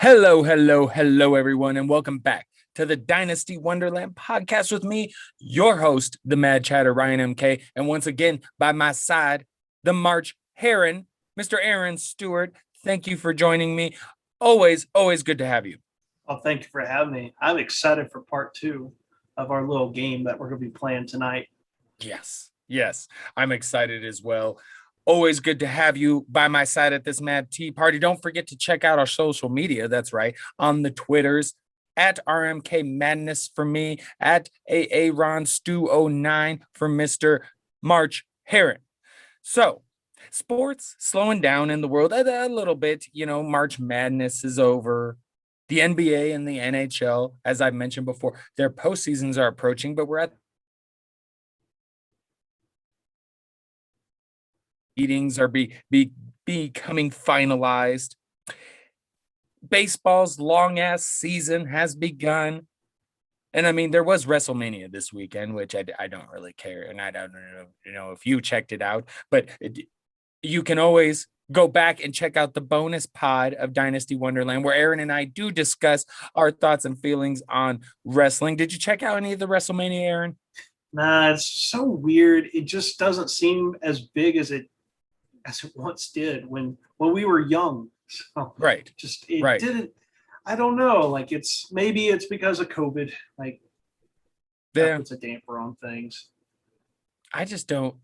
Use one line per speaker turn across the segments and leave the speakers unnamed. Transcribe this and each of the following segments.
Hello, hello, hello, everyone, and welcome back to the Dynasty Wonderland podcast with me, your host, the Mad Chatter, Ryan MK. And once again, by my side, the March Heron, Mr. Aaron Stewart. Thank you for joining me. Always good to have you.
Oh, thank you for having me. I'm excited for part 2 of our little game that we're going to be playing tonight.
Yes, I'm excited as well. Always good to have you by my side at this Mad Tea Party. Don't forget to check out our social media. That's right. On the Twitters, at RMK Madness for me, at AARonStew09 for Mr. March Heron. So, sports slowing down in the world a little bit. March Madness is over. The NBA and the NHL, as I mentioned before, their postseasons are approaching, but we're at meetings are becoming finalized. Baseball's long ass season has begun. And I mean, there was WrestleMania this weekend, which I don't really care. And I don't know if you checked it out, but you can always go back and check out the bonus pod of Dynasty Wonderland, where Aaron and I do discuss our thoughts and feelings on wrestling. Did you check out any of the WrestleMania, Aaron?
Nah, it's so weird. It just doesn't seem as big as it once did when we were young. So
right.
Didn't. I don't know. Like maybe it's because of COVID. Like that puts a damper on things.
I just don't.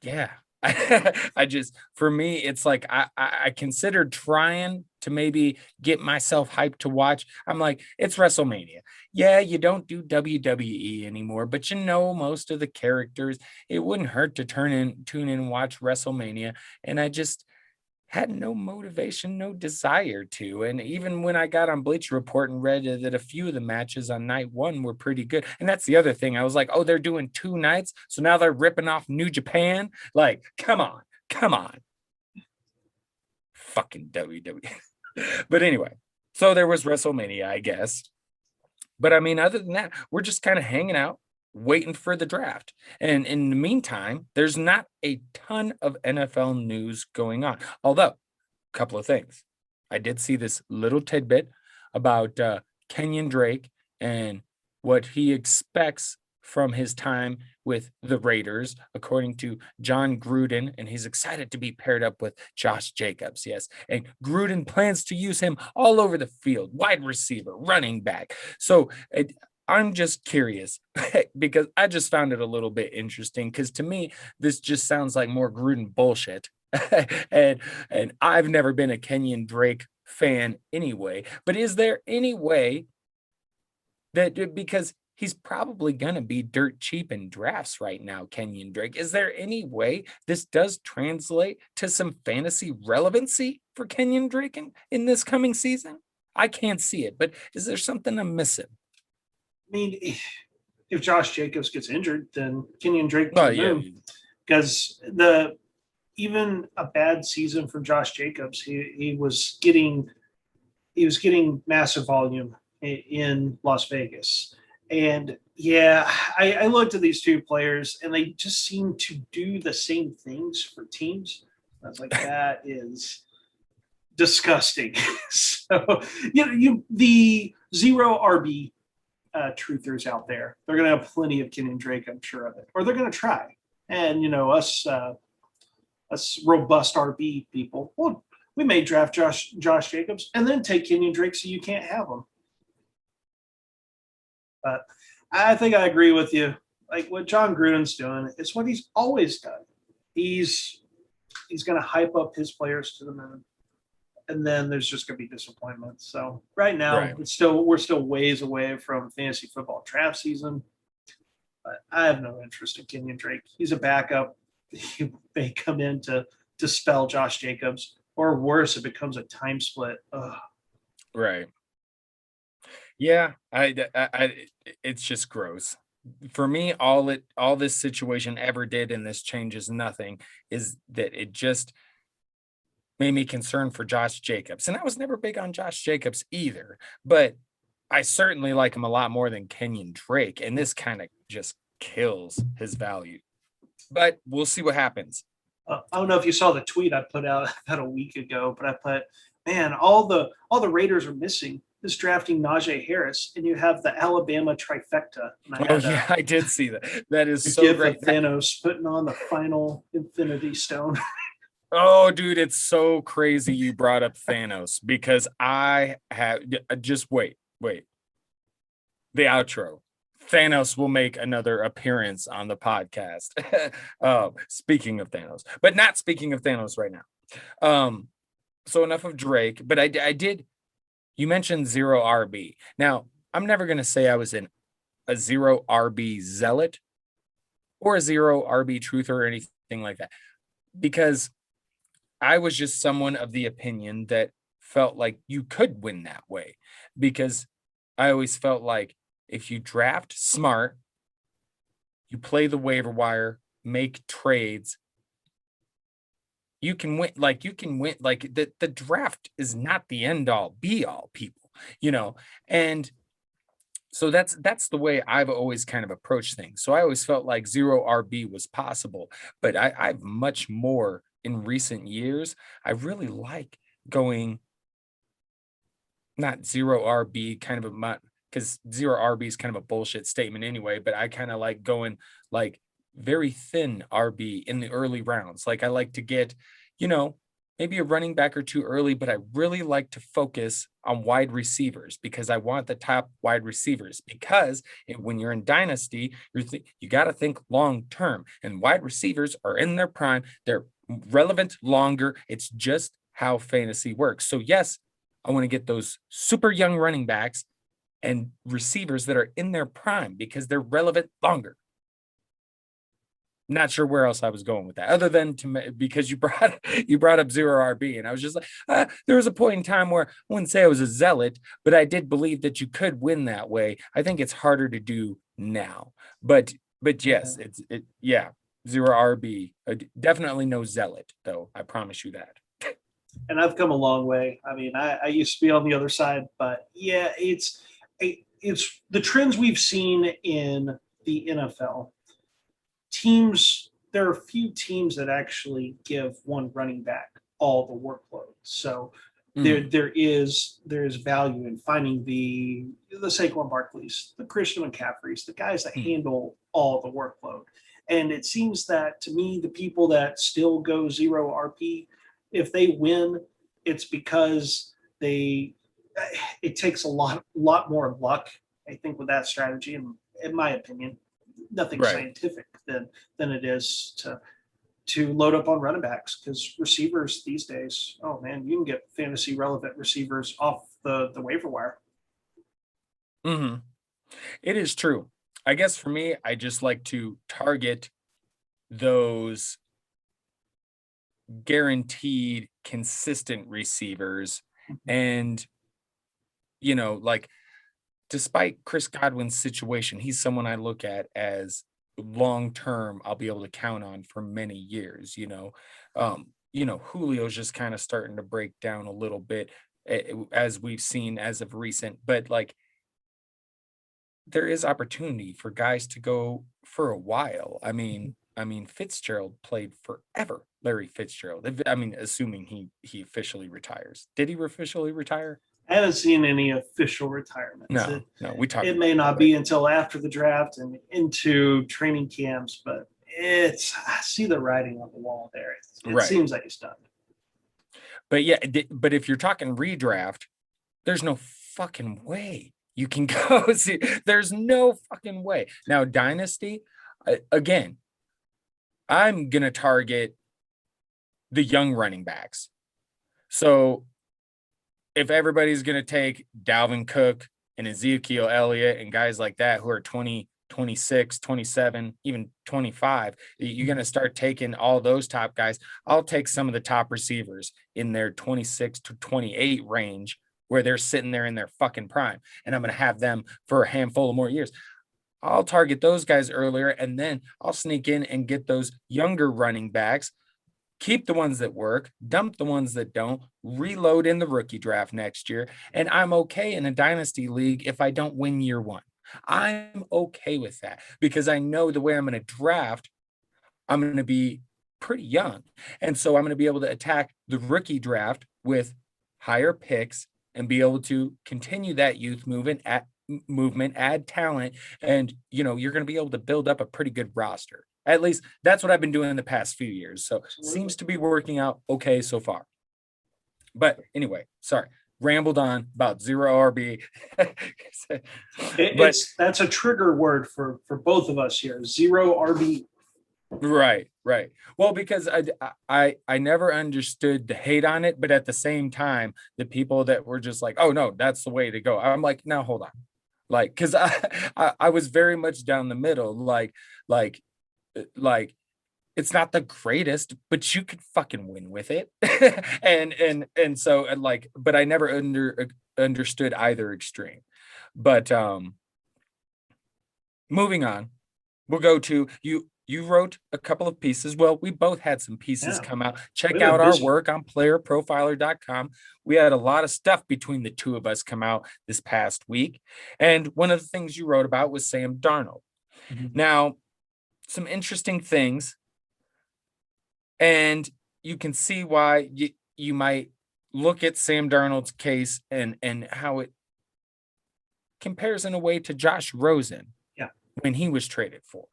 Yeah. For me, it's like I considered trying to maybe get myself hyped to watch. I'm like, it's WrestleMania. Yeah, you don't do WWE anymore, but most of the characters. It wouldn't hurt to tune in and watch WrestleMania. And I just had no motivation, no desire to. And even when I got on Bleacher Report and read that a few of the matches on night one were pretty good. And that's the other thing. I was like, oh, they're doing 2 nights. So now they're ripping off New Japan. Like, come on. Fucking WWE. But anyway, so there was WrestleMania, I guess. But I mean, other than that, we're just kind of hanging out, waiting for the draft. And in the meantime, there's not a ton of NFL news going on. Although, a couple of things. I did see this little tidbit about Kenyon Drake and what he expects from his time with the Raiders, according to John Gruden, and he's excited to be paired up with Josh Jacobs. Yes, and Gruden plans to use him all over the field, wide receiver, running back. So I'm just curious because I just found it a little bit interesting because to me, this just sounds like more Gruden bullshit. and I've never been a Kenyon Drake fan anyway, but is there any way that because he's probably going to be dirt cheap in drafts right now, Kenyon Drake, is there any way this does translate to some fantasy relevancy for Kenyon Drake in this coming season? I can't see it, but is there something I'm missing?
I mean, if Josh Jacobs gets injured, then Kenyon Drake because even a bad season for Josh Jacobs, he was getting massive volume in Las Vegas. And yeah, I looked at these 2 players and they just seem to do the same things for teams. I was like, that is disgusting. So, the zero RB truthers out there, they're going to have plenty of Kenyon Drake, I'm sure of it, or they're going to try. And, us robust RB people, well, we may draft Josh Jacobs and then take Kenyon Drake so you can't have him. But I think I agree with you. Like what John Gruden's doing is what he's always done. He's going to hype up his players to the moon, and then there's just going to be disappointment. So right now, we're still ways away from fantasy football draft season. But I have no interest in Kenyon Drake. He's a backup. He may come in to dispel Josh Jacobs, or worse, it becomes a time split. Ugh.
Right. Yeah, it's just gross. For me, all this situation ever did, and this changes nothing, is that it just made me concerned for Josh Jacobs. And I was never big on Josh Jacobs either, but I certainly like him a lot more than Kenyon Drake. And this kind of just kills his value. But we'll see what happens.
I don't know if you saw the tweet I put out about a week ago, but I put man, all the Raiders are missing is drafting Najee Harris, and you have the Alabama trifecta.
Oh yeah, I did see that. That is so
give
great.
Thanos putting on the final Infinity Stone.
Oh, dude, it's so crazy you brought up Thanos because I have just wait. The outro. Thanos will make another appearance on the podcast. Speaking of Thanos, but not speaking of Thanos right now. So enough of Drake, but I did. You mentioned zero RB. Now, I'm never going to say I was a zero RB zealot or a zero RB truther or anything like that, because I was just someone of the opinion that felt like you could win that way, because I always felt like if you draft smart, you play the waiver wire, make trades, you can win. Like the draft is not the end all be all, people, and so that's the way I've always kind of approached things. So I always felt like zero RB was possible, but I've much more in recent years. I really like going not zero RB kind of because zero RB is kind of a bullshit statement anyway, but I kind of like going like very thin RB in the early rounds. Like I like to get, maybe a running back or two early, but I really like to focus on wide receivers because I want the top wide receivers, because when you're in Dynasty, you got to think long term, and wide receivers are in their prime. They're relevant longer. It's just how fantasy works. So yes, I want to get those super young running backs and receivers that are in their prime because they're relevant longer. Not sure where else I was going with that, other than because you brought up zero RB, and I was just like, there was a point in time where I wouldn't say I was a zealot, but I did believe that you could win that way. I think it's harder to do now, but yes, zero RB, definitely no zealot though. I promise you that.
And I've come a long way. I mean, I used to be on the other side, but yeah, it's the trends we've seen in the NFL. Teams, there are a few teams that actually give one running back all the workload. So there is value in finding the Saquon Barkleys, the Christian McCaffreys, the guys that handle all the workload. And it seems that to me, the people that still go zero RP, if they win, it's because it takes a lot more luck, I think, with that strategy. And in my opinion, nothing scientific than it is to load up on running backs, because receivers these days, oh man, you can get fantasy relevant receivers off the waiver wire.
It is true. I guess for me, I just like to target those guaranteed consistent receivers, and like, despite Chris Godwin's situation, he's someone I look at as long term I'll be able to count on for many years. Julio's just kind of starting to break down a little bit, as we've seen as of recent, but like there is opportunity for guys to go for a while. I mean Fitzgerald played forever. Larry Fitzgerald. I mean, assuming he officially retires. Did he officially retire?
I haven't seen any official retirements.
No, we talked.
It may not be until after the draft and into training camps, but I see the writing on the wall there. It seems like it's done.
But yeah, but if you're talking redraft, there's no fucking way you can go see. There's no fucking way. Now, Dynasty, again, I'm gonna target the young running backs. So if everybody's going to take Dalvin Cook and Ezekiel Elliott and guys like that who are 20, 26, 27, even 25, you're going to start taking all those top guys. I'll take some of the top receivers in their 26 to 28 range where they're sitting there in their fucking prime, and I'm going to have them for a handful of more years. I'll target those guys earlier, and then I'll sneak in and get those younger running backs. Keep the ones that work, dump the ones that don't, reload in the rookie draft next year, and I'm okay in a dynasty league if I don't win year one. I'm okay with that because I know the way I'm going to draft, I'm going to be pretty young. And so I'm going to be able to attack the rookie draft with higher picks, and be able to continue that youth movement, add talent, and you're going to be able to build up a pretty good roster. At least that's what I've been doing in the past few years. So seems to be working out okay so far. But anyway, sorry, rambled on about zero RB.
That's a trigger word for both of us here. Zero RB.
Right. Well, because I never understood the hate on it, but at the same time, the people that were just like, oh no, that's the way to go. I'm like, now hold on. Like, because I was very much down the middle, like it's not the greatest, but you could fucking win with it. and so like, but I never understood either extreme. But moving on, we'll go to you. You wrote a couple of pieces. Well, we both had some pieces come out. Check out our work on playerprofiler.com. We had a lot of stuff between the two of us come out this past week. And one of the things you wrote about was Sam Darnold. Mm-hmm. Now, some interesting things. And you can see why you might look at Sam Darnold's case and how it compares in a way to Josh Rosen when he was traded for.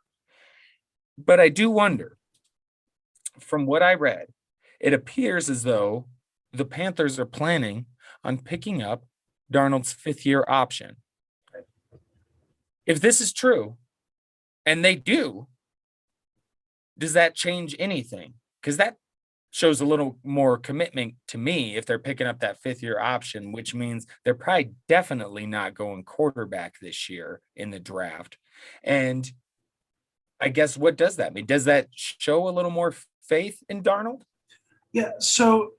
But I do wonder, from what I read, it appears as though the Panthers are planning on picking up Darnold's fifth-year option. If this is true, and they do, does that change anything? Because that shows a little more commitment to me if they're picking up that fifth-year option, which means they're probably definitely not going quarterback this year in the draft. And I guess what does that mean? Does that show a little more faith in Darnold?
Yeah. So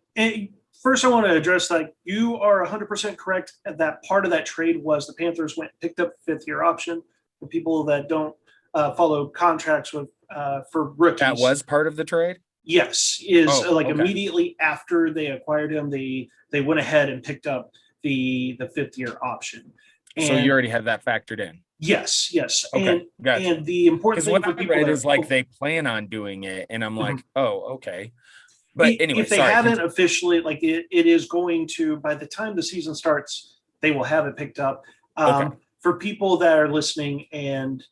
first I want to address, like, you are 100% correct. That part of that trade was the Panthers went and picked up the fifth-year option. For people that don't follow contracts with for rookies.
That was part of the trade?
Yes. Immediately after they acquired him, they went ahead and picked up the fifth-year option.
And so you already had that factored in?
Yes.
Okay, gotcha.
And the important thing
for people is like they plan on doing it, and I'm like, oh, okay. But anyway,
if they haven't officially, like it is going to, by the time the season starts, they will have it picked up. For people that are listening and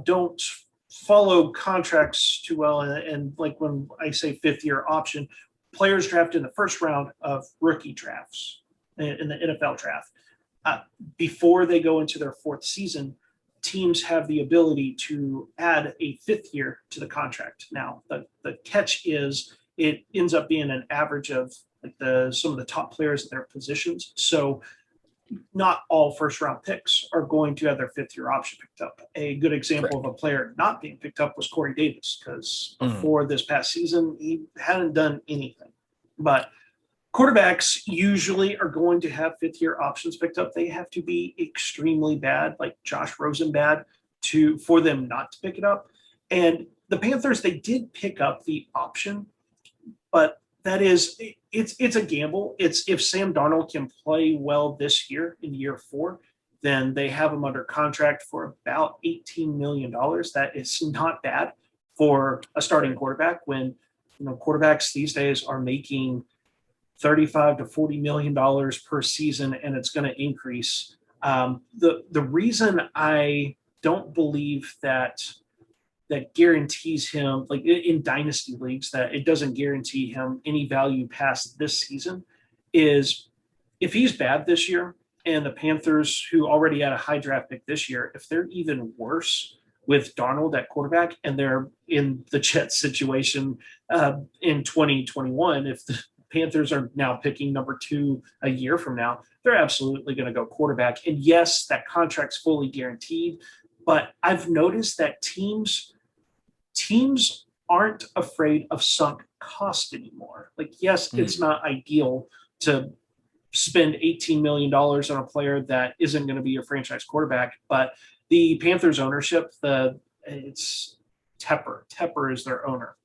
don't follow contracts too well, and like when I say fifth-year option, players drafted in the first round of rookie drafts in the NFL draft. Before they go into their fourth season, teams have the ability to add a fifth year to the contract. Now, the catch is it ends up being an average of like some of the top players at their positions. So not all first round picks are going to have their fifth year option picked up. A good example of a player not being picked up was Corey Davis, because before this past season, he hadn't done anything. But quarterbacks usually are going to have fifth-year options picked up. They have to be extremely bad, like Josh Rosen bad, for them not to pick it up. And the Panthers, they did pick up the option, but that is, it's a gamble. It's if Sam Darnold can play well this year in year 4, then they have him under contract for about $18 million. That is not bad for a starting quarterback when quarterbacks these days are making $35 to $40 million per season, and it's going to increase. The reason I don't believe that guarantees him, like in dynasty leagues, that it doesn't guarantee him any value past this season, is if he's bad this year and the Panthers, who already had a high draft pick this year, if they're even worse with Darnold at quarterback and they're in the Jets situation in 2021, if the Panthers are now picking number 2 a year from now, they're absolutely going to go quarterback. And yes, that contract's fully guaranteed, but I've noticed that teams aren't afraid of sunk cost anymore. Like, yes, it's not ideal to spend $18 million on a player that isn't going to be your franchise quarterback, but the Panthers ownership, it's Tepper. Tepper is their owner.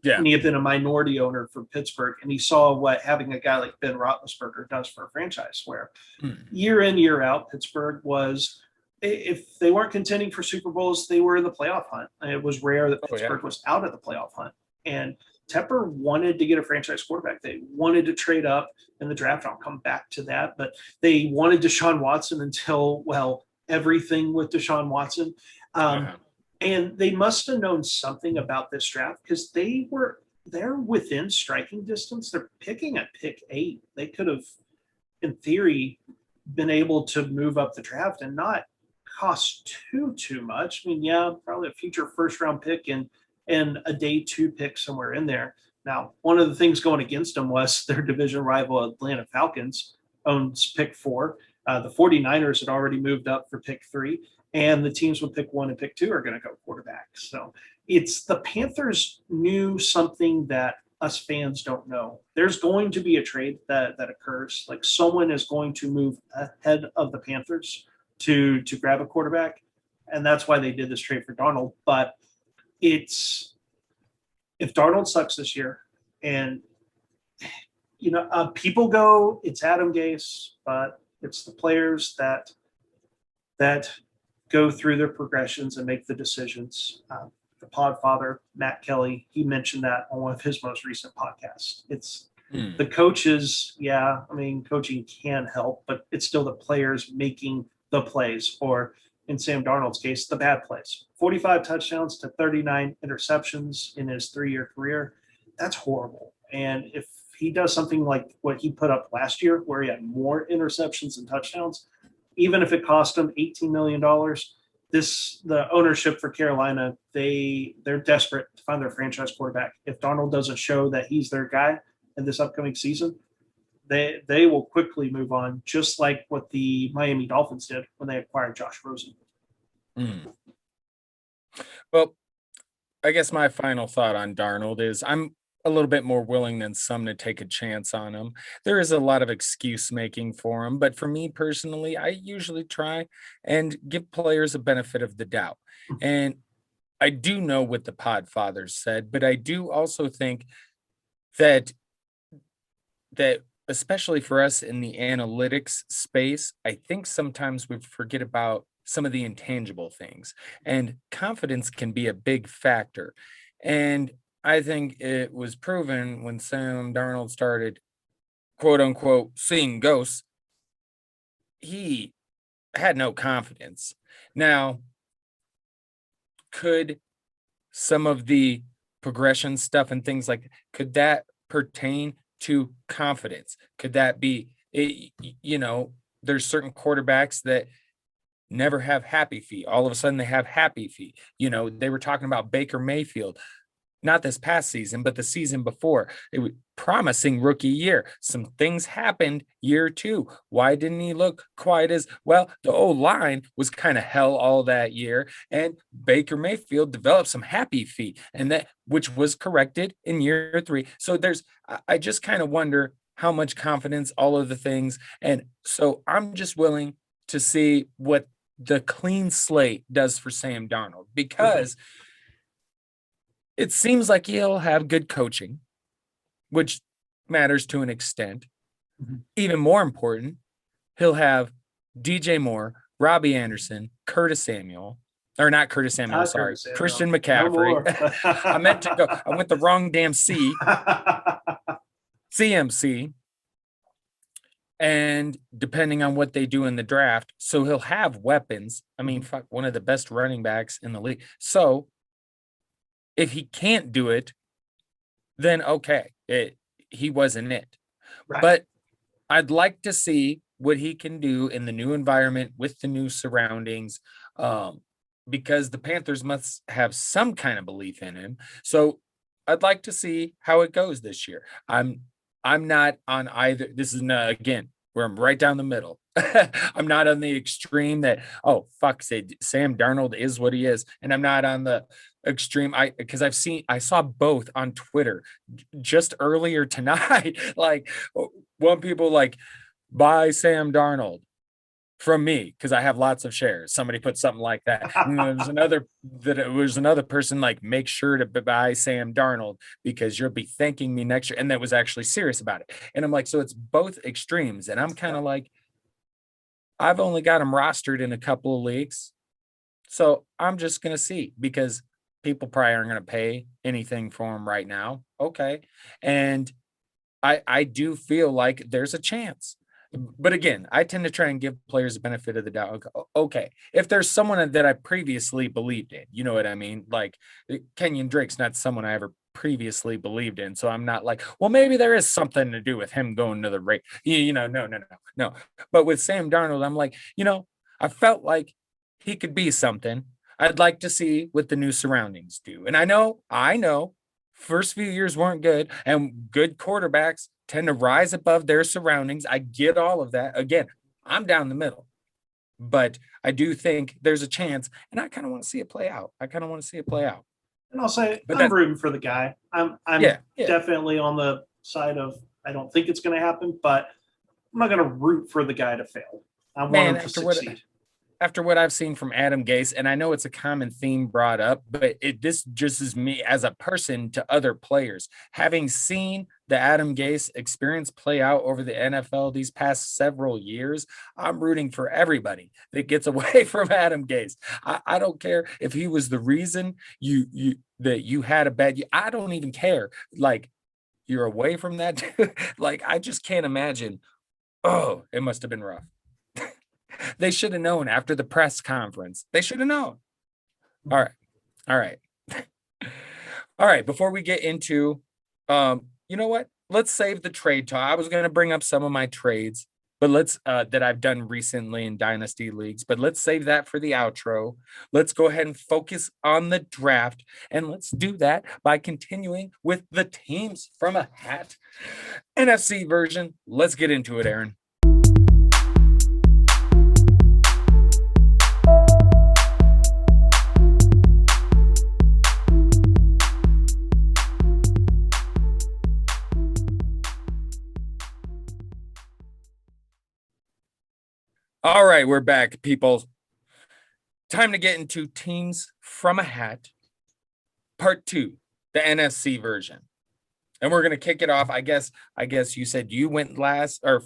Yeah. And he had been a minority owner for Pittsburgh, and he saw what having a guy like Ben Roethlisberger does for a franchise, where year in, year out, Pittsburgh was, if they weren't contending for Super Bowls, they were in the playoff hunt. And it was rare that Pittsburgh was out of the playoff hunt. And Tepper wanted to get a franchise quarterback. They wanted to trade up in the draft. I'll come back to that, but they wanted Deshaun Watson until, well, everything with Deshaun Watson. And they must have known something about this draft because they're within striking distance. They're picking at pick 8. They could have, in theory, been able to move up the draft and not cost too much. I mean, yeah, probably a future first round pick and a day 2 pick somewhere in there. Now, one of the things going against them was their division rival Atlanta Falcons owns pick 4. The 49ers had already moved up for pick 3, and the teams with pick 1 and pick 2 are going to go quarterback. So it's the Panthers knew something that us fans don't know. There's going to be a trade that occurs. Like someone is going to move ahead of the Panthers to grab a quarterback, and that's why they did this trade for Darnold. But it's if Darnold sucks this year, and people go, it's Adam Gase, but it's the players that go through their progressions and make the decisions. The Podfather, Matt Kelly, he mentioned that on one of his most recent podcasts. It's the coaches. Yeah, I mean, coaching can help, but it's still the players making the plays, or in Sam Darnold's case, the bad plays. 45 touchdowns to 39 interceptions in his 3-year career. That's horrible. And if he does something like what he put up last year, where he had more interceptions and touchdowns, even if it cost him $18 million, the ownership for Carolina, they're desperate to find their franchise quarterback. If Darnold doesn't show that he's their guy in this upcoming season, they will quickly move on, just like what the Miami Dolphins did when they acquired Josh Rosen.
Well, I guess my final thought on Darnold is I'm a little bit more willing than some to take a chance on him. There is a lot of excuse making for him, but for me personally, I usually try and give players a benefit of the doubt. And I do know what the Podfathers said, but I do also think that especially for us in the analytics space, I think sometimes we forget about some of the intangible things, and confidence can be a big factor. And I think it was proven when Sam Darnold started, quote unquote, seeing ghosts, he had no confidence. Now, could some of the progression stuff and things like, could that pertain to confidence? Could that be, there's certain quarterbacks that never have happy feet. All of a sudden they have happy feet. They were talking about Baker Mayfield, not this past season, but the season before. It was promising rookie year. Some things happened year 2. Why didn't he look quite as well? The O-line was kind of hell all that year, and Baker Mayfield developed some happy feet, and that which was corrected in year 3. So I just kind of wonder how much confidence, all of the things. And so I'm just willing to see what the clean slate does for Sam Darnold, because it seems like he'll have good coaching, which matters to an extent. Even more important, he'll have DJ Moore, Robbie Anderson, Christian McCaffrey. No I went the wrong damn C. CMC. And depending on what they do in the draft, so he'll have weapons. I mean, one of the best running backs in the league. So if he can't do it, then okay, he wasn't it. Right. But I'd like to see what he can do in the new environment with the new surroundings, because the Panthers must have some kind of belief in him. So I'd like to see how it goes this year. I'm not on either. This is again where I'm right down the middle. I'm not on the extreme that, oh, fuck, Sam Darnold is what he is. And I'm not on the extreme. I saw both on Twitter just earlier tonight. Like one people like, buy Sam Darnold from me because I have lots of shares. Somebody put something like that. And there was another person like, make sure to buy Sam Darnold because you'll be thanking me next year. And that was actually serious about it. And I'm like, so it's both extremes. And I'm kind of like, I've only got him rostered in a couple of leagues. So I'm just going to see, because people probably aren't going to pay anything for him right now. Okay. And I do feel like there's a chance. But again, I tend to try and give players the benefit of the doubt. Okay, if there's someone that I previously believed in, you know what I mean? Like Kenyon Drake's not someone I ever previously believed in. So I'm not like, well, maybe there is something to do with him going to the rate. No. But with Sam Darnold, I'm like, I felt like he could be something. I'd like to see what the new surroundings do. And I know first few years weren't good, and good quarterbacks tend to rise above their surroundings. I get all of that. Again, I'm down the middle, but I do think there's a chance, and I kind of want to see it play out.
And I'll say,
But
I'm rooting for the guy. I'm
yeah.
definitely on the side of, I don't think it's going to happen, but I'm not going to root for the guy to fail. I want him to succeed.
After what I've seen from Adam Gase, and I know it's a common theme brought up, but this just is me as a person to other players. Having seen the Adam Gase experience play out over the NFL these past several years, I'm rooting for everybody that gets away from Adam Gase. I don't care if he was the reason you had a bad year. I don't even care. Like, you're away from that. Like, I just can't imagine. Oh, it must have been rough. They should have known after the press conference. They should have known. All right. Before we get into, you know what? Let's save the trade talk. I was going to bring up some of my trades, but let's that I've done recently in Dynasty leagues, but let's save that for the outro. Let's go ahead and focus on the draft, and let's do that by continuing with the teams from a hat NFC version. Let's get into it, Aaron. All right, we're back, people. Time to get into teams from a hat, part 2, the NFC version. And we're going to kick it off. I guess you said you went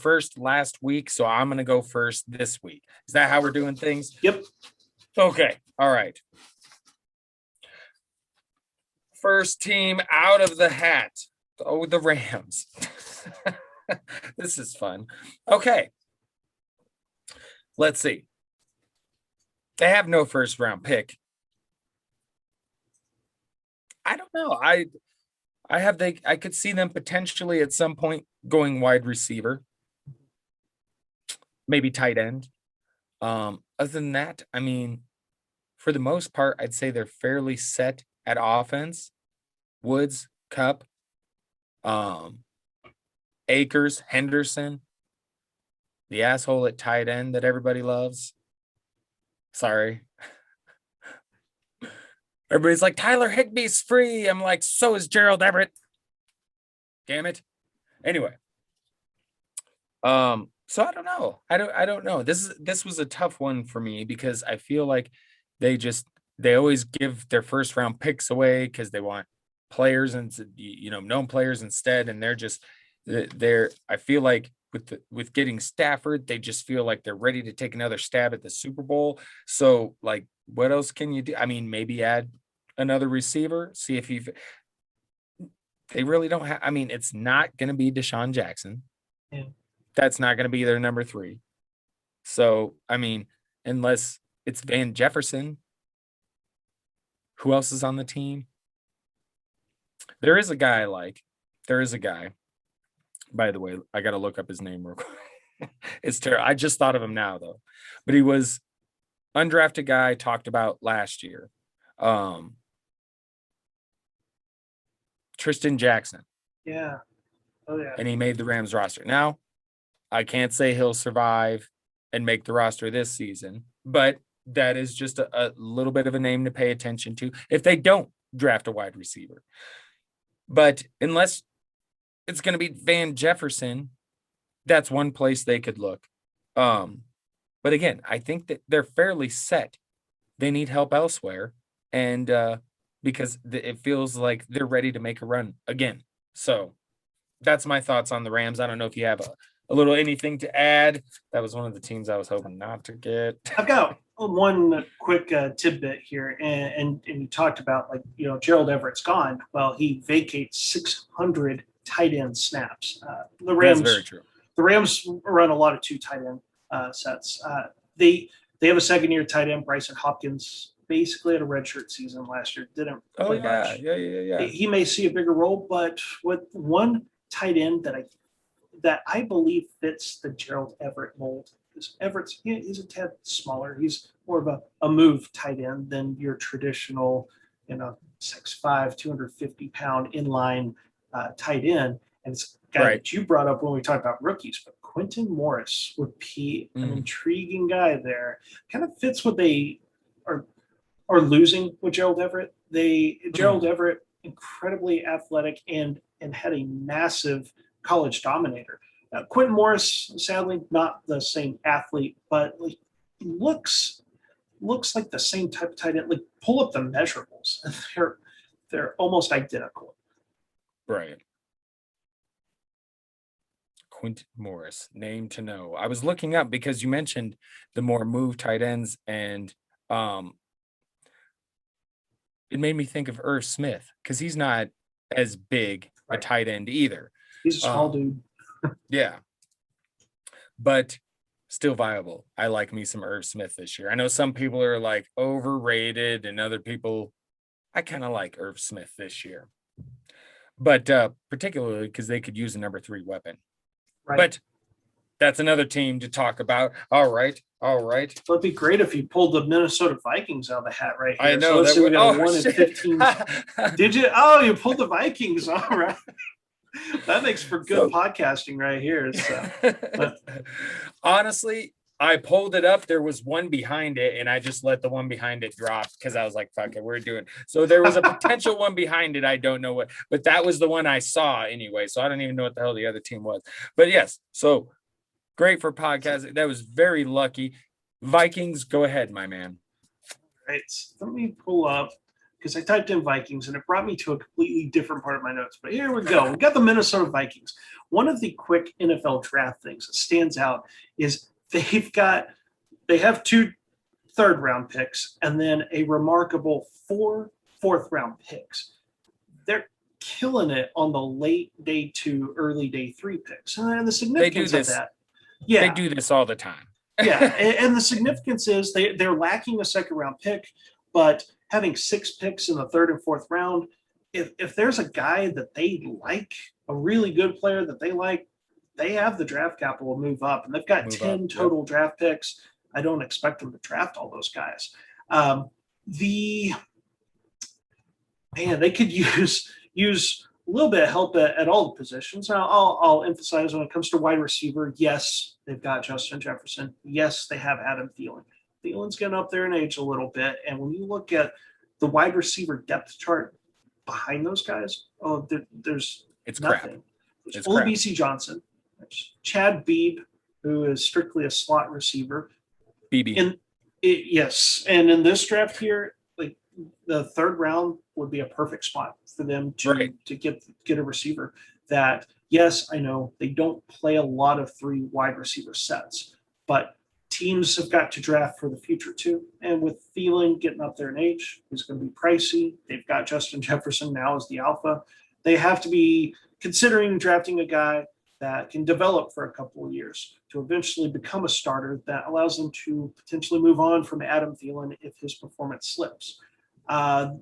first last week, so I'm going to go first this week. Is that how we're doing things?
Yep.
Okay. All right. First team out of the hat. Oh, the Rams. This is fun. Okay. Let's see. They have no first round pick. I don't know. I could see them potentially at some point going wide receiver, maybe tight end. Other than that, I mean, for the most part, I'd say they're fairly set at offense. Woods, Kupp, Akers, Henderson, the asshole at tight end that everybody loves. Sorry. Everybody's like, Tyler Higbee's free. I'm like, so is Gerald Everett. Damn it. Anyway. So I don't know. I don't know. This was a tough one for me because I feel like they always give their first round picks away because they want players and known players instead, and I feel like with getting Stafford, they just feel like they're ready to take another stab at the Super Bowl. So, like, what else can you do? I mean, maybe add another receiver, see if they really don't have. I mean, it's not going to be Deshaun Jackson.
Yeah.
That's not going to be their number 3. So, I mean, unless it's Van Jefferson, who else is on the team? There is a guy, by the way, I got to look up his name real quick. It's terrible. I just thought of him now, though. But he was undrafted guy talked about last year. Tristan Jackson.
Yeah. Oh, yeah.
And he made the Rams roster. Now, I can't say he'll survive and make the roster this season, but that is just a little bit of a name to pay attention to if they don't draft a wide receiver. But unless it's going to be Van Jefferson, that's one place they could look. But again, I think that they're fairly set. They need help elsewhere. And because it feels like they're ready to make a run again. So that's my thoughts on the Rams. I don't know if you have a little anything to add. That was one of the teams I was hoping not to get.
I've got one quick tidbit here, and you talked about, like, Gerald Everett's gone. Well, he vacates 600 tight end snaps. The Rams,
That's very true.
The Rams run a lot of 2 tight end sets. They have a second-year tight end, Bryson Hopkins, basically had a redshirt season last year. Didn't play much.
Yeah.
He may see a bigger role, but with one tight end that I believe fits the Gerald Everett mold. Everett's he's a tad smaller. He's more of a move tight end than your traditional, 6'5", 250-pound inline tight end. And it's a guy that you brought up when we talked about rookies, but Quentin Morris would be an intriguing guy there. Kind of fits what they are losing with Gerald Everett. Gerald Everett, incredibly athletic and had a massive college dominator. Quentin Morris, sadly, not the same athlete, but looks like the same type of tight end. Like, pull up the measurables, they're almost identical.
Right. Quentin Morris, name to know. I was looking up because you mentioned the more move tight ends, and it made me think of Irv Smith, because he's not as big a tight end either.
He's a small dude.
Yeah, but still viable. I like me some Irv Smith this year. I know some people are like overrated, and other people, I kind of like Irv Smith this year, but particularly because they could use a number 3 weapon. Right. But that's another team to talk about. All right.
Well, it'd be great if you pulled the Minnesota Vikings out of the hat right here.
I know.
So we got a 1 in 15. Did you? Oh, you pulled the Vikings. All right. That makes for good podcasting right here. So.
Honestly, I pulled it up. There was one behind it, and I just let the one behind it drop because I was like, fuck it, we're doing. So there was a potential one behind it. I don't know what, but that was the one I saw anyway. So I don't even know what the hell the other team was. But yes, so great for podcasting. That was very lucky. Vikings, go ahead, my man.
All right. So let me pull up, because I typed in Vikings and it brought me to a completely different part of my notes. But here we go. We got the Minnesota Vikings. One of the quick NFL draft things that stands out is they have 2 third-round picks and then a remarkable 4 fourth-round picks. They're killing it on the late day 2, early day 3 picks. And the significance of that. Yeah.
They do this all the time.
Yeah. And the significance is they're lacking a second-round pick, but having 6 picks in the 3rd and 4th round, if there's a guy that they like, a really good player that they like, they have the draft capital to move up, and they've got 10 total draft picks. I don't expect them to draft all those guys. They could use a little bit of help at all the positions. Now, I'll emphasize when it comes to wide receiver, yes, they've got Justin Jefferson. Yes, they have Adam Thielen. Thielen's getting up there in age a little bit. And when you look at the wide receiver depth chart behind those guys, there's
it's
nothing.
Crap.
There's Olabisi Johnson. There's Chad Beebe, who is strictly a slot receiver.
BB.
Yes. And in this draft here, like, the 3rd round would be a perfect spot for them to get a receiver that, yes, I know they don't play a lot of 3 wide receiver sets, but teams have got to draft for the future too. And with Thielen getting up there in age, he's going to be pricey. They've got Justin Jefferson now as the alpha. They have to be considering drafting a guy that can develop for a couple of years to eventually become a starter that allows them to potentially move on from Adam Thielen if his performance slips.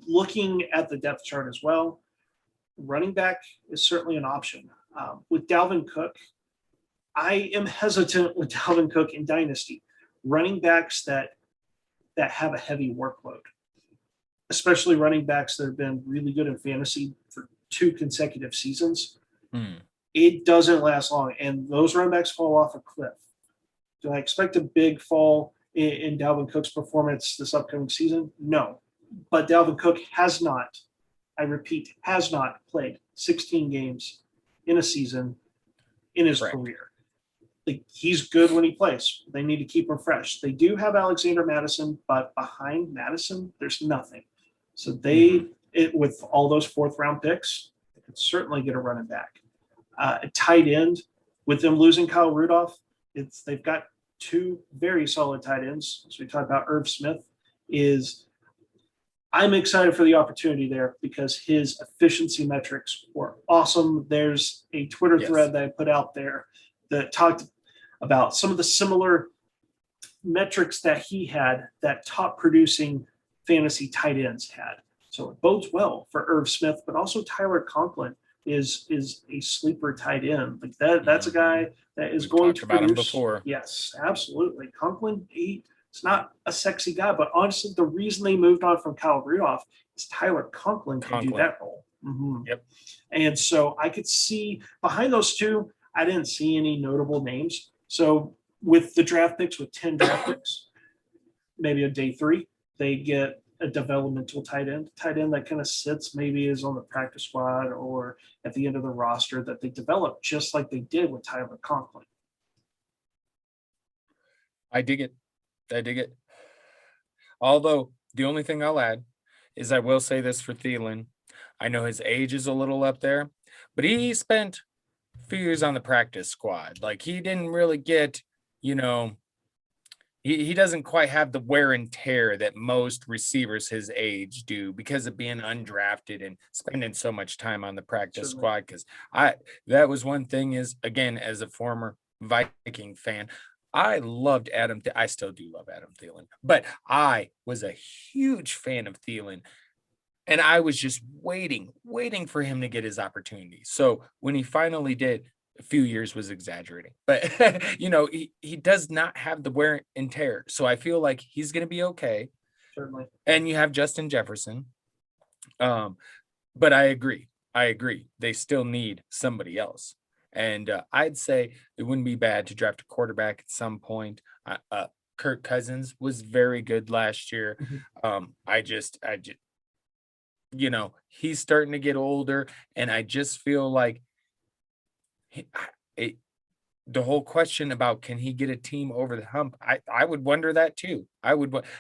Looking at the depth chart as well, running back is certainly an option. With Dalvin Cook, I am hesitant with Dalvin Cook in Dynasty. Running backs that have a heavy workload, especially running backs that have been really good in fantasy for 2 consecutive seasons, it doesn't last long. And those running backs fall off a cliff. Do I expect a big fall in Dalvin Cook's performance this upcoming season? No. But Dalvin Cook has not, I repeat, has not played 16 games in a season in his career. Like, he's good when he plays. They need to keep him fresh. They do have Alexander Madison, but behind Madison, there's nothing. So with all those 4th round picks, they could certainly get a running back. A tight end, with them losing Kyle Rudolph, they've got two very solid tight ends. So we talked about Irv Smith. I'm excited for the opportunity there because his efficiency metrics were awesome. There's a Twitter thread that I put out there that talked about some of the similar metrics that he had that top producing fantasy tight ends had. So it bodes well for Irv Smith, but also Tyler Conklin is a sleeper tight end. Like that's a guy that is going to produce. About him before. Yes, absolutely. Conklin, it's not a sexy guy, but honestly, the reason they moved on from Kyle Rudolph is Tyler Conklin can do that role. Mm-hmm.
Yep.
And so I could see behind those two, I didn't see any notable names. So with the draft picks, with 10 draft picks, maybe on day 3, they get a developmental tight end that kind of sits, maybe is on the practice squad or at the end of the roster that they develop, just like they did with Tyler Conklin.
I dig it. Although the only thing I'll add is I will say this for Thielen. I know his age is a little up there, but he spent a few years on the practice squad. Like he didn't really get, he doesn't quite have the wear and tear that most receivers his age do because of being undrafted and spending so much time on the practice squad. Because that was one thing is, again, as a former Viking fan, I loved I still do love Adam Thielen, but I was a huge fan of Thielen. And I was just waiting for him to get his opportunity. So when he finally did, a few years was exaggerating, but he does not have the wear and tear. So I feel like he's going to be okay.
Certainly.
And you have Justin Jefferson. But I agree. They still need somebody else. And I'd say it wouldn't be bad to draft a quarterback at some point. Kirk Cousins was very good last year. I just, he's starting to get older, and I just feel like the whole question about can he get a team over the hump? I would wonder that too.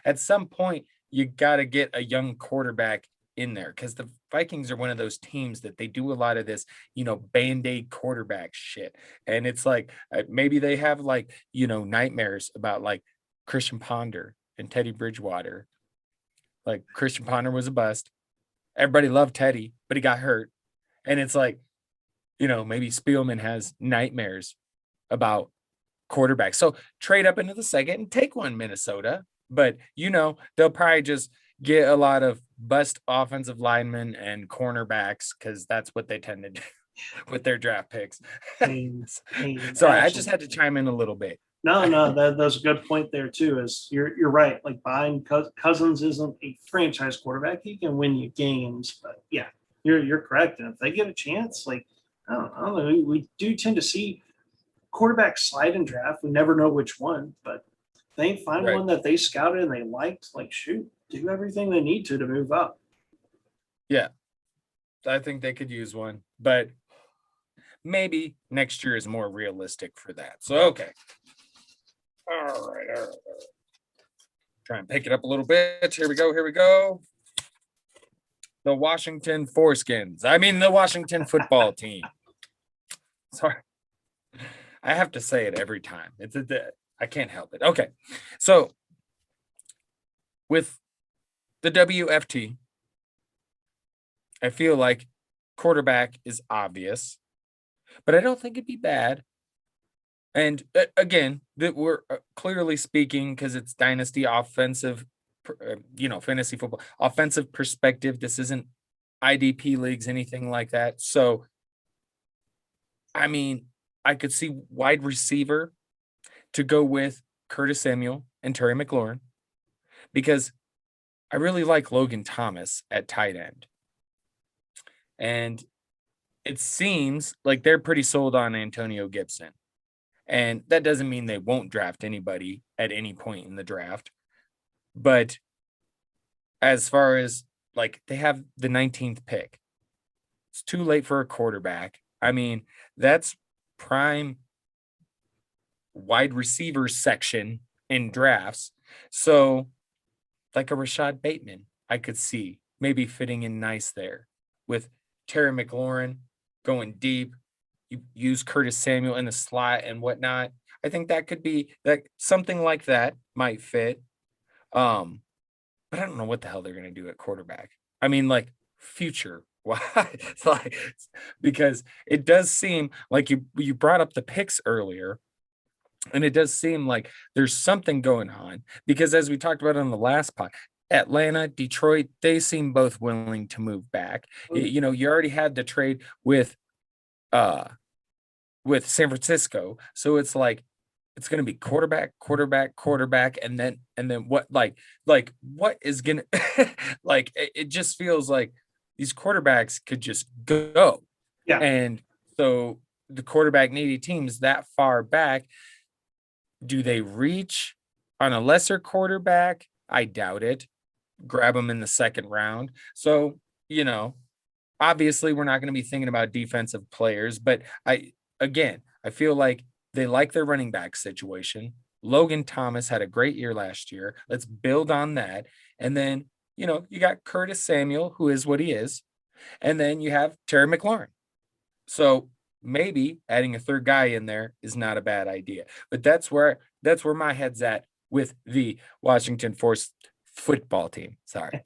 At some point you got to get a young quarterback in there because the Vikings are one of those teams that they do a lot of this, Band-Aid quarterback shit. And it's like, maybe they have nightmares about Christian Ponder and Teddy Bridgewater. Like Christian Ponder was a bust. Everybody loved Teddy, but he got hurt. And it's like, maybe Spielman has nightmares about quarterbacks. So trade up into the second and take one, Minnesota. But, they'll probably just get a lot of bust offensive linemen and cornerbacks because that's what they tend to do with their draft picks. Sorry, I just had to chime in a little bit.
No, that's a good point there too. Is you're right. Like buying Cousins isn't a franchise quarterback. He can win you games, but yeah, you're correct. And if they get a chance, I don't know. We do tend to see quarterbacks slide in draft. We never know which one, but they find one that they scouted and they liked. Shoot, do everything they need to move up.
Yeah, I think they could use one, but maybe next year is more realistic for that. So okay. All right. Try and pick it up a little bit. Here we go. The Washington Foreskins. The Washington football team. Sorry. I have to say it every time. I can't help it. Okay. So with the WFT, I feel like quarterback is obvious, but I don't think it'd be bad. And again, that we're clearly speaking because it's Dynasty offensive, fantasy football, offensive perspective. This isn't IDP leagues, anything like that. So, I could see wide receiver to go with Curtis Samuel and Terry McLaurin because I really like Logan Thomas at tight end. And it seems like they're pretty sold on Antonio Gibson. And that doesn't mean they won't draft anybody at any point in the draft. But as far as they have the 19th pick, it's too late for a quarterback. That's prime wide receiver section in drafts. So a Rashad Bateman, I could see maybe fitting in nice there with Terry McLaurin going deep. You use Curtis Samuel in the slot and whatnot. I think that could be that something like that might fit. But I don't know what the hell they're gonna do at quarterback. I mean, like future. Why? It's like because it does seem like you brought up the picks earlier, and it does seem like there's something going on because as we talked about on the last pod, Atlanta, Detroit, they seem both willing to move back. You know, you already had the trade uh with San Francisco. So it's like it's gonna be quarterback, quarterback, quarterback, and then what like what is gonna like it just feels like these quarterbacks could just go.
Yeah.
And so the quarterback needy teams that far back, do they reach on a lesser quarterback? I doubt it. Grab them in the second round. So, you know, obviously we're not going to be thinking about defensive players, but I feel like they like their running back situation. Logan Thomas had a great year last year. Let's build on that. And then, you know, you got Curtis Samuel, who is what he is. And then you have Terry McLaurin. So maybe adding a third guy in there is not a bad idea. But that's where my head's at with the Washington Force football team. Sorry.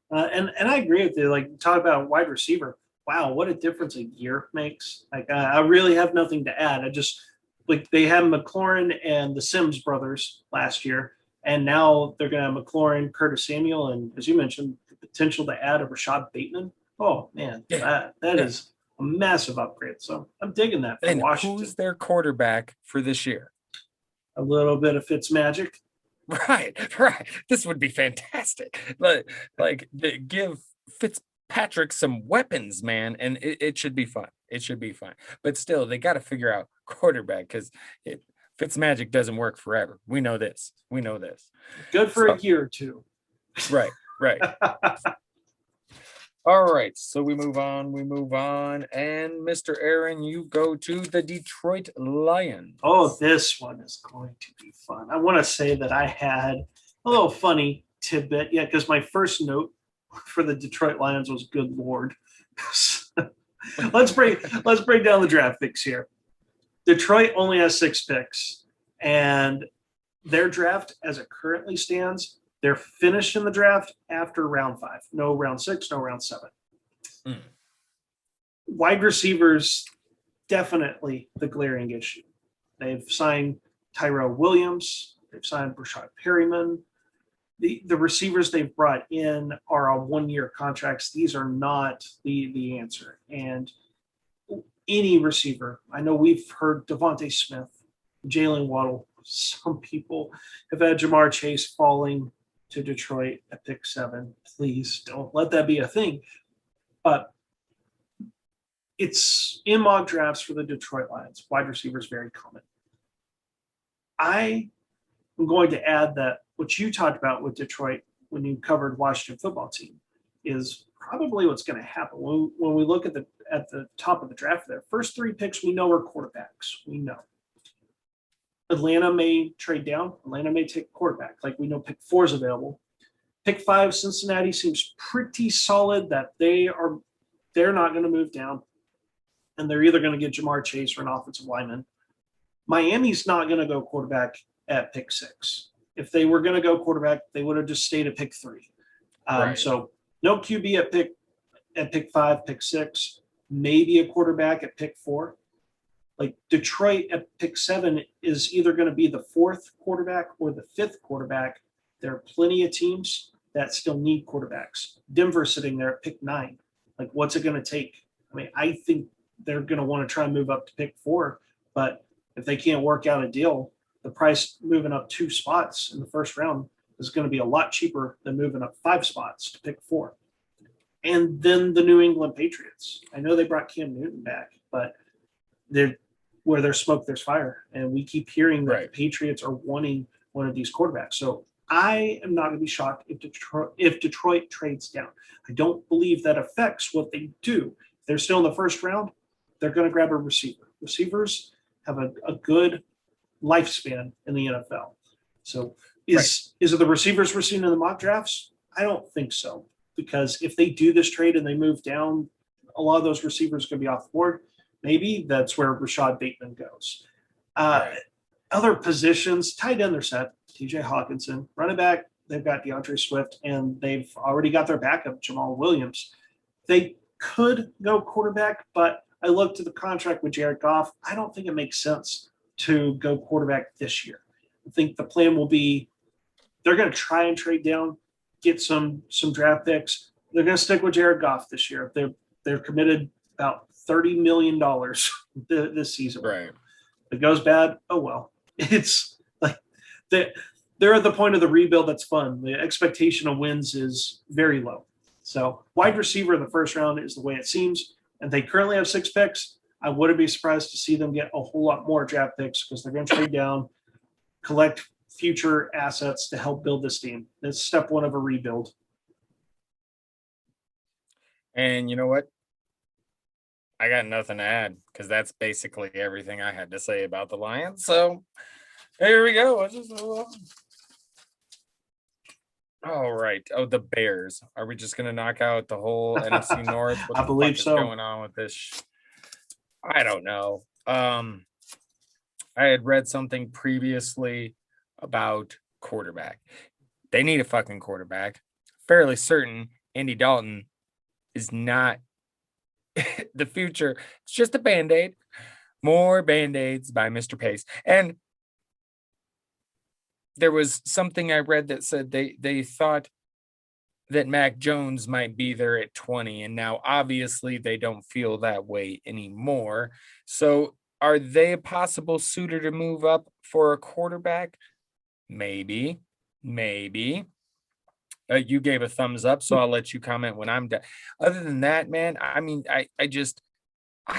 And I agree with you. Like, talk about wide receiver. Wow, what a difference a year makes. Like, I really have nothing to add. I just like they had McLaurin and the Sims brothers last year, and now they're going to have McLaurin, Curtis Samuel, and as you mentioned, the potential to add a Rashad Bateman. Oh man, that is a massive upgrade. So I'm digging that for Washington.
Who's their quarterback for this year?
A little bit of Fitzmagic.
Right. This would be fantastic. Like give Fitzpatrick some weapons, man, and it should be fun. It should be fun. But still, they got to figure out quarterback because Fitzmagic doesn't work forever. We know this.
Good for a year or two.
Right. All right, so we move on, and Mr. Aaron, you go to the Detroit Lions.
Oh, this one is going to be fun. I want to say that I had a little funny tidbit, because my first note for the Detroit Lions was "Good Lord." let's break down the draft picks here. Detroit only has 6 picks, and their draft, as it currently stands, they're finished in the draft after round 5. No round 6, no round 7. Wide receivers, definitely the glaring issue. They've signed Tyrell Williams. They've signed Brashad Perryman. The receivers they've brought in are on 1-year contracts. These are not the answer. And any receiver, I know we've heard Devontae Smith, Jalen Waddle. Some people have had Jamar Chase falling to Detroit at pick 7. Please don't let that be a thing. But it's in mock drafts for the Detroit Lions. Wide receivers very common. I am going to add that what you talked about with Detroit when you covered Washington football team is probably what's going to happen. When we look at the top of the draft, their first 3 picks we know are quarterbacks. We know. Atlanta may trade down. Atlanta may take quarterback. Like we know pick 4 is available. Pick 5, Cincinnati seems pretty solid that they're not going to move down. And they're either going to get Jamar Chase or an offensive lineman. Miami's not going to go quarterback at pick 6. If they were going to go quarterback, they would have just stayed at pick 3. Right. So no QB at pick 5, pick 6, maybe a quarterback at pick 4. Like Detroit at pick 7 is either going to be the 4th quarterback or the 5th quarterback. There are plenty of teams that still need quarterbacks. Denver sitting there at pick 9. Like, what's it going to take? I mean, I think they're going to want to try and move up to pick 4, but if they can't work out a deal, the price moving up 2 spots in the first round is going to be a lot cheaper than moving up 5 spots to pick 4. And then the New England Patriots. I know they brought Cam Newton back, but where there's smoke, there's fire. And we keep hearing that the Patriots are wanting one of these quarterbacks. So I am not going to be shocked if Detroit trades down. I don't believe that affects what they do. If they're still in the first round, they're going to grab a receiver. Receivers have a good lifespan in the NFL. So is it the receivers we're seeing in the mock drafts? I don't think so. Because if they do this trade and they move down, a lot of those receivers are going to be off the board. Maybe that's where Rashad Bateman goes.
Right.
Other positions, tight end, they're set. TJ Hawkinson. Running back, they've got DeAndre Swift, and they've already got their backup, Jamal Williams. They could go quarterback, but I looked at the contract with Jared Goff. I don't think it makes sense to go quarterback this year. I think the plan will be they're going to try and trade down, get some draft picks. They're going to stick with Jared Goff this year. They're committed about $30 million this season.
Right.
If it goes bad, oh well. It's like they're at the point of the rebuild that's fun. The expectation of wins is very low. So wide receiver in the first round is the way it seems. And they currently have 6 picks. I wouldn't be surprised to see them get a whole lot more draft picks because they're going to trade down, collect future assets to help build this team. That's step one of a rebuild.
And you know what? I got nothing to add because that's basically everything I had to say about the Lions. So here we go. All right. Oh, the Bears. Are we just going to knock out the whole NFC North? What
I believe
is
so.
going on with this? I don't know. I had read something previously about quarterback. They need a fucking quarterback. Fairly certain Andy Dalton is not the future. It's just a Band-Aid. More Band-Aids by Mr. Pace. And there was something I read that said they thought that Mac Jones might be there at 20, and now obviously they don't feel that way anymore. So are they a possible suitor to move up for a quarterback? Maybe. You gave a thumbs up, so I'll let you comment when I'm done. Other than that, man, I mean, I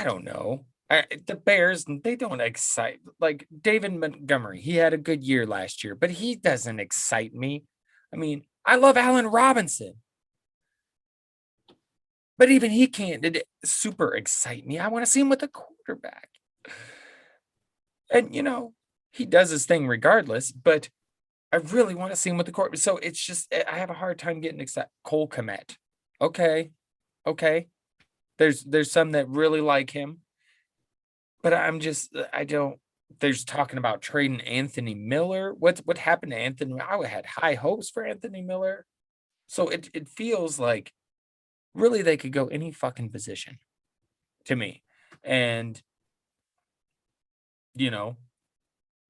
don't know. The Bears, they don't excite. Like David Montgomery, he had a good year last year, but he doesn't excite me. I mean, I love Allen Robinson, but even he can't super excite me. I want to see him with a quarterback. And, he does his thing regardless, but I really want to see him with the quarterback. So it's just, I have a hard time getting excited. Cole Kmet. Okay. There's some that really like him, but there's talking about trading Anthony Miller. What happened to Anthony? I had high hopes for Anthony Miller. So it feels like really they could go any fucking position to me. And,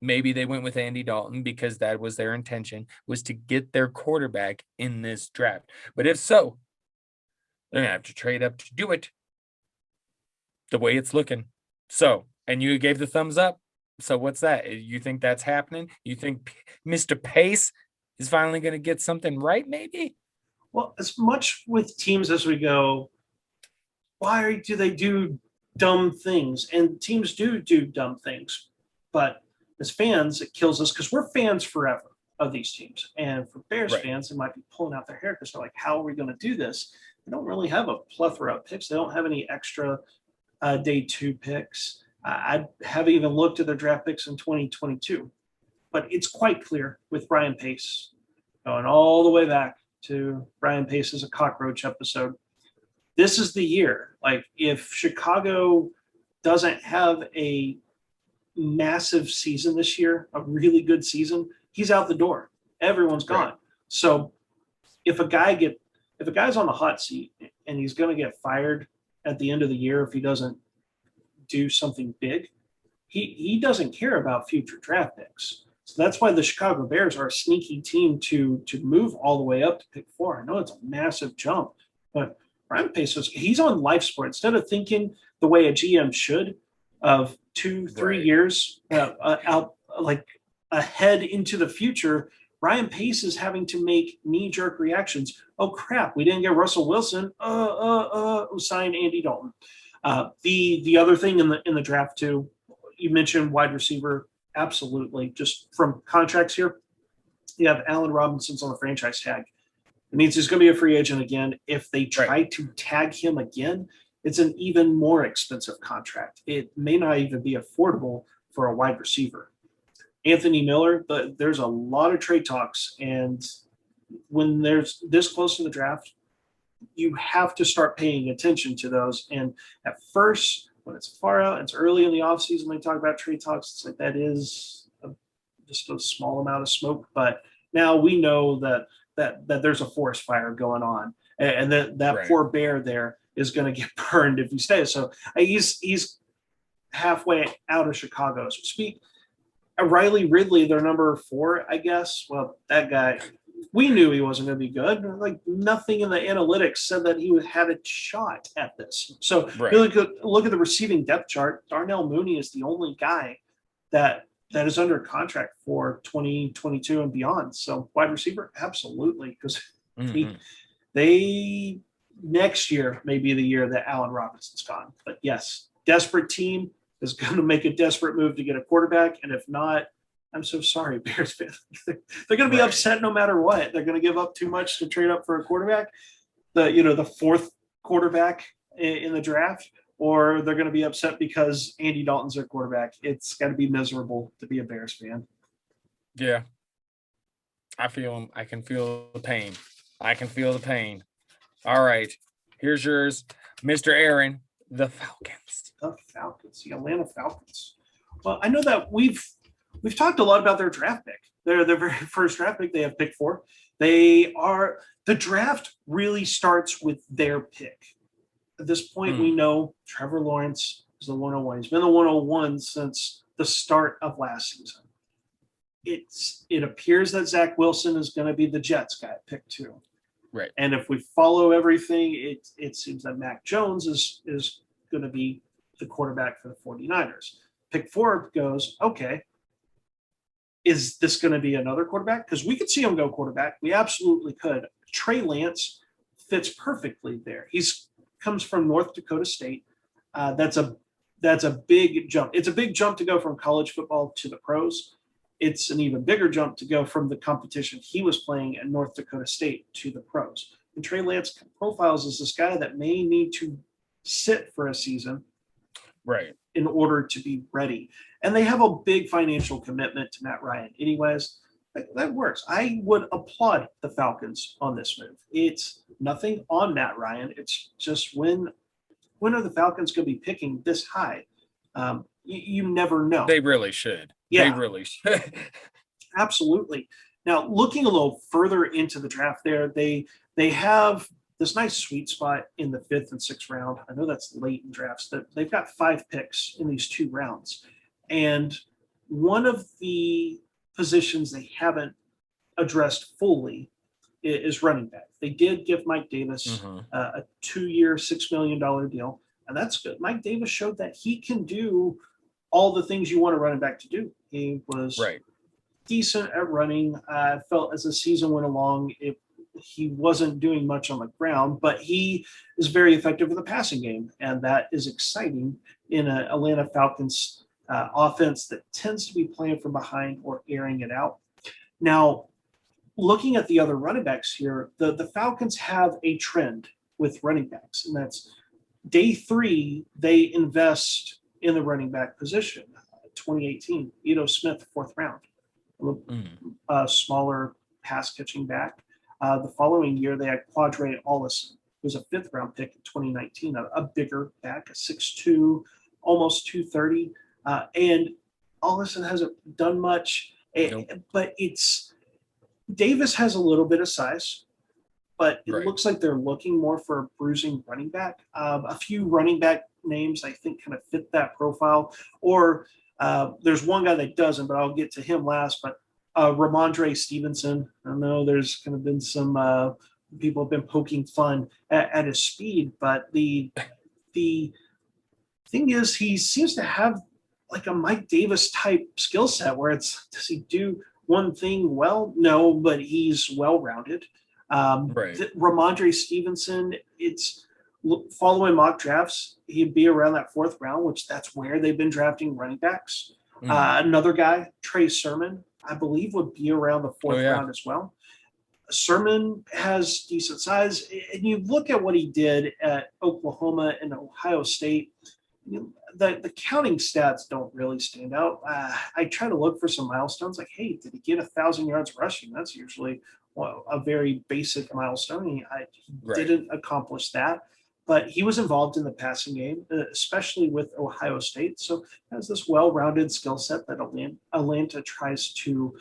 maybe they went with Andy Dalton because that was their intention, was to get their quarterback in this draft. But if so, they're going to have to trade up to do it the way it's looking. So, and you gave the thumbs up. So what's that? You think that's happening? You think Mr. Pace is finally going to get something right, maybe?
Well, as much with teams as we go, why do they do dumb things? And teams do dumb things. But as fans, it kills us because we're fans forever of these teams. And for Bears fans, they might be pulling out their hair because they're like, how are we going to do this? They don't really have a plethora of picks. They don't have any extra day 2 picks. I haven't even looked at their draft picks in 2022. But it's quite clear with Brian Pace, going all the way back to Brian Pace's A Cockroach episode. This is the year. Like, if Chicago doesn't have a massive season this year, a really good season, he's out the door. Everyone's gone. Right. So if a guy's on the hot seat and he's going to get fired at the end of the year if he doesn't do something big, he doesn't care about future draft picks. So that's why the Chicago Bears are a sneaky team to move all the way up to pick 4. I know it's a massive jump, but Brian Pace, he's on life support. Instead of thinking the way a GM should of 2-3 years out, like ahead into the future, Ryan Pace is having to make knee-jerk reactions. Oh crap, we didn't get Russell Wilson. Sign Andy Dalton. The other thing in the draft too, you mentioned wide receiver. Absolutely. Just from contracts here, you have Allen Robinson's on the franchise tag. It means he's going to be a free agent again. If they try to tag him again, it's an even more expensive contract. It may not even be affordable for a wide receiver. Anthony Miller, there's a lot of trade talks, and when there's this close to the draft, you have to start paying attention to those. And at first, when it's far out, it's early in the offseason, they talk about trade talks. It's like that is just a small amount of smoke. But now we know that there's a forest fire going on, and that poor bear there is going to get burned if he stays. So he's halfway out of Chicago, so to speak. Riley Ridley, their number 4, I guess. Well, that guy, we knew he wasn't going to be good. Like nothing in the analytics said that he had a shot at this. So look at the receiving depth chart. Darnell Mooney is the only guy that is under contract for 2022 and beyond. So wide receiver, absolutely, because they next year may be the year that Allen Robinson's gone. But yes, desperate team is going to make a desperate move to get a quarterback. And if not, I'm so sorry, Bears fans. They're going to be upset no matter what. They're going to give up too much to trade up for a quarterback, the fourth quarterback in the draft, or they're going to be upset because Andy Dalton's their quarterback. It's got to be miserable to be a Bears fan.
Yeah. I feel him. I can feel the pain. All right. Here's yours, Mr. Aaron, the Falcons.
The Atlanta Falcons. Well, I know that we've talked a lot about their draft pick. Their very first draft pick, they have pick 4. The draft really starts with their pick. At this point, we know Trevor Lawrence is the 101. He's been the 101 since the start of last season. It appears that Zach Wilson is going to be the Jets guy at pick 2.
Right.
And if we follow everything, it seems that Mac Jones is going to be the quarterback for the 49ers. Pick 4 goes, okay, is this going to be another quarterback? Because we could see him go quarterback. We absolutely could. Trey Lance fits perfectly there. Comes from North Dakota State. That's a big jump. It's a big jump to go from college football to the pros. It's an even bigger jump to go from the competition he was playing at North Dakota State to the pros. And Trey Lance profiles as this guy that may need to sit for a season,
right,
in order to be ready. And they have a big financial commitment to Matt Ryan. Anyways, that works. I would applaud the Falcons on this move. It's nothing on Matt Ryan. It's just when are the Falcons going to be picking this high? You never know.
They really should.
Yeah.
They really should.
Absolutely. Now, looking a little further into the draft there, they have this nice sweet spot in the 5th and 6th round. I know that's late in drafts. They've got 5 picks in these 2 rounds. And one of the positions they haven't addressed fully is running back. They did give Mike Davis a 2-year, $6 million deal, and that's good. Mike Davis showed that he can do all the things you want a running back to do. He was decent at running. I felt as the season went along, he wasn't doing much on the ground, but he is very effective in the passing game, and that is exciting in an Atlanta Falcons offense that tends to be playing from behind or airing it out. Now, looking at the other running backs here, the Falcons have a trend with running backs, and that's day 3, they invest in the running back position. 2018, Ito Smith, 4th round, a smaller pass catching back. The following year, they had Quadre Ollison, who was a 5th round pick in 2019, a bigger back, a 6'2", almost 230. And Ollison hasn't done much, but Davis has a little bit of size, but it looks like they're looking more for a bruising running back. A few running back names I think kind of fit that profile, or there's one guy that doesn't, but I'll get to him last. But Ramondre Stevenson, I know there's kind of been some people have been poking fun at his speed, but the thing is, he seems to have like a Mike Davis type skill set where does he do one thing well? No, but he's well-rounded. Ramondre Stevenson, it's following mock drafts, he'd be around that 4th round, which that's where they've been drafting running backs. Another guy, Trey Sermon, I believe would be around the 4th round as well. Sermon has decent size, and you look at what he did at Oklahoma and Ohio State, the counting stats don't really stand out. I try to look for some milestones, like, hey, did he get 1,000 yards rushing? That's usually a very basic milestone. He didn't accomplish that. but he was involved in the passing game, especially with Ohio State. So has this well-rounded skill set that Atlanta tries to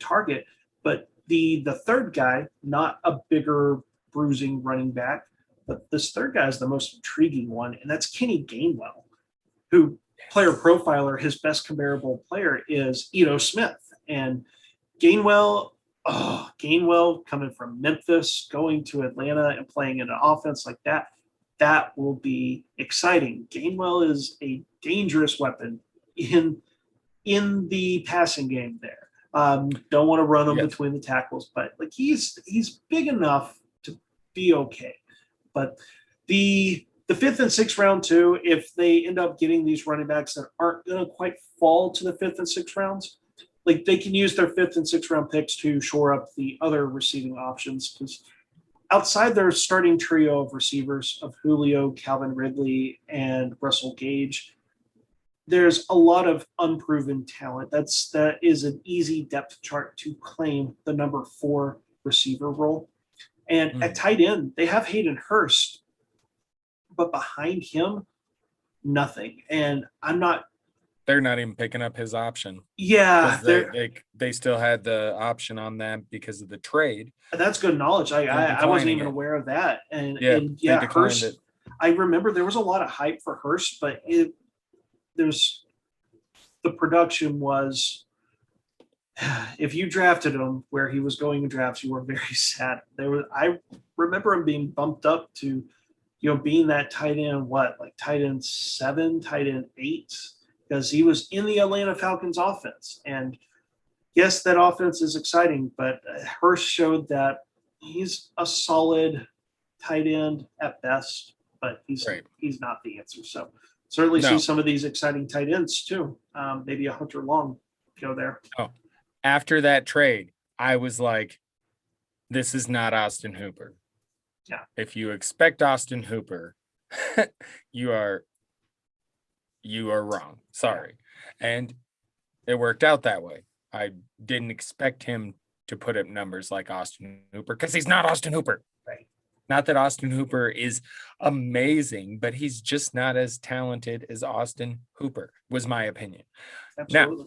target. But the third guy, not a bigger bruising running back, but this third guy is the most intriguing one, and that's Kenny Gainwell, who player profiler, his best comparable player is Ito Smith. And Gainwell coming from Memphis, going to Atlanta and playing in an offense like that will be exciting. Gainwell is a dangerous weapon in the passing game there. Don't want to run him between the tackles, but like he's big enough to be okay. But the 5th and 6th round too, if they end up getting these running backs that aren't going to quite fall to the 5th and 6th rounds, like they can use their 5th and 6th round picks to shore up the other receiving options, because outside their starting trio of receivers of Julio, Calvin Ridley, and Russell Gage, there's a lot of unproven talent. That is an easy depth chart to claim the number 4 receiver role. And at tight end, they have Hayden Hurst, but behind him, nothing. And
they're not even picking up his option.
Yeah.
They still had the option on them because of the trade.
That's good knowledge. I wasn't even aware of that. And Hurst, it. I remember there was a lot of hype for Hurst, but the production was, if you drafted him where he was going in drafts, you were very sad. I remember him being bumped up to, being that tight end, tight end 7, tight end 8, because he was in the Atlanta Falcons offense. And yes, that offense is exciting, but Hurst showed that he's a solid tight end at best, but he's not the answer. So certainly see some of these exciting tight ends too. Maybe a Hunter Long go there.
Oh, after that trade, I was like, this is not Austin Hooper.
Yeah.
If you expect Austin Hooper, you are wrong. Sorry. And it worked out that way. I didn't expect him to put up numbers like Austin Hooper because he's not Austin Hooper.
Right.
Not that Austin Hooper is amazing, but he's just not as talented as Austin Hooper, was my opinion.
Absolutely.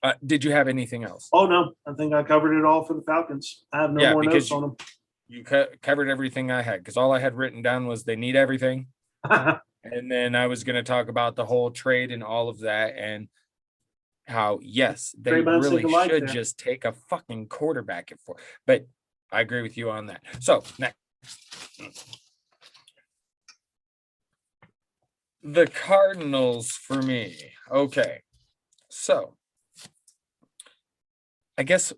Now, did you have anything else?
Oh, no. I think I covered it all for the Falcons. I have no more notes on them.
You covered everything I had, because all I had written down was they need everything. And then I was going to talk about the whole trade and all of that, and how, yes, they really should just take a fucking quarterback at 4. But I agree with you on that. So, next. The Cardinals for me. Okay. So, I guess,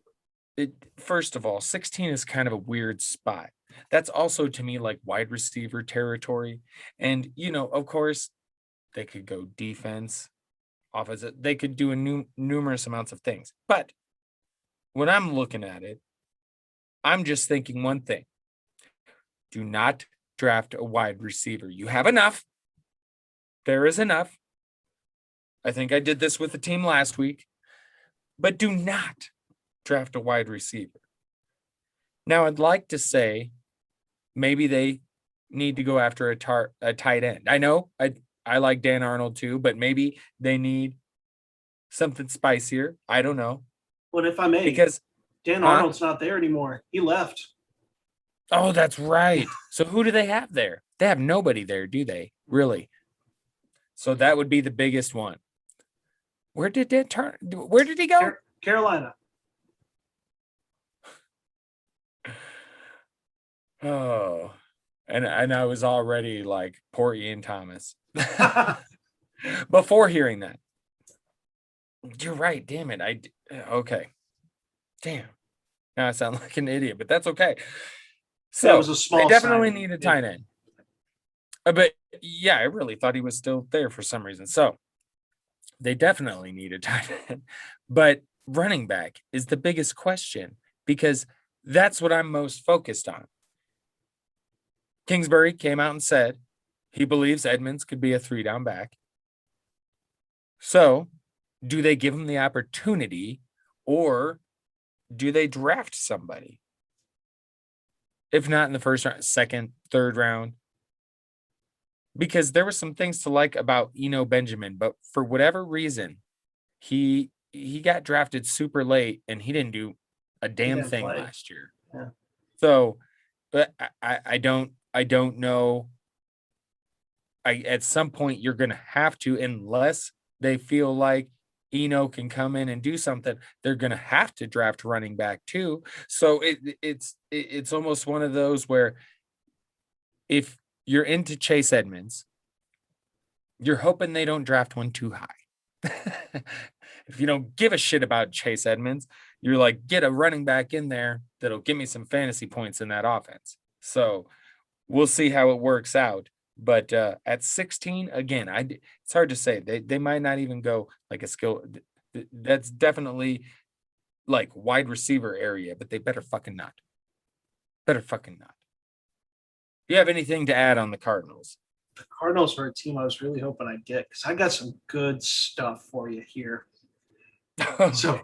first of all, 16 is kind of a weird spot. That's also to me like wide receiver territory. And, of course, they could go defense, offense. They could do numerous amounts of things. But when I'm looking at it, I'm just thinking one thing. Do not draft a wide receiver. You have enough. There is enough. I think I did this with the team last week. But do not draft a wide receiver. Now, I'd like to say maybe they need to go after a tight end. I know I like Dan Arnold too, but maybe they need something spicier. I don't know.
Well, if I may,
because
Dan Arnold's not there anymore. He left.
Oh, that's right. So who do they have there? They have nobody there, do they? Really? So that would be the biggest one. Where did he go?
Carolina.
Oh, and I was already like, poor Ian Thomas. Before hearing that. You're right. Damn it. Okay. Damn. Now I sound like an idiot, but that's okay. So
that was a small
they definitely need a tight end. But yeah, I really thought he was still there for some reason. So they definitely need a tight end. But running back is the biggest question, because that's what I'm most focused on. Kingsbury came out and said he believes Edmonds could be a 3-down back. So do they give him the opportunity, or do they draft somebody? If not in the first round, second, third round, because there were some things to like about Benjamin, but for whatever reason, he got drafted super late and he didn't do a damn thing
play
last year.
Yeah.
So, but I don't know. At some point you're going to have to, unless they feel like can come in and do something, they're going to have to draft running back too. So it's almost one of those where if you're into Chase Edmonds, you're hoping they don't draft one too high. If you don't give a shit about Chase Edmonds, you're like, get a running back in there that'll give me some fantasy points in that offense. So we'll see how it works out. But at 16, again, it's hard to say. They might not even go like a skill. That's definitely like wide receiver area, but they better fucking not. Better fucking not. Do you have anything to add on the Cardinals?
The Cardinals are a team I was really hoping I'd get because I got some good stuff for you here. So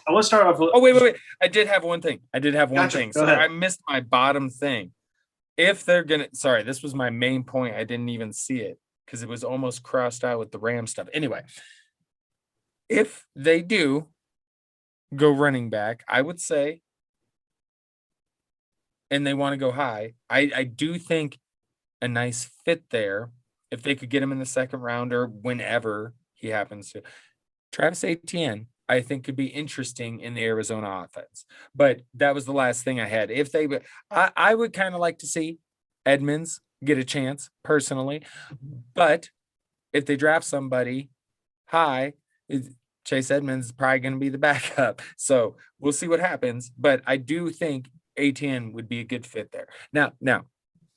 I want to start off with.
Oh, wait. I did have one thing.
Gotcha.
So I missed my bottom thing. If they're going to, sorry, this was my main point. I didn't even see it because it was almost crossed out with the Ram stuff. Anyway, if they do go running back, I would say, and they want to go high, I do think a nice fit there, if they could get him in the second round or whenever he happens to. Travis Etienne, I think, could be interesting in the Arizona offense. But that was the last thing I had. If they, I would kind of like to see Edmonds get a chance personally. But if they draft somebody high, Chase Edmonds is probably going to be the backup. So we'll see what happens. But I do think Etienne would be a good fit there. Now,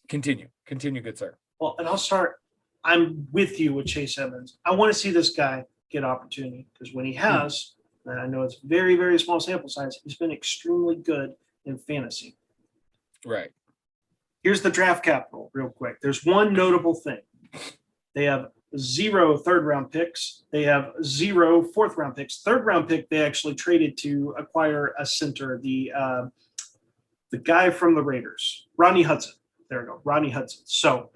continue, good sir.
Well, and I'll start. I'm with you with Chase Edmonds. I want to see this guy get opportunity because when he has, and I know it's very, very small sample size, he's been extremely good in fantasy.
Right.
Here's the draft capital real quick. There's one notable thing. They have 0 third-round picks. They have 0 fourth-round picks. Third-round pick, they actually traded to acquire a center, the guy from the Raiders, Rodney Hudson. There we go, Rodney Hudson. So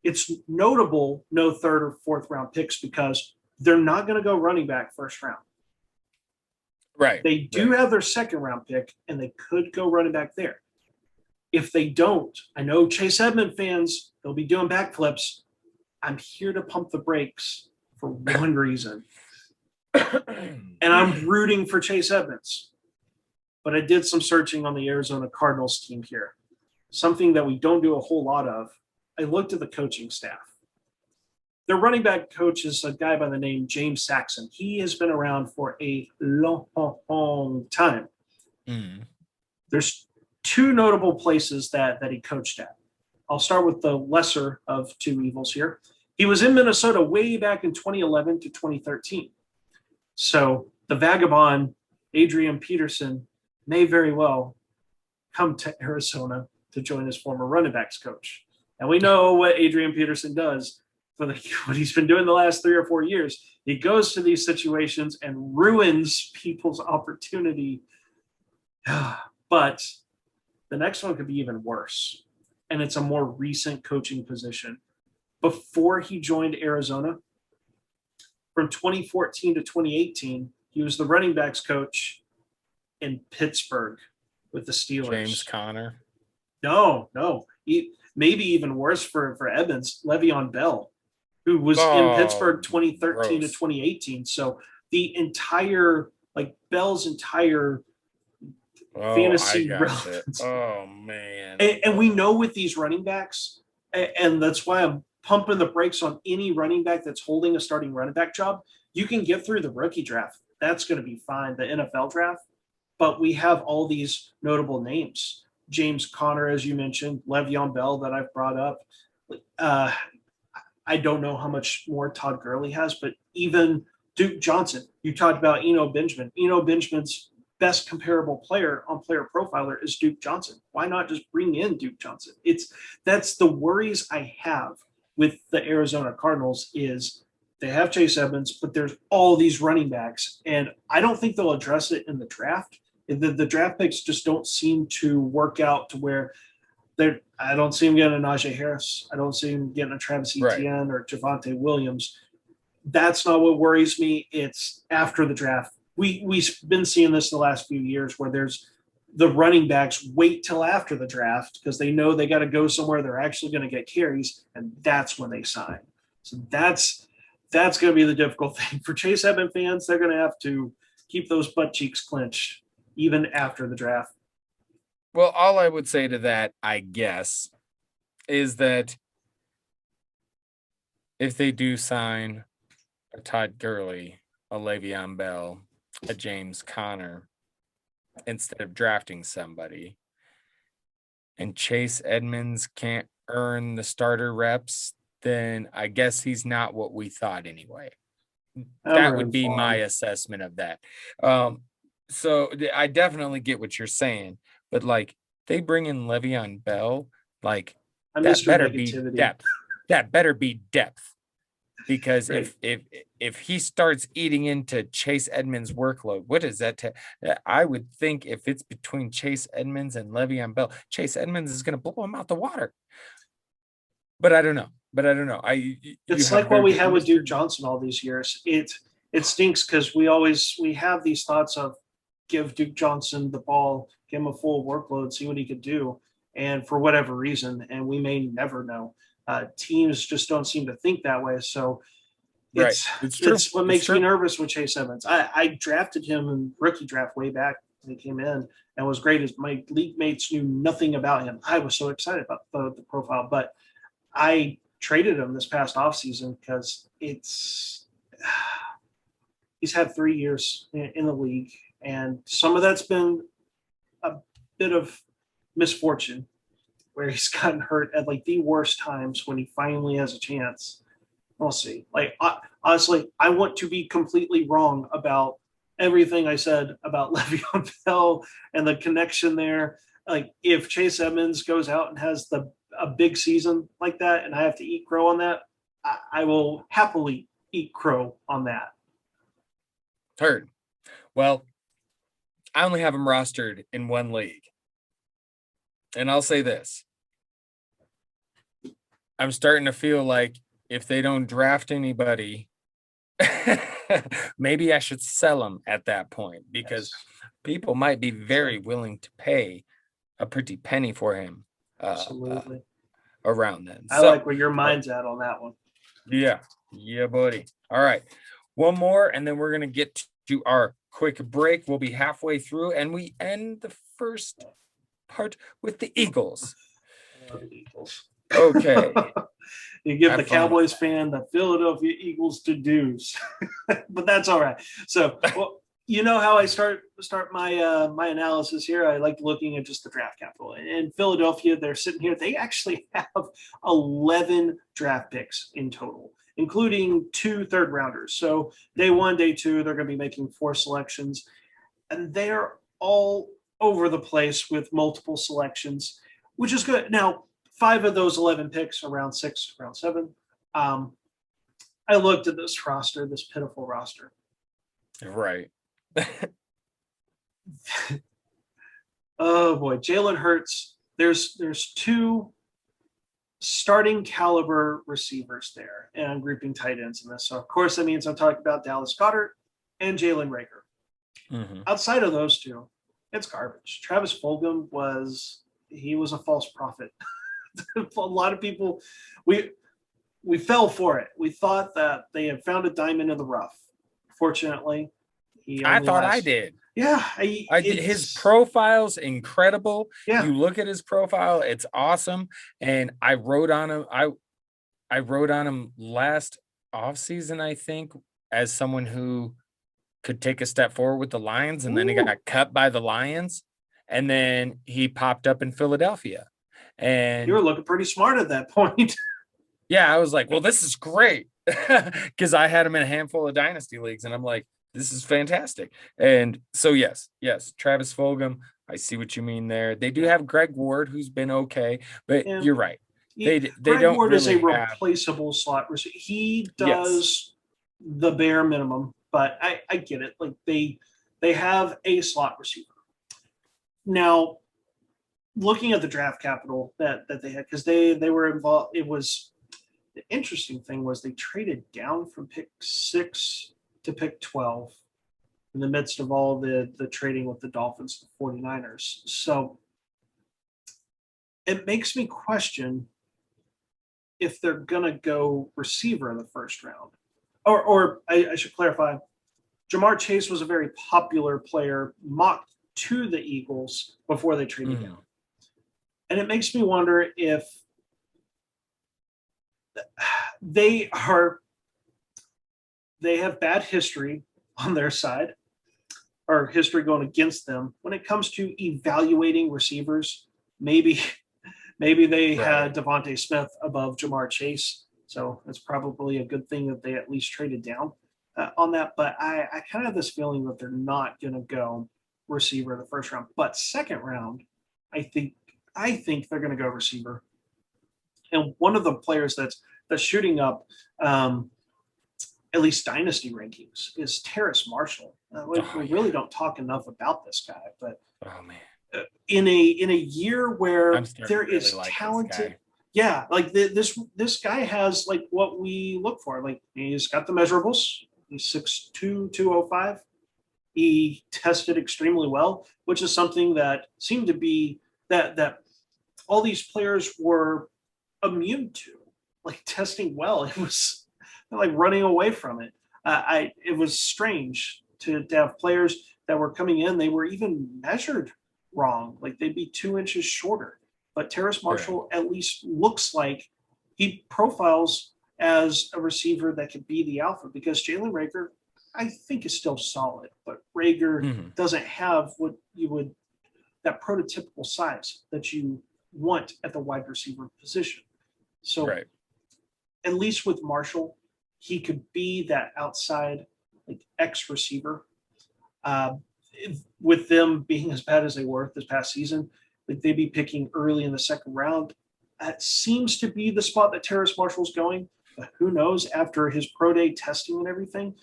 it's notable no third or fourth-round picks because they're not going to go running back first round.
Right.
They do have their second-round pick, and they could go running back there. If they don't, I know Chase Edmonds fans, they'll be doing backflips. I'm here to pump the brakes for one reason. And I'm rooting for Chase Edmonds. But I did some searching on the Arizona Cardinals team here. Something that we don't do a whole lot of. I looked at the coaching staff. Their running back coach is a guy by the name James Saxon. He has been around for a long time. There's 2 notable places that he coached at. I'll start with the lesser of 2 evils here. He was in Minnesota way back in 2011 to 2013. So the vagabond Adrian Peterson may very well come to Arizona to join his former running backs coach. And we know what Adrian Peterson does for what he's been doing the last 3 or 4 years. He goes to these situations and ruins people's opportunity. But the next one could be even worse. And it's a more recent coaching position. Before he joined Arizona, from 2014 to 2018, he was the running backs coach in Pittsburgh with the Steelers.
James Conner.
No. Maybe even worse for Evans, Le'Veon Bell, who was in Pittsburgh 2013 to 2018. So the entire, Bell's entire fantasy relevance.
Oh, man.
And we know with these running backs, and that's why I'm pumping the brakes on any running back that's holding a starting running back job. You can get through the rookie draft. That's going to be fine, the NFL draft. But we have all these notable names. James Conner, as you mentioned, Le'Veon Bell that I've brought up. I don't know how much more Todd Gurley has, but even Duke Johnson. You talked about Eno Benjamin. Eno Benjamin's best comparable player on Player Profiler is Duke Johnson. Why not just bring in Duke Johnson? That's the worries I have with the Arizona Cardinals is they have Chase Edmonds, but there's all these running backs, and I don't think they'll address it in the draft. The draft picks just don't seem to work out to where I don't see him getting a Najee Harris. I don't see him getting a Travis
Right.
Etienne or Javonte Williams. That's not what worries me. It's after the draft. We've been seeing this the last few years where there's the running backs wait till after the draft because they know they got to go somewhere they're actually going to get carries, and that's when they sign. So that's going to be the difficult thing for Chase Edmonds fans. They're going to have to keep those butt cheeks clenched even after the draft.
Well, all I would say to that, I guess, is that if they do sign a Todd Gurley, a Le'Veon Bell, a James Conner, instead of drafting somebody, and Chase Edmonds can't earn the starter reps, then I guess he's not what we thought anyway. That would be my assessment of that. So I definitely get what you're saying, but like they bring in Le'Veon Bell, like that better be depth. That better be depth. Because right. if he starts eating into Chase Edmonds' workload, what is that? I would think if it's between Chase Edmonds and Le'Veon Bell, Chase Edmonds is going to blow him out the water. But I don't know.
It's like what we had with Duke Johnson all these years. It stinks because we have these thoughts of give Duke Johnson the ball, give him a full workload, see what he could do, and for whatever reason, and we may never know. Teams just don't seem to think that way. So it's what makes me nervous with Chase Edmonds. I drafted him in rookie draft way back when he came in and was great. As my league mates knew nothing about him. I was so excited about the profile, but I traded him this past offseason because he's had 3 years in the league, and some of that's been a bit of misfortune where he's gotten hurt at like the worst times when he finally has a chance. We'll see. Like, honestly, I want to be completely wrong about everything I said about Le'Veon Bell and the connection there. Like, if Chase Edmonds goes out and has a big season like that and I have to eat crow on that, I will happily eat crow on that.
Heard. Well, I only have him rostered in one league. And I'll say this. I'm starting to feel like if they don't draft anybody, maybe I should sell them at that point because people might be very willing to pay a pretty penny for him.
Absolutely.
Around then.
I like where your mind's at on that one.
Yeah. Yeah, buddy. All right. One more, and then we're going to get to our quick break. We'll be halfway through, and we end the first part with the Eagles. Okay.
You give the Cowboys fan the Philadelphia Eagles to-dos, but that's all right. So, well, you know how I start my my analysis here. I like looking at just the draft capital. In Philadelphia, they're sitting here. They actually have 11 draft picks in total, including 2 third-rounders. So day 1, day 2, they're going to be making 4 selections, and they're all over the place with multiple selections, which is good. Now, 5 of those 11 picks are round 6, round 7. I looked at this roster, this pitiful roster.
Right.
Oh boy, Jalen Hurts. There's 2 starting caliber receivers there, and I'm grouping tight ends in this. So of course that means I'm talking about Dallas Goedert and Jalen Reagor. Mm-hmm. Outside of those 2, it's garbage. Travis Fulgham was a false prophet. A lot of people, we fell for it. We thought that they had found a diamond in the rough. Fortunately,
I thought I did.
Yeah,
I did. His profile's incredible. Yeah. You look at his profile; it's awesome. And I wrote on him. I wrote on him last offseason, I think, as someone who could take a step forward with the Lions, and then he got cut by the Lions, and then he popped up in Philadelphia. And
you were looking pretty smart at that point.
Yeah, I was like, well, this is great because I had him in a handful of dynasty leagues, and I'm like, this is fantastic. And so, yes, Travis Fulgham, I see what you mean there. They do have Greg Ward, who's been okay, but you're right. They
Greg
don't
Ward
really
is a replaceable slot receiver. He does the bare minimum, but I get it. Like they have a slot receiver. Now, looking at the draft capital that they had, because they were involved. It was the interesting thing was they traded down from pick 6 to pick 12 in the midst of all the trading with the Dolphins and 49ers. So it makes me question if they're going to go receiver in the first round. Or I should clarify, Jamar Chase was a very popular player mocked to the Eagles before they traded down. And it makes me wonder if they have bad history on their side, or history going against them when it comes to evaluating receivers. Maybe they had Devontae Smith above Jamar Chase, so it's probably a good thing that they at least traded down on that. But I kind of have this feeling that they're not going to go receiver in the first round. But second round, I think they're going to go receiver. And one of the players that's shooting up, at least dynasty rankings, is Terrace Marshall. We really don't talk enough about this guy, but in a year where there is really talented, like this guy has like what we look for. Like he's got the measurables. He's 6'2", 205. He tested extremely well, which is something that seemed to be that all these players were immune to, like testing well. It was like running away from it. It was strange to have players that were coming in. They were even measured wrong. Like they'd be 2 inches shorter. But Terrace Marshall at least looks like he profiles as a receiver that could be the alpha, because Jalen Reagor, I think, is still solid, but Reagor doesn't have what you would, that prototypical size that you want at the wide receiver position. So at least with Marshall, he could be that outside like X receiver. With them being as bad as they were this past season, like they'd be picking early in the second round. That seems to be the spot that Terrace Marshall's going. But who knows, after his pro day testing and everything,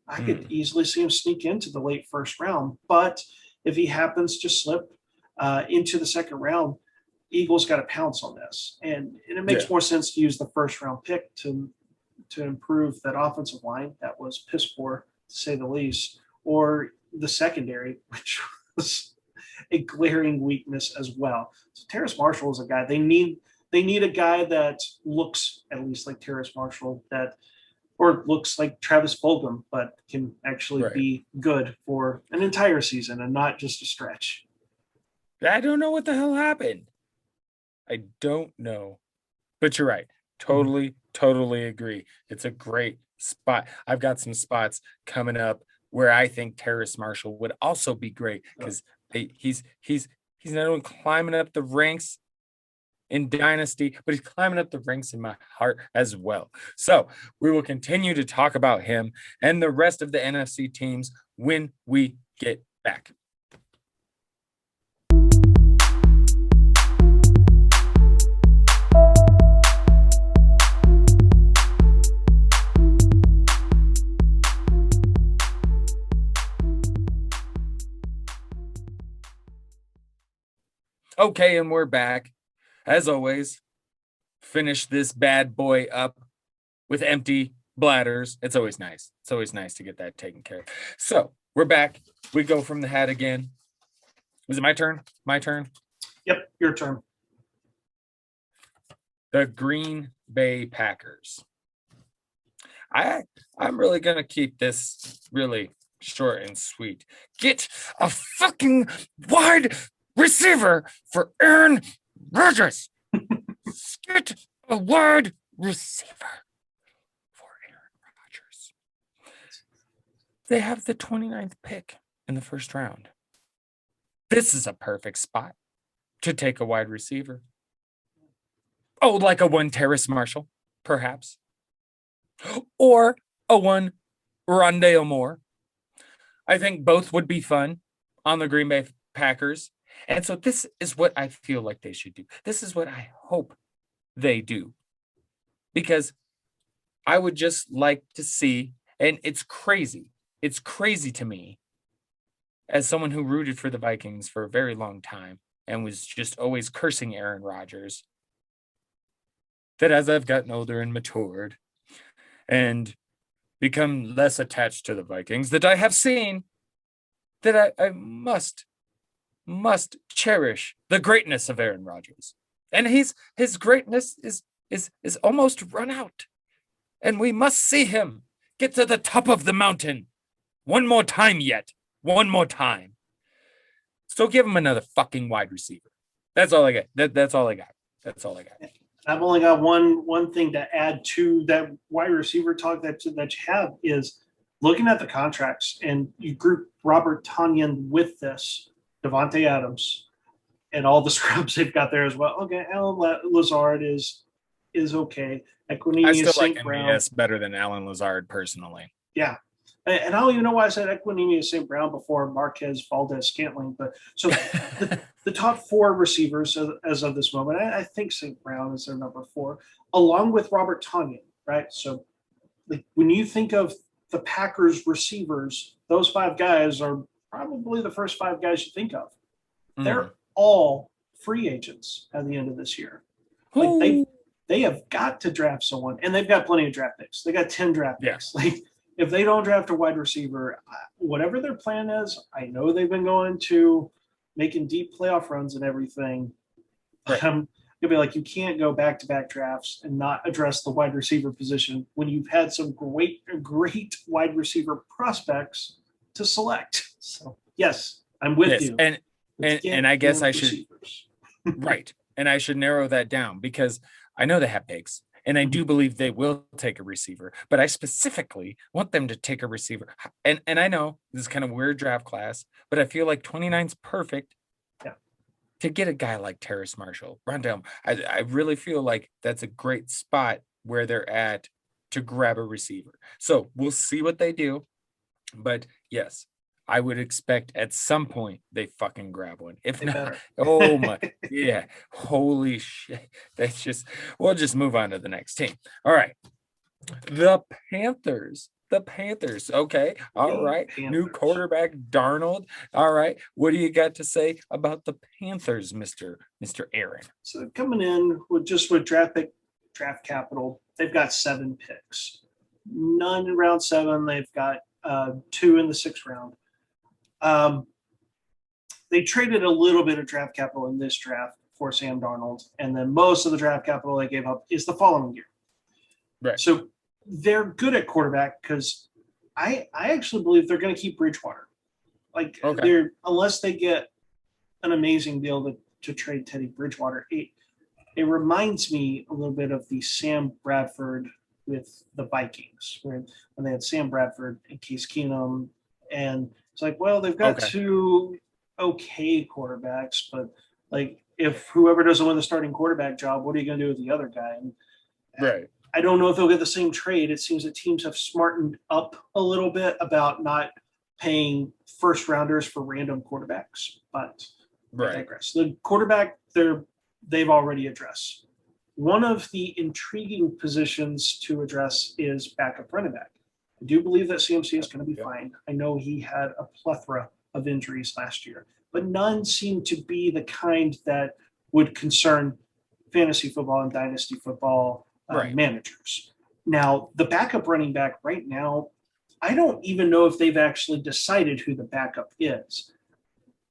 I could easily see him sneak into the late first round. But if he happens to slip into the second round, Eagles got to pounce on this. And it makes more sense to use the first round pick to improve that offensive line that was piss poor, to say the least, or the secondary, which was a glaring weakness as well. So Terrace Marshall is a guy they need a guy that looks at least like Terrace Marshall, or looks like Travis Fulgham, but can actually be good for an entire season and not just a stretch.
I don't know what the hell happened. I don't know. But you're right. Totally agree. It's a great spot. I've got some spots coming up where I think Terrace Marshall would also be great, because he's not only climbing up the ranks in Dynasty, but he's climbing up the ranks in my heart as well. So we will continue to talk about him and the rest of the NFC teams when we get back. Okay, and we're back. As always, finish this bad boy up with empty bladders. It's always nice. It's always nice to get that taken care of. So we're back. We go from the hat again. Is it my turn? My turn?
Yep, your turn.
The Green Bay Packers. I'm really going to keep this really short and sweet. Get a fucking wide receiver for Aaron Rodgers. Get a wide receiver for Aaron Rodgers. They have the 29th pick in the first round. This is a perfect spot to take a wide receiver. Oh, like a one Terrace Marshall, perhaps. Or a one Rondale Moore. I think both would be fun on the Green Bay Packers. And so this is what I feel like they should do. This is what I hope they do. Because I would just like to see, and it's crazy to me, as someone who rooted for the Vikings for a very long time, and was just always cursing Aaron Rodgers, that as I've gotten older and matured and become less attached to the Vikings, that I have seen that I must cherish the greatness of Aaron Rodgers. And his greatness is almost run out. And we must see him get to the top of the mountain one more time yet. One more time. So give him another fucking wide receiver. That's all I got. That's all I got. That's all I got.
I've only got one thing to add to that wide receiver talk that you have is looking at the contracts, and you group Robert Tonyan with this, Devontae Adams, and all the scrubs they've got there as well. Okay, Alan Lazard is okay.
I still like MVS better than Alan Lazard personally.
Yeah. And I don't even know why I said Equinemius St. Brown before Marquez Valdez-Scantling. But so the top four receivers as of this moment, I think St. Brown is their number 4, along with Robert Tonyan, right? So like, when you think of the Packers receivers, those 5 guys are probably the first 5 guys you think of. They're all free agents at the end of this year. Like they have got to draft someone, and they've got plenty of draft picks. They got 10 draft picks. Like, if they don't draft a wide receiver, whatever their plan is, I know they've been going to making deep playoff runs and everything. Right. You'll be like, you can't go back-to-back drafts and not address the wide receiver position when you've had some great wide receiver prospects to select. So, yes, I'm with you.
And I guess I should right. And I should narrow that down because I know they have picks. And I do believe they will take a receiver, but I specifically want them to take a receiver. And I know this is kind of weird draft class, but I feel like 29's perfect to get a guy like Terrace Marshall. Rondell, I really feel like that's a great spot where they're at to grab a receiver. So we'll see what they do. But yes, I would expect at some point they fucking grab one. If not, oh my, yeah, holy shit. That's just, we'll just move on to the next team. All right. The Panthers. Okay. All right. New quarterback, Darnold. All right. What do you got to say about the Panthers, Mr. Aaron?
So coming in with draft capital, they've got 7 picks. None in round 7. They've got 2 in the 6th round. They traded a little bit of draft capital in this draft for Sam Darnold, and then most of the draft capital they gave up is the following year.
Right.
So they're good at quarterback because I actually believe they're going to keep Bridgewater. Like they're unless they get an amazing deal to trade Teddy Bridgewater. It reminds me a little bit of the Sam Bradford with the Vikings, when they had Sam Bradford and Case Keenum, and it's like, well, they've got 2 okay quarterbacks, but like if whoever doesn't win the starting quarterback job, what are you going to do with the other guy? And
right.
I don't know if they'll get the same trade. It seems that teams have smartened up a little bit about not paying first rounders for random quarterbacks, but I digress. The quarterback they've already addressed. One of the intriguing positions to address is backup running back. I do believe that CMC is going to be fine. I know he had a plethora of injuries last year, but none seem to be the kind that would concern fantasy football and dynasty football managers. Now, the backup running back right now, I don't even know if they've actually decided who the backup is.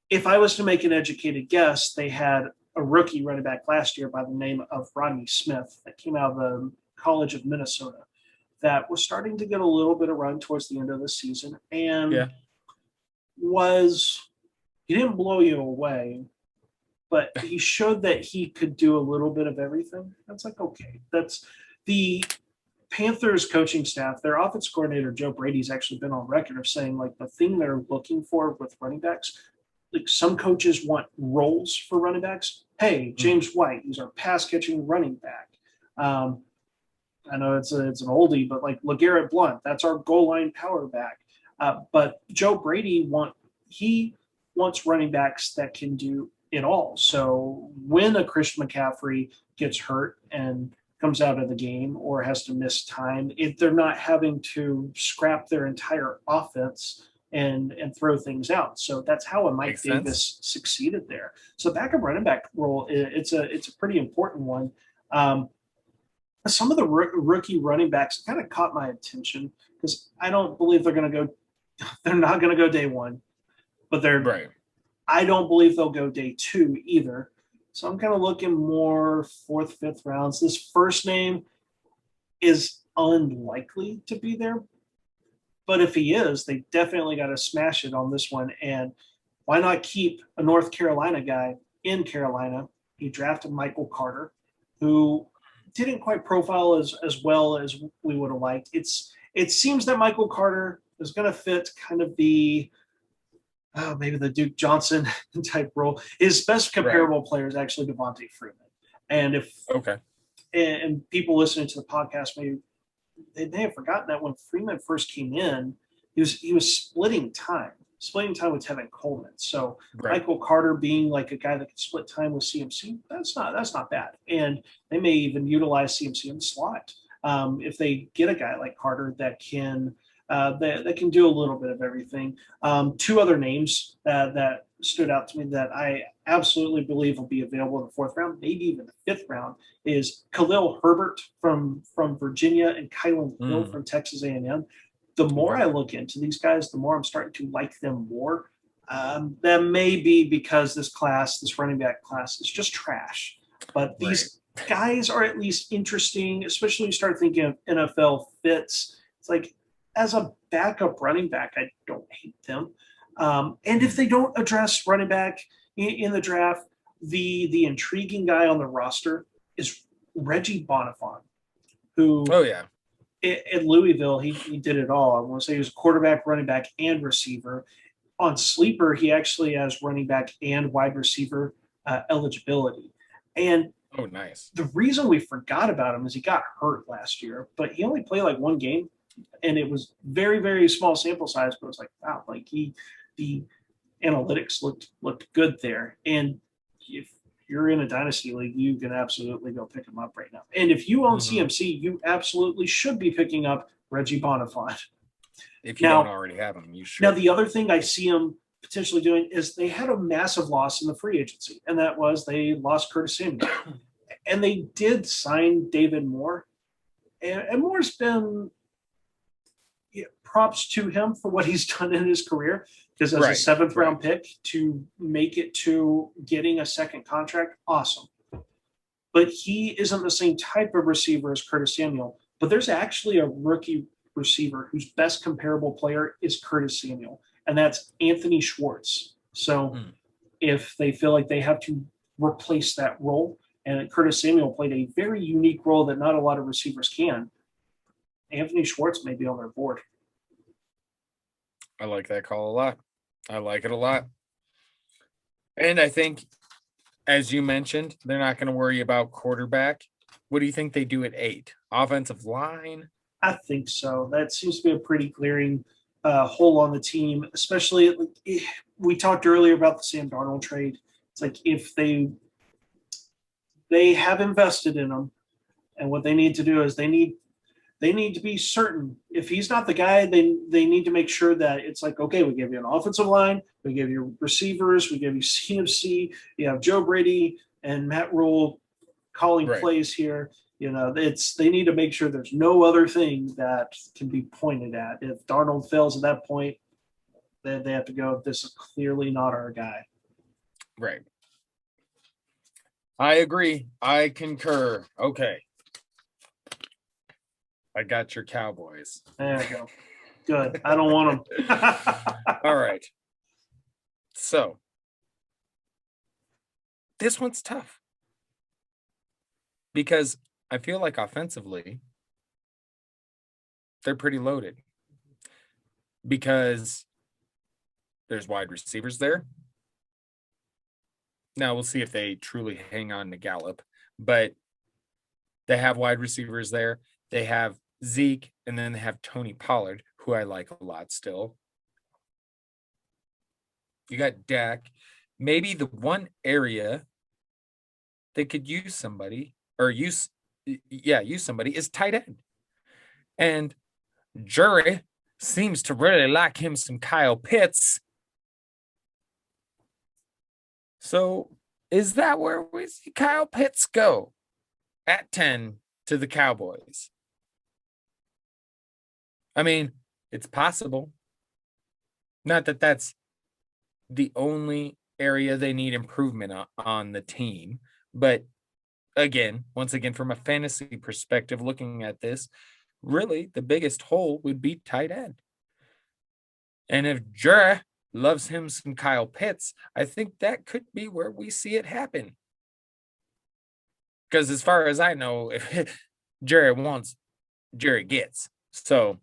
If I was to make an educated guess, they had a rookie running back last year by the name of Rodney Smith that came out of the College of Minnesota that was starting to get a little bit of run towards the end of the season, and he didn't blow you away, but he showed that he could do a little bit of everything. That's like, okay, that's the Panthers coaching staff. Their offense coordinator, Joe Brady's actually been on record of saying like the thing they're looking for with running backs, like some coaches want roles for running backs. Hey, James White, he's our pass catching running back. I know it's an oldie, but like LeGarrette Blount, that's our goal line power back. But Joe Brady wants running backs that can do it all. So when a Christian McCaffrey gets hurt and comes out of the game or has to miss time, if they're not having to scrap their entire offense and throw things out. So that's how a Mike
Makes
Davis
sense.
succeeded there. So backup running back role, it's a pretty important one. Some of the rookie running backs kind of caught my attention because I don't believe they're going to go. They're not going to go day one, but
Right.
I don't believe they'll go day two either. So I'm kind of looking more fourth, fifth rounds. This first name is unlikely to be there, but if he is, they definitely got to smash it on this one. And why not keep a North Carolina guy in Carolina? He drafted Michael Carter, who didn't quite profile as well as we would have liked. It seems that Michael Carter is going to fit kind of the maybe the Duke Johnson type role. His best comparable player is actually Devontae Freeman. And if and people listening to the podcast maybe they may have forgotten that when Freeman first came in, he was splitting time with Tevin Coleman. So Michael Carter being like a guy that can split time with CMC, that's not bad. And they may even utilize CMC in the slot if they get a guy like Carter that can do a little bit of everything. Two other names that stood out to me that I absolutely believe will be available in the fourth round, maybe even the fifth round, is Khalil Herbert from Virginia and Kylan Hill from Texas A&M. The more I look into these guys, the more I'm starting to like them more. That may be because this running back class is just trash. But these guys are at least interesting, especially when you start thinking of NFL fits. It's like, as a backup running back, I don't hate them. And if they don't address running back in the draft, the intriguing guy on the roster is Reggie Bonafan, who at Louisville, he did it all. I want to say he was quarterback, running back, and receiver. On Sleeper, he actually has running back and wide receiver eligibility. And
nice.
The reason we forgot about him is he got hurt last year, but he only played like one game. And it was very, very small sample size, but it was like, wow, like the analytics looked good there. And if you're in a dynasty league, you can absolutely go pick him up right now. And if you own CMC, you absolutely should be picking up Reggie Bonafant.
If you don't already have him, you should.
Now, the other thing I see him potentially doing is they had a massive loss in the free agency, and that was they lost Curtis Samuel. And they did sign David Moore. And Moore's been props to him for what he's done in his career, because as a seventh round pick to make it to getting a second contract, awesome. But he isn't the same type of receiver as Curtis Samuel. But there's actually a rookie receiver whose best comparable player is Curtis Samuel, and that's Anthony Schwartz. So if they feel like they have to replace that role, and Curtis Samuel played a very unique role that not a lot of receivers can, Anthony Schwartz may be on their board.
I like that call a lot. I like it a lot. And I think, as you mentioned, they're not going to worry about quarterback. What do you think they do at 8? Offensive line?
I think so. That seems to be a pretty glaring hole on the team, especially we talked earlier about the Sam Darnold trade. It's like if they have invested in him, and what they need to do is they need to be certain if he's not the guy, they need to make sure that it's like, okay, we give you an offensive line, we give you receivers, we give you CMC, you have Joe Brady and Matt Rule calling plays here. They need to make sure there's no other thing that can be pointed at. If Darnold fails at that point, then they have to go, this is clearly not our guy.
Right. I agree. I concur. Okay. I got your Cowboys.
There we go. Good. I don't want them.
All right. So, this one's tough. Because I feel like offensively, they're pretty loaded. Because there's wide receivers there. Now, we'll see if they truly hang on to Gallup. But they have wide receivers there. They have Zeke, and then they have Tony Pollard, who I like a lot still. You got Dak. Maybe the one area they could use somebody is tight end. And Jury seems to really like him some Kyle Pitts. So is that where we see Kyle Pitts go at 10 to the Cowboys? I mean, it's possible. Not that that's the only area they need improvement on the team, but once again, from a fantasy perspective, looking at this, really the biggest hole would be tight end. And if Jura loves him some Kyle Pitts, I think that could be where we see it happen. Because as far as I know, if Jerry wants, Jerry gets. So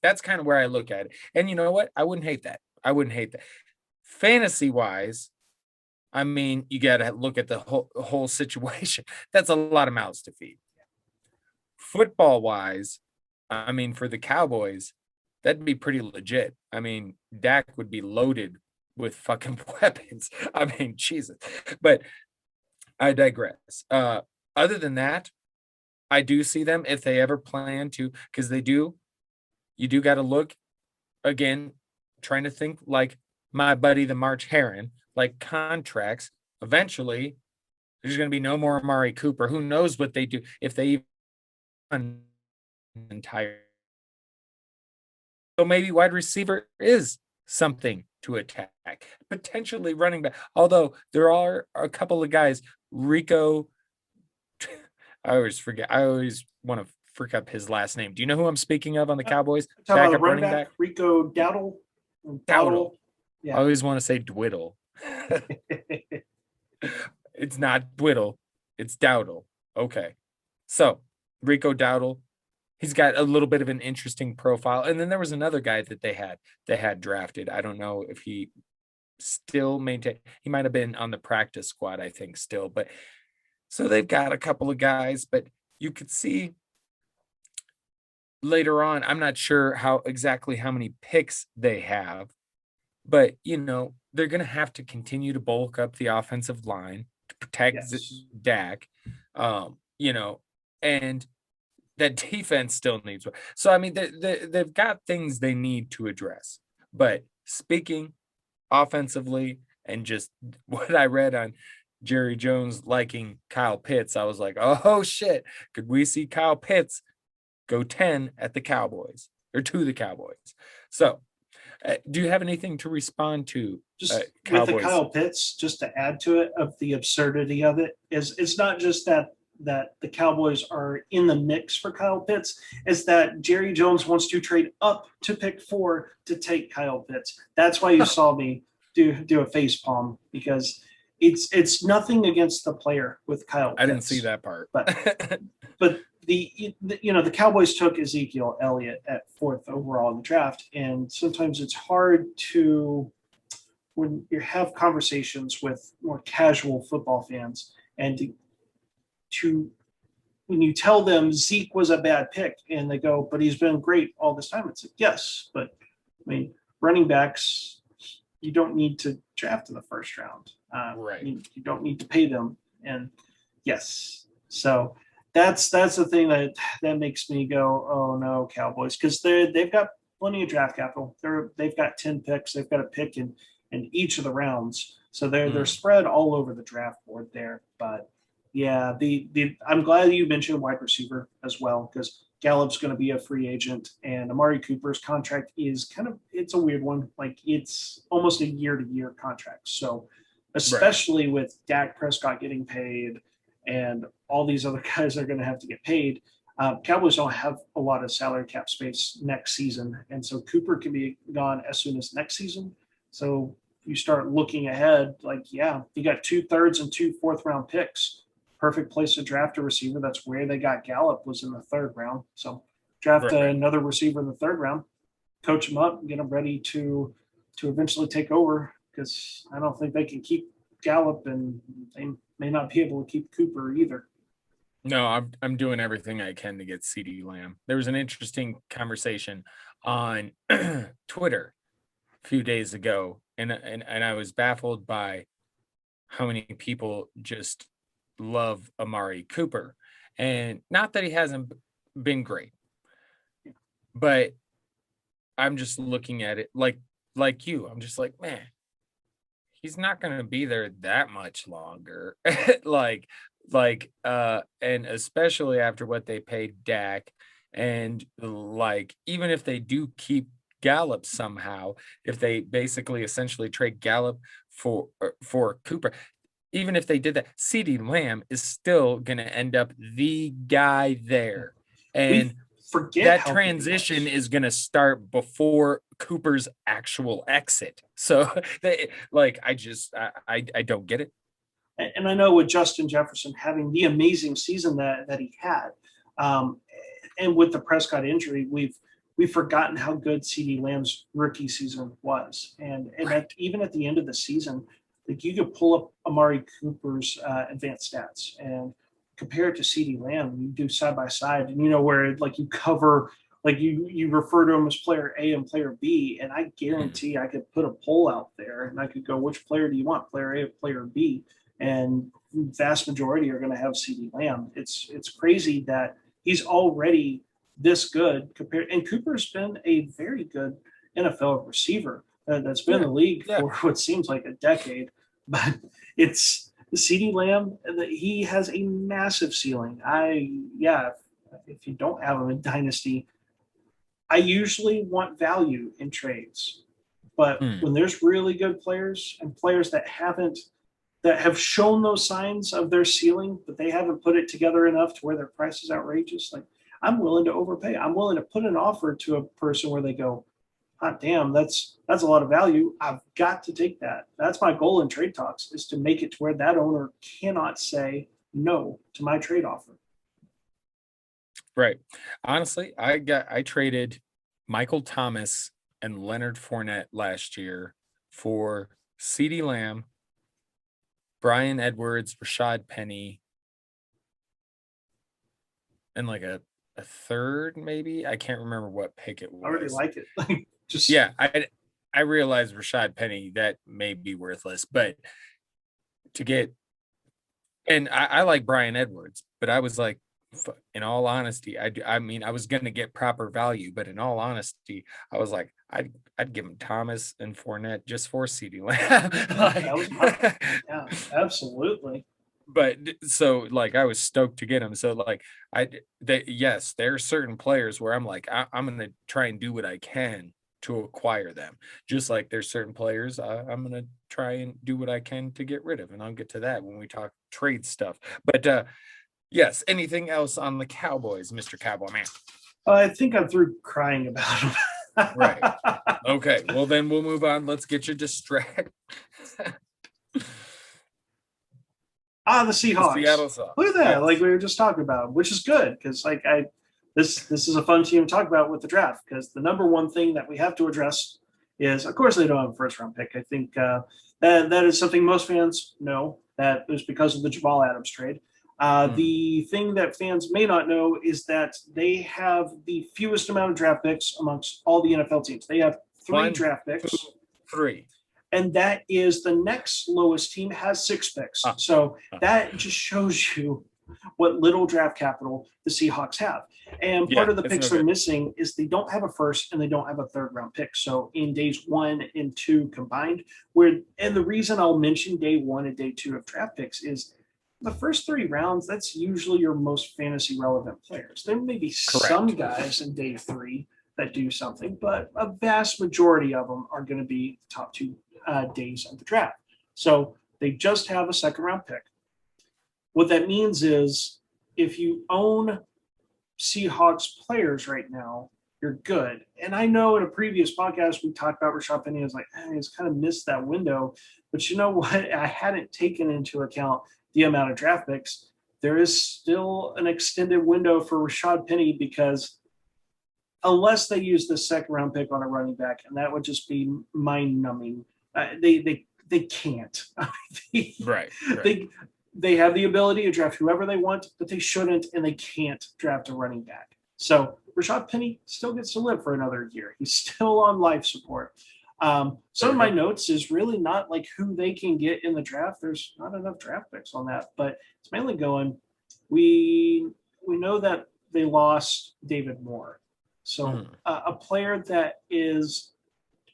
that's kind of where I look at it. And you know what? I wouldn't hate that. Fantasy wise, I mean, you got to look at the whole situation. That's a lot of mouths to feed. Football wise, I mean, for the Cowboys, that'd be pretty legit. I mean, Dak would be loaded with fucking weapons. I mean, Jesus. But I digress. Other than that, I do see them if they ever plan to, because they do. You do got to look again, trying to think like my buddy, the March Heron, like contracts. Eventually, there's going to be no more Amari Cooper. Who knows what they do if they even entire. So maybe wide receiver is something to attack, potentially running back. Although there are a couple of guys, Rico. I always forget. I always want to freak up his last name. Do you know who I'm speaking of on the Cowboys?
Backup running back, Rico Dowdle.
Yeah. I always want to say Dwiddle. It's not Dwiddle. It's Dowdle. Okay. So Rico Dowdle, he's got a little bit of an interesting profile. And then there was another guy that they had drafted. I don't know if he still maintained. He might have been on the practice squad, I think, still. But so they've got a couple of guys, but you could see later on, I'm not sure how many picks they have, but they're going to have to continue to bulk up the offensive line to protect Dak, and that defense still needs one. So, I mean, they've got things they need to address. But speaking offensively and just what I read on Jerry Jones liking Kyle Pitts, I was like, oh, shit. Could we see Kyle Pitts go 10 at the Cowboys or to the Cowboys? So, do you have anything to respond to?
Just with the Kyle Pitts, just to add to it, of the absurdity of it, is it's not just that the Cowboys are in the mix for Kyle Pitts, is that Jerry Jones wants to trade up to pick 4 to take Kyle Pitts. That's why you saw me do a face palm, because it's nothing against the player with Kyle Pitts.
I didn't see that part.
But the Cowboys took Ezekiel Elliott at 4th overall in the draft, and sometimes it's hard to, when you have conversations with more casual football fans, and to when you tell them Zeke was a bad pick, and they go, but he's been great all this time. It's like, yes, but I mean, running backs, you don't need to draft in the first round.
Right.
You don't need to pay them. And yes, so that's the thing that makes me go, oh no, Cowboys, because they've got plenty of draft capital. They've got 10 picks. They've got a pick in each of the rounds, so they're spread all over the draft board there. But yeah, I'm glad that you mentioned wide receiver as well, because Gallup's going to be a free agent, and Amari Cooper's contract is it's a weird one. Like, it's almost a year-to-year contract. So especially with Dak Prescott getting paid and all these other guys are going to have to get paid, Cowboys don't have a lot of salary cap space next season. And so Cooper can be gone as soon as next season. So you start looking ahead, like, yeah, you got 2 thirds and 2 4th-round picks. Perfect place to draft a receiver. That's where they got Gallup, was in the 3rd round. So draft another receiver in the 3rd round, coach him up, and get him ready to eventually take over, because I don't think they can keep Gallup, and they may not be able to keep Cooper either.
No, I'm doing everything I can to get CeeDee Lamb. There was an interesting conversation on Twitter a few days ago, and I was baffled by how many people just love Amari Cooper. And not that he hasn't been great, but I'm just looking at it like you. I'm just like, man, he's not going to be there that much longer. like and especially after what they paid Dak, and like even if they do keep Gallup somehow, if they basically essentially trade Gallup for Cooper, even if they did that, CD Lamb is still going to end up the guy there. And
forget
that transition is going to start before Cooper's actual exit. So I don't get it.
And I know with Justin Jefferson having the amazing season that he had, and with the Prescott injury, we've forgotten how good CD Lamb's rookie season was. And right. Even at the end of the season, like you could pull up Amari Cooper's advanced stats and compare it to CD Lamb. You do side by side, and where like you cover, like you refer to him as player A and player B, and I guarantee I could put a poll out there and I could go, which player do you want, player A or player B? And vast majority are going to have CD Lamb. It's crazy that he's already this good compared. And Cooper's been a very good NFL receiver that's been in the league for what seems like a decade. But it's CD Lamb. He has a massive ceiling. If you don't have him in Dynasty, I usually want value in trades. But when there's really good players and players that have shown those signs of their ceiling, but they haven't put it together enough to where their price is outrageous, like I'm willing to overpay. I'm willing to put an offer to a person where they go, hot damn, that's a lot of value. I've got to take that. That's my goal in trade talks, is to make it to where that owner cannot say no to my trade offer.
Right. Honestly, I traded Michael Thomas and Leonard Fournette last year for CeeDee Lamb, Brian Edwards, Rashad Penny, and like a third, maybe. I can't remember what pick it was.
I already like it.
Yeah, I realized Rashad Penny, that may be worthless, but to get, and I like Brian Edwards, but I was like, in all honesty, I mean, I was going to get proper value, but in all honesty, I was like, I'd give him Thomas and Fournette just for CeeDee Lamb.
Yeah, absolutely.
But so like I was stoked to get him. So like yes, there are certain players where I'm like I'm going to try and do what I can to acquire them. Just like there's certain players I'm going to try and do what I can to get rid of, and I'll get to that when we talk trade stuff. But yes, anything else on the Cowboys, Mr. Cowboy Man?
I think I'm through crying about them.
Right. Okay. Well, then we'll move on. Let's get you distracted.
The Seahawks.
The Seattle Seahawks.
Look at that. Yes. Like we were just talking about, which is good because like this is a fun team to talk about with the draft, because the number one thing that we have to address is, of course, they don't have a first round pick. I think that is something most fans know, that it was because of the Jamal Adams trade. The thing that fans may not know is that they have the fewest amount of draft picks amongst all the NFL teams. They have three draft picks.
Three.
And that is the next lowest team has 6 picks. So that just shows you what little draft capital the Seahawks have. And part of the picks they're missing is they don't have a first and they don't have a third round pick. So in days 1 and 2 combined, and the reason I'll mention day 1 and day 2 of draft picks is the first 3 rounds, that's usually your most fantasy relevant players. There may be some guys in day 3 that do something, but a vast majority of them are going to be the top 2 days of the draft. So they just have a second round pick. What that means is if you own Seahawks players right now, you're good. And I know in a previous podcast we talked about Rashad Penny. I was like, he's kind of missed that window. But you know what? I hadn't taken into account the amount of draft picks. There is still an extended window for Rashad Penny, because unless they use the second round pick on a running back, and that would just be mind numbing. They can't.
Right.
They have the ability to draft whoever they want, but they shouldn't, and they can't draft a running back. So Rashad Penny still gets to live for another year. He's still on life support. Some of my notes is really not like who they can get in the draft. There's not enough draft picks on that, but it's mainly going, we know that they lost David Moore. So a player that is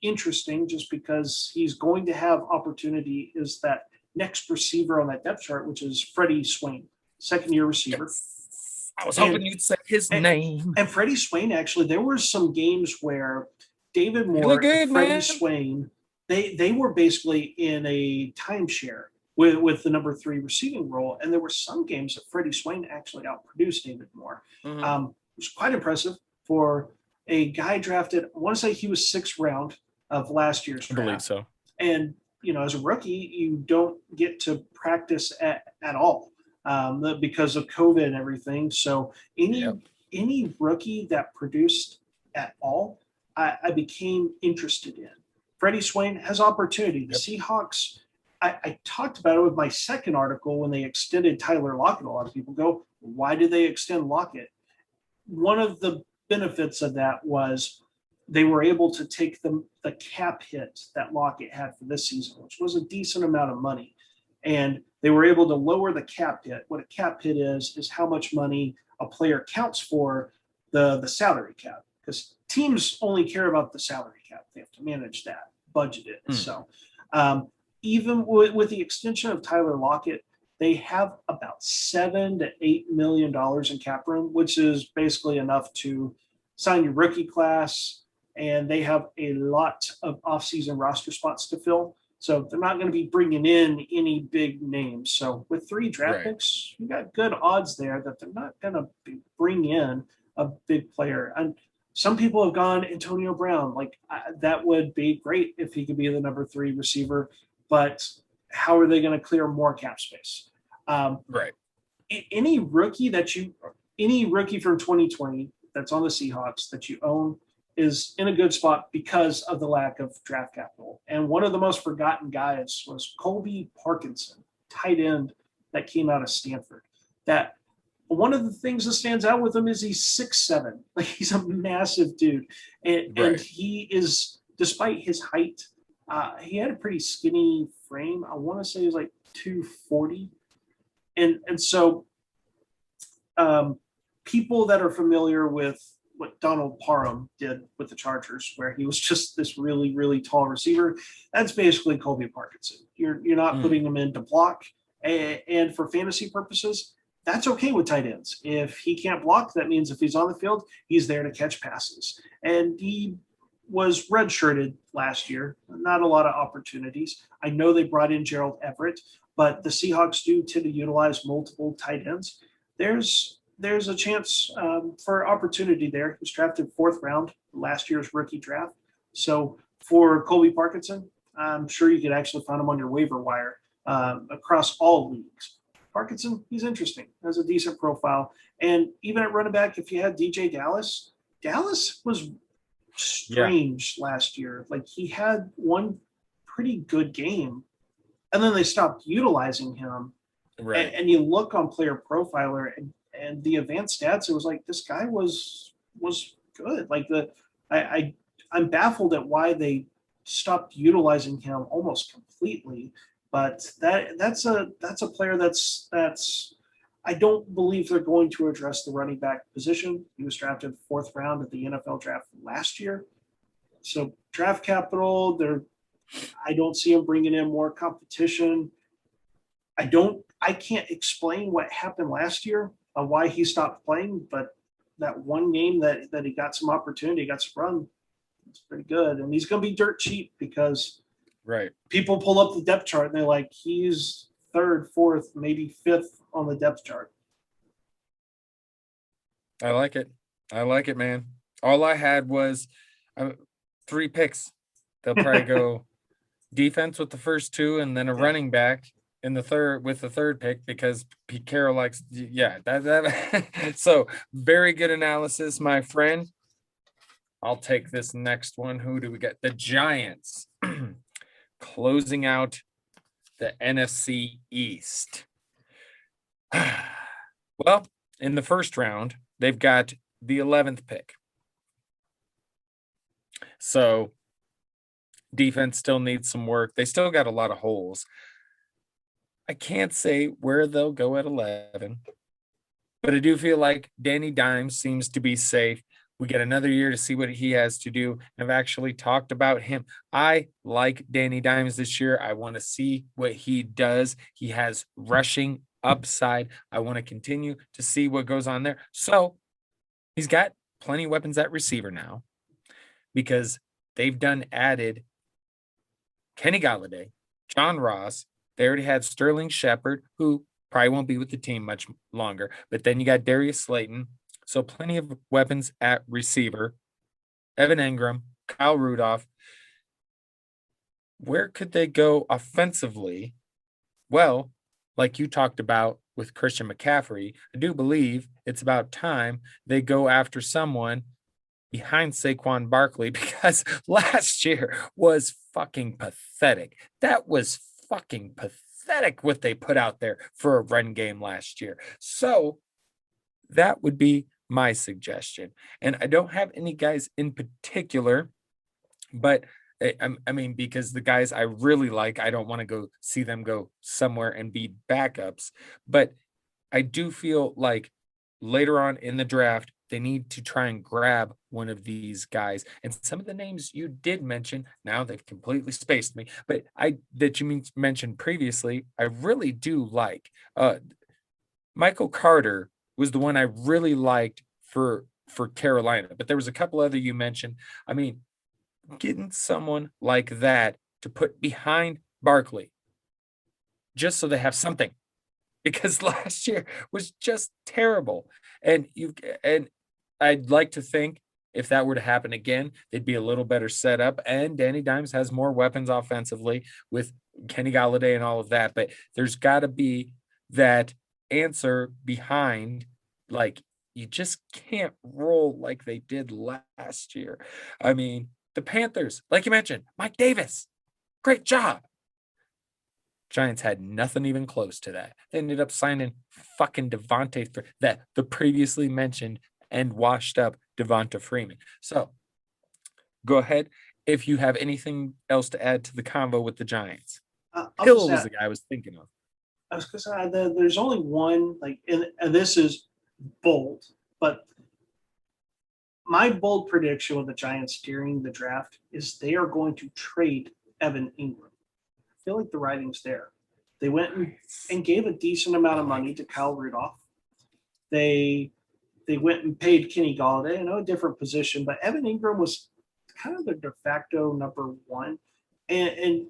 interesting just because he's going to have opportunity is that next receiver on that depth chart, which is Freddie Swain, second-year receiver.
Yes. I was hoping you'd say his name.
And Freddie Swain, actually, there were some games where David Moore and Freddie Swain, they were basically in a timeshare with the number 3 receiving role. And there were some games that Freddie Swain actually outproduced David Moore. It was quite impressive for a guy drafted, I want to say he was 6th round of last year's draft.
I believe so.
And, as a rookie, you don't get to practice at all because of COVID and everything. So any rookie that produced at all, I became interested in. Freddie Swain has opportunity. The Seahawks, I talked about it with my second article when they extended Tyler Lockett. A lot of people go, why did they extend Lockett? One of the benefits of that was they were able to take the cap hit that Lockett had for this season, which was a decent amount of money. And they were able to lower the cap hit. What a cap hit is how much money a player counts for the salary cap, because teams only care about the salary cap. They have to manage that, budget it. So even with the extension of Tyler Lockett, they have about $7 to $8 million in cap room, which is basically enough to sign your rookie class. And they have a lot of offseason roster spots to fill. So they're not going to be bringing in any big names. So with 3 draft picks, you got good odds there that they're not going to bring in a big player. And some people have gone Antonio Brown. That would be great if he could be the number 3 receiver. But how are they going to clear more cap space? Any rookie from 2020 that's on the Seahawks that you own is in a good spot because of the lack of draft capital. And one of the most forgotten guys was Colby Parkinson, tight end that came out of Stanford. That one of the things that stands out with him is he's 6'7". He's a massive dude. And he is, despite his height, he had a pretty skinny frame. I want to say he was 240. And so people that are familiar with what Donald Parham did with the Chargers, where he was just this really, really tall receiver, that's basically Colby Parkinson. You're not putting him in to block. And for fantasy purposes, that's okay with tight ends. If he can't block, that means if he's on the field, he's there to catch passes. And he was redshirted last year. Not a lot of opportunities. I know they brought in Gerald Everett, but the Seahawks do tend to utilize multiple tight ends. There's a chance for opportunity there. He was drafted 4th round last year's rookie draft. So for Colby Parkinson, I'm sure you could actually find him on your waiver wire across all leagues. Parkinson, he's interesting, has a decent profile. And even at running back, if you had DJ Dallas was strange last year. He had one pretty good game, and then they stopped utilizing him. And you look on Player Profiler and the advanced stats, it was this guy was good. I'm baffled at why they stopped utilizing him almost completely. But that's a player that's I don't believe they're going to address the running back position. He was drafted 4th round at the NFL draft last year. So draft capital, I don't see him bringing in more competition. I can't explain what happened last year, why he stopped playing, but that one game that he got some opportunity, got some run, it's pretty good. And he's going to be dirt cheap because people pull up the depth chart and they're he's 3rd, 4th, maybe 5th on the depth chart.
I like it, man. All I had was 3 picks. They'll probably go defense with the first 2 and then a running back in the third pick because Pete Carroll likes that. So very good analysis, my friend. I'll take this next one. Who do we get? The Giants closing out the NFC East. Well, in the first round, they've got the 11th pick. So defense still needs some work. They still got a lot of holes. I can't say where they'll go at 11, but I do feel like Danny Dimes seems to be safe We get another year to see what he has to do. I've actually talked about him. I like Danny Dimes this year. I want to see what he does. He has rushing upside. I want to continue to see what goes on there. So he's got plenty of weapons at receiver now because they've added Kenny Galladay, John Ross. They already had Sterling Shepard, who probably won't be with the team much longer. But then you got Darius Slayton. So plenty of weapons at receiver. Evan Ingram, Kyle Rudolph. Where could they go offensively? Well, like you talked about with Christian McCaffrey, I do believe it's about time they go after someone behind Saquon Barkley, because last year was fucking pathetic. That was fucking pathetic what they put out there for a run game last year. So that would be my suggestion. And I don't have any guys in particular, but I mean, because the guys I really like, I don't want to go see them go somewhere and be backups. But I do feel like later on in the draft, they need to try and grab one of these guys. And some of the names you did mention, now they've completely spaced me, but that you mentioned previously, I really do like. Michael Carter was the one I really liked for Carolina, but there was a couple other you mentioned. I mean, getting someone like that to put behind Barkley, just so they have something, because last year was just terrible. And I'd like to think if that were to happen again, they'd be a little better set up. And Danny Dimes has more weapons offensively with Kenny Galladay and all of that. But there's got to be that answer behind, like, you just can't roll like they did last year. I mean, the Panthers, like you mentioned, Mike Davis, great job. Giants had nothing even close to that. They ended up signing fucking the previously mentioned and washed up Devonta Freeman. So go ahead if you have anything else to add to the convo with the Giants. Hill was the guy I was thinking of.
I was going to say there's only one, and this is bold, but my bold prediction with the Giants during the draft is they are going to trade Evan Ingram. I feel like the writing's there. They went and gave a decent amount of money to Kyle Rudolph. They went and paid Kenny Galladay. I know a different position, but Evan Ingram was kind of the de facto number one. And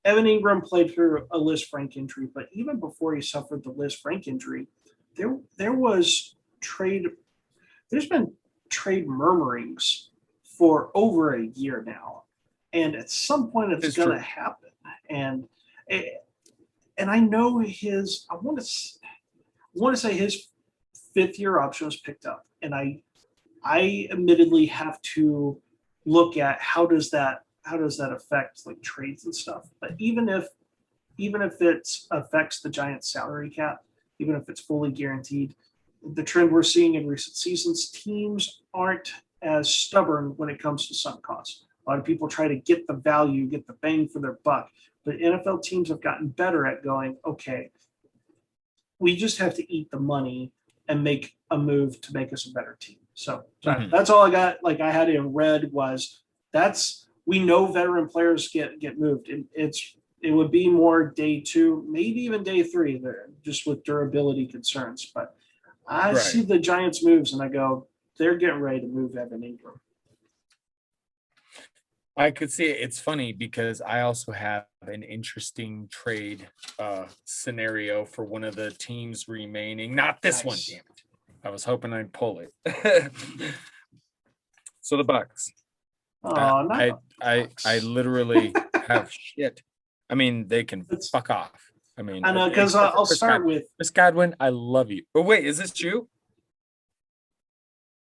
Evan Ingram played through a Liz Frank injury, but even before he suffered the Liz Frank injury, there's been trade murmurings for over a year now. And at some point it's going to happen. And I know I want to say his fifth-year option was picked up. And I admittedly have to look at how does that affect like trades and stuff. But even if it affects the Giants salary cap, even if it's fully guaranteed, the trend we're seeing in recent seasons, teams aren't as stubborn when it comes to sunk costs. A lot of people try to get the value, get the bang for their buck. But NFL teams have gotten better at going, okay, we just have to eat the money and make a move to make us a better team. So that's all I got. Like I had in red was we know veteran players get moved. It would be more day 2, maybe even day 3 there, just with durability concerns. But I see the Giants moves and I go, they're getting ready to move Evan Ingram.
I could see it. It's funny because I also have an interesting trade scenario for one of the teams remaining. Not this one, damn it. I was hoping I'd pull it. So the Bucks. I literally have shit. I mean, they can fuck off. I mean,
I know, because I'll start with
Chris Godwin. I love you. Oh wait, is this you?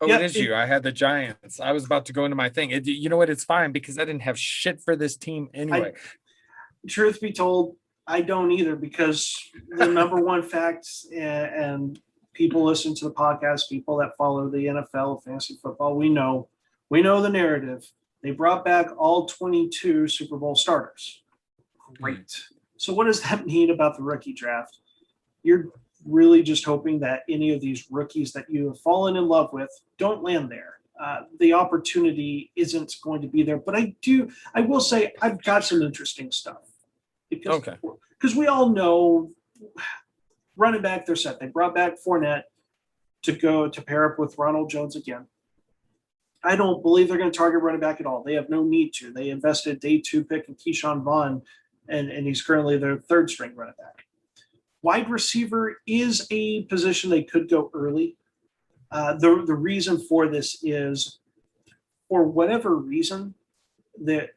Oh, it is you. I had the Giants. I was about to go into my thing. You know what? It's fine because I didn't have shit for this team anyway.
Truth be told, I don't either, because the number one fact, and people listen to the podcast, people that follow the NFL, fantasy football, we know the narrative. They brought back all 22 Super Bowl starters. Great. So what does that mean about the rookie draft? You're really just hoping that any of these rookies that you have fallen in love with don't land there. the opportunity isn't going to be there. But I will say I've got some interesting stuff because we all know running back, they're set. They brought back Fournette to pair up with Ronald Jones again. I don't believe they're going to target running back at all. They have no need to. They invested day 2 pick in Keyshawn Vaughn, and he's currently their 3rd string running back. Wide receiver is a position they could go early. The reason for this is, for whatever reason, that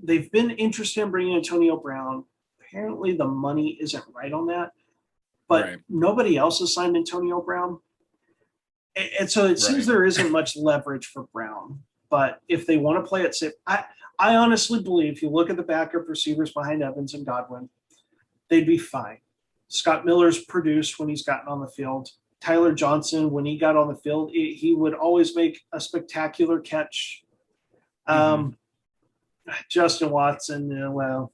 they've been interested in bringing Antonio Brown. Apparently, the money isn't right on that, but nobody else has signed Antonio Brown. And so it seems there isn't much leverage for Brown. But if they want to play it safe, I honestly believe if you look at the backup receivers behind Evans and Godwin, they'd be fine. Scott Miller's produced when he's gotten on the field. Tyler Johnson, when he got on the field, he would always make a spectacular catch. Justin Watson, well,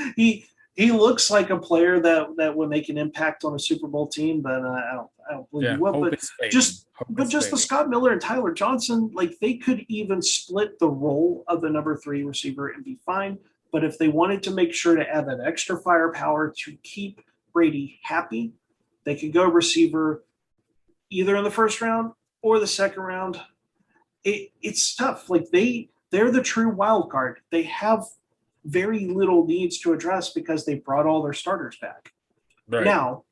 he looks like a player that would make an impact on a Super Bowl team, but I don't believe he will. But just the Scott Miller and Tyler Johnson, like they could even split the role of the number 3 receiver and be fine. But if they wanted to make sure to add that extra firepower to keep Brady happy, they could go receiver either in the 1st round or the 2nd round. It's tough. Like they're the true wild card. They have very little needs to address because they brought all their starters back. Right. Now,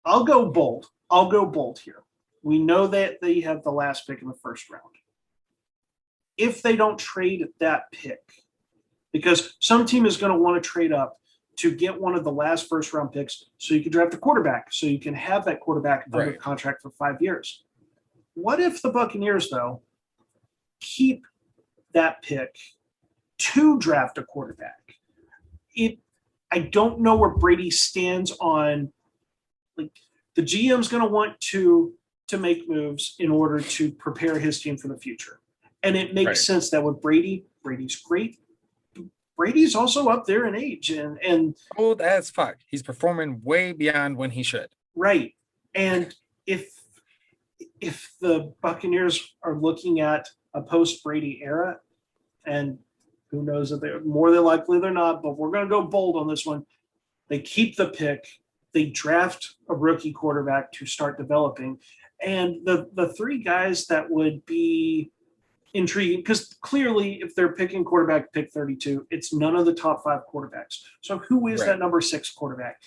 I'll go bold here. We know that they have the last pick in the 1st round. If they don't trade that pick, because some team is going to want to trade up to get one of the last 1st round picks so you can draft a quarterback, so you can have that quarterback under contract for 5 years. What if the Buccaneers, though, keep that pick to draft a quarterback? I don't know where Brady stands on, like, the GM's going to want to make moves in order to prepare his team for the future. And it makes sense that with Brady's great. Brady's also up there in age and
old as fuck. He's performing way beyond when he should.
Right. And if the Buccaneers are looking at a post-Brady era, and who knows if they're more than likely they're not, but we're going to go bold on this one. They keep the pick. They draft a rookie quarterback to start developing. And the 3 guys that would be intriguing, because clearly if they're picking quarterback pick 32, it's none of the top 5 quarterbacks. So who is that number 6 quarterback?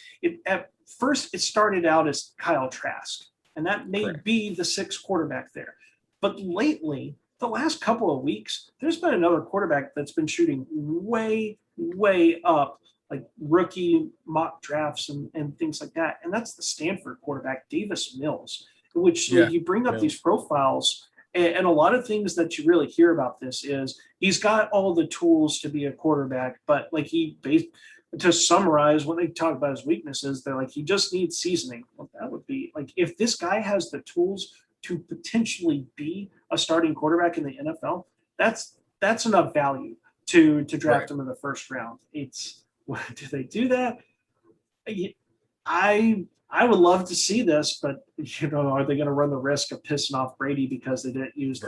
At first, it started out as Kyle Trask, and that may be the 6th quarterback there. But lately, the last couple of weeks, there's been another quarterback that's been shooting way, way up, like rookie mock drafts and things like that. And that's the Stanford quarterback, Davis Mills, which you bring up these profiles. And a lot of things that you really hear about this is he's got all the tools to be a quarterback, but like to summarize when they talk about his weaknesses, they're like, he just needs seasoning. Well, that would be like, if this guy has the tools to potentially be a starting quarterback in the NFL, that's enough value to draft him in the 1st round. Do they do that? I would love to see this, but are they going to run the risk of pissing off Brady because they didn't use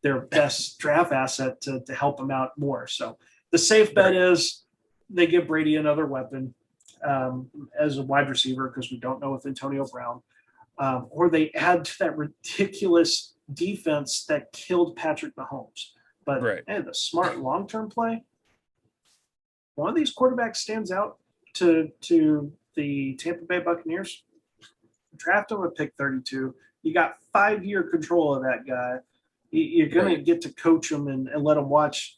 their best draft asset to help him out more? So the safe bet is they give Brady another weapon as a wide receiver, because we don't know with Antonio Brown, or they add to that ridiculous defense that killed Patrick Mahomes. But the smart long-term play, one of these quarterbacks stands out to the Tampa Bay Buccaneers. Draft him at pick 32. You got 5-year control of that guy. You're going to get to coach him and let him watch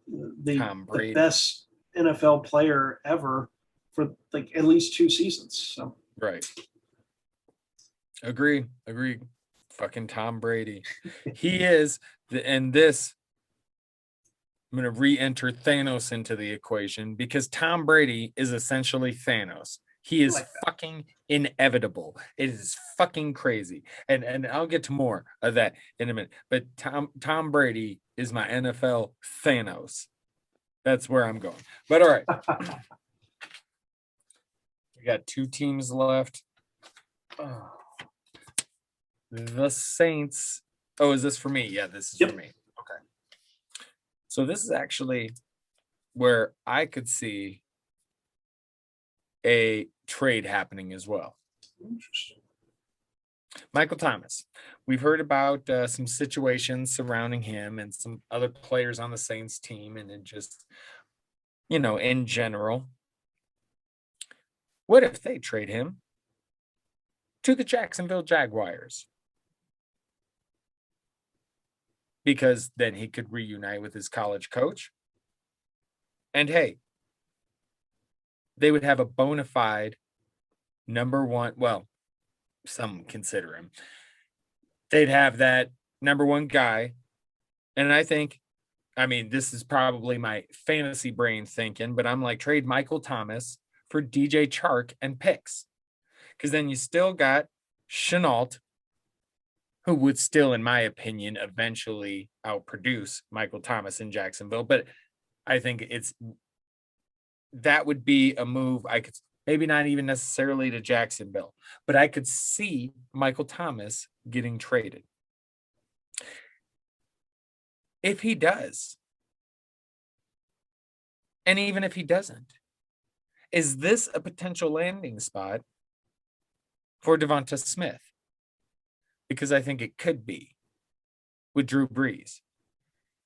the best NFL player ever for like at least 2 seasons. So
Agree. Fucking Tom Brady. He is and this. I'm going to re-enter Thanos into the equation, because Tom Brady is essentially Thanos. He is fucking inevitable. It is fucking crazy. And I'll get to more of that in a minute. But Tom Brady is my NFL Thanos. That's where I'm going. But all right. We got 2 teams left. Oh, the Saints. Oh, is this for me? Yeah, this is for me. Okay. So this is actually where I could see a trade happening as well.
Interesting.
Michael Thomas. We've heard about some situations surrounding him and some other players on the Saints team, and it just, in general. What if they trade him to the Jacksonville Jaguars? Because then he could reunite with his college coach. And hey, they would have a bona fide number one. Well, some consider him. They'd have that number one guy. And I think, this is probably my fantasy brain thinking, but I'm like, trade Michael Thomas for DJ Chark and picks. Because then you still got Chenault, who would still, in my opinion, eventually outproduce Michael Thomas in Jacksonville. But I think that would be a move I could, maybe not even necessarily to Jacksonville, but I could see Michael Thomas getting traded. If he does, and even if he doesn't, is this a potential landing spot for Devonta Smith? Because I think it could be with Drew Brees.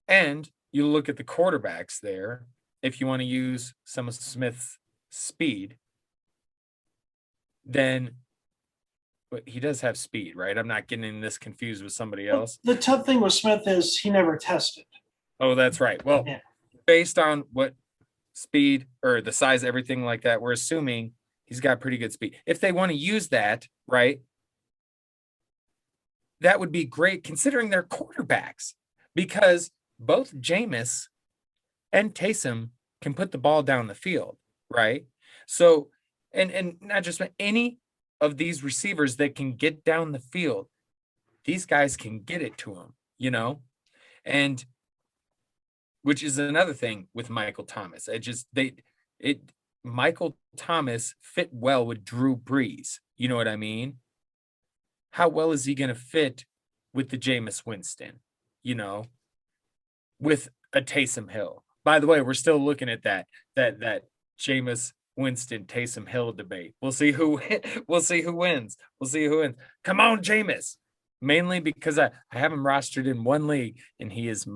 And you look at the quarterbacks there, if you want to use some of Smith's speed, then he does have speed, right? I'm not getting this confused with somebody else.
The tough thing with Smith is he never tested.
Oh, that's right. Well, based on what speed or the size, everything like that, we're assuming he's got pretty good speed. If they want to use that, right, that would be great considering they're quarterbacks, because both Jameis and Taysom can put the ball down the field, right? So, and not just any of these receivers that can get down the field, these guys can get it to them, and which is another thing with Michael Thomas. Michael Thomas fit well with Drew Brees. You know what I mean? How well is he going to fit with the Jameis Winston, with a Taysom Hill? By the way, we're still looking at that Jameis Winston Taysom Hill debate. We'll see who wins. Come on, Jameis. Mainly because I have him rostered in one league, and he is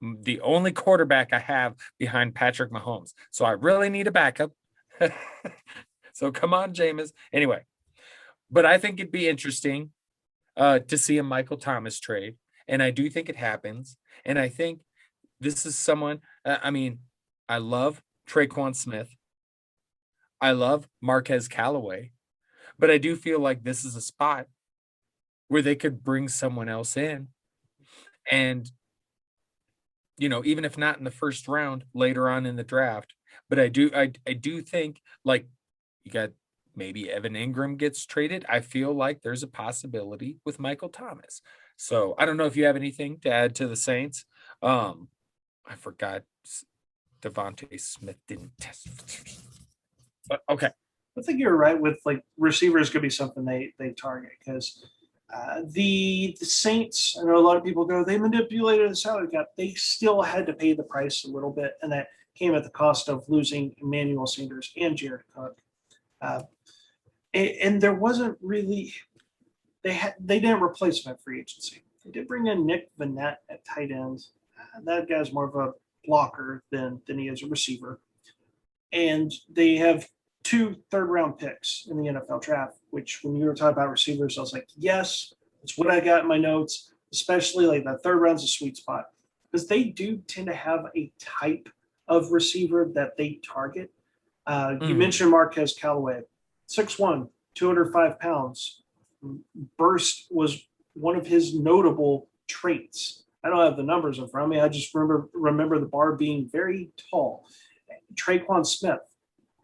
the only quarterback I have behind Patrick Mahomes. So I really need a backup. So come on, Jameis. Anyway, but I think it'd be interesting to see a Michael Thomas trade. And I do think it happens. And I think this is someone, I love Traquan Smith. I love Marquez Callaway. But I do feel like this is a spot where they could bring someone else in. And, even if not in the first round, later on in the draft. But I do think, like, you got maybe Evan Ingram gets traded. I feel like there's a possibility with Michael Thomas. So I don't know if you have anything to add to the Saints. I forgot Devontae Smith didn't test. But okay.
I think you're right with like receivers could be something they target, because the Saints, I know a lot of people go, they manipulated the salary cap. They still had to pay the price a little bit, and that came at the cost of losing Emmanuel Sanders and Jared Cook. And there wasn't really they didn't replace him at free agency. They did bring in Nick Vannett at tight end. That guy's more of a blocker than he is a receiver. And they have 2 third-round picks in the NFL draft, which when you were talking about receivers, I was like, yes, that's what I got in my notes, especially like that third round's a sweet spot, because they do tend to have a type of receiver that they target. You mentioned Marquez Callaway, 6'1", 205 pounds. Burst was one of his notable traits. I don't have the numbers in front of me. I just remember the bar being very tall. Traquan Smith,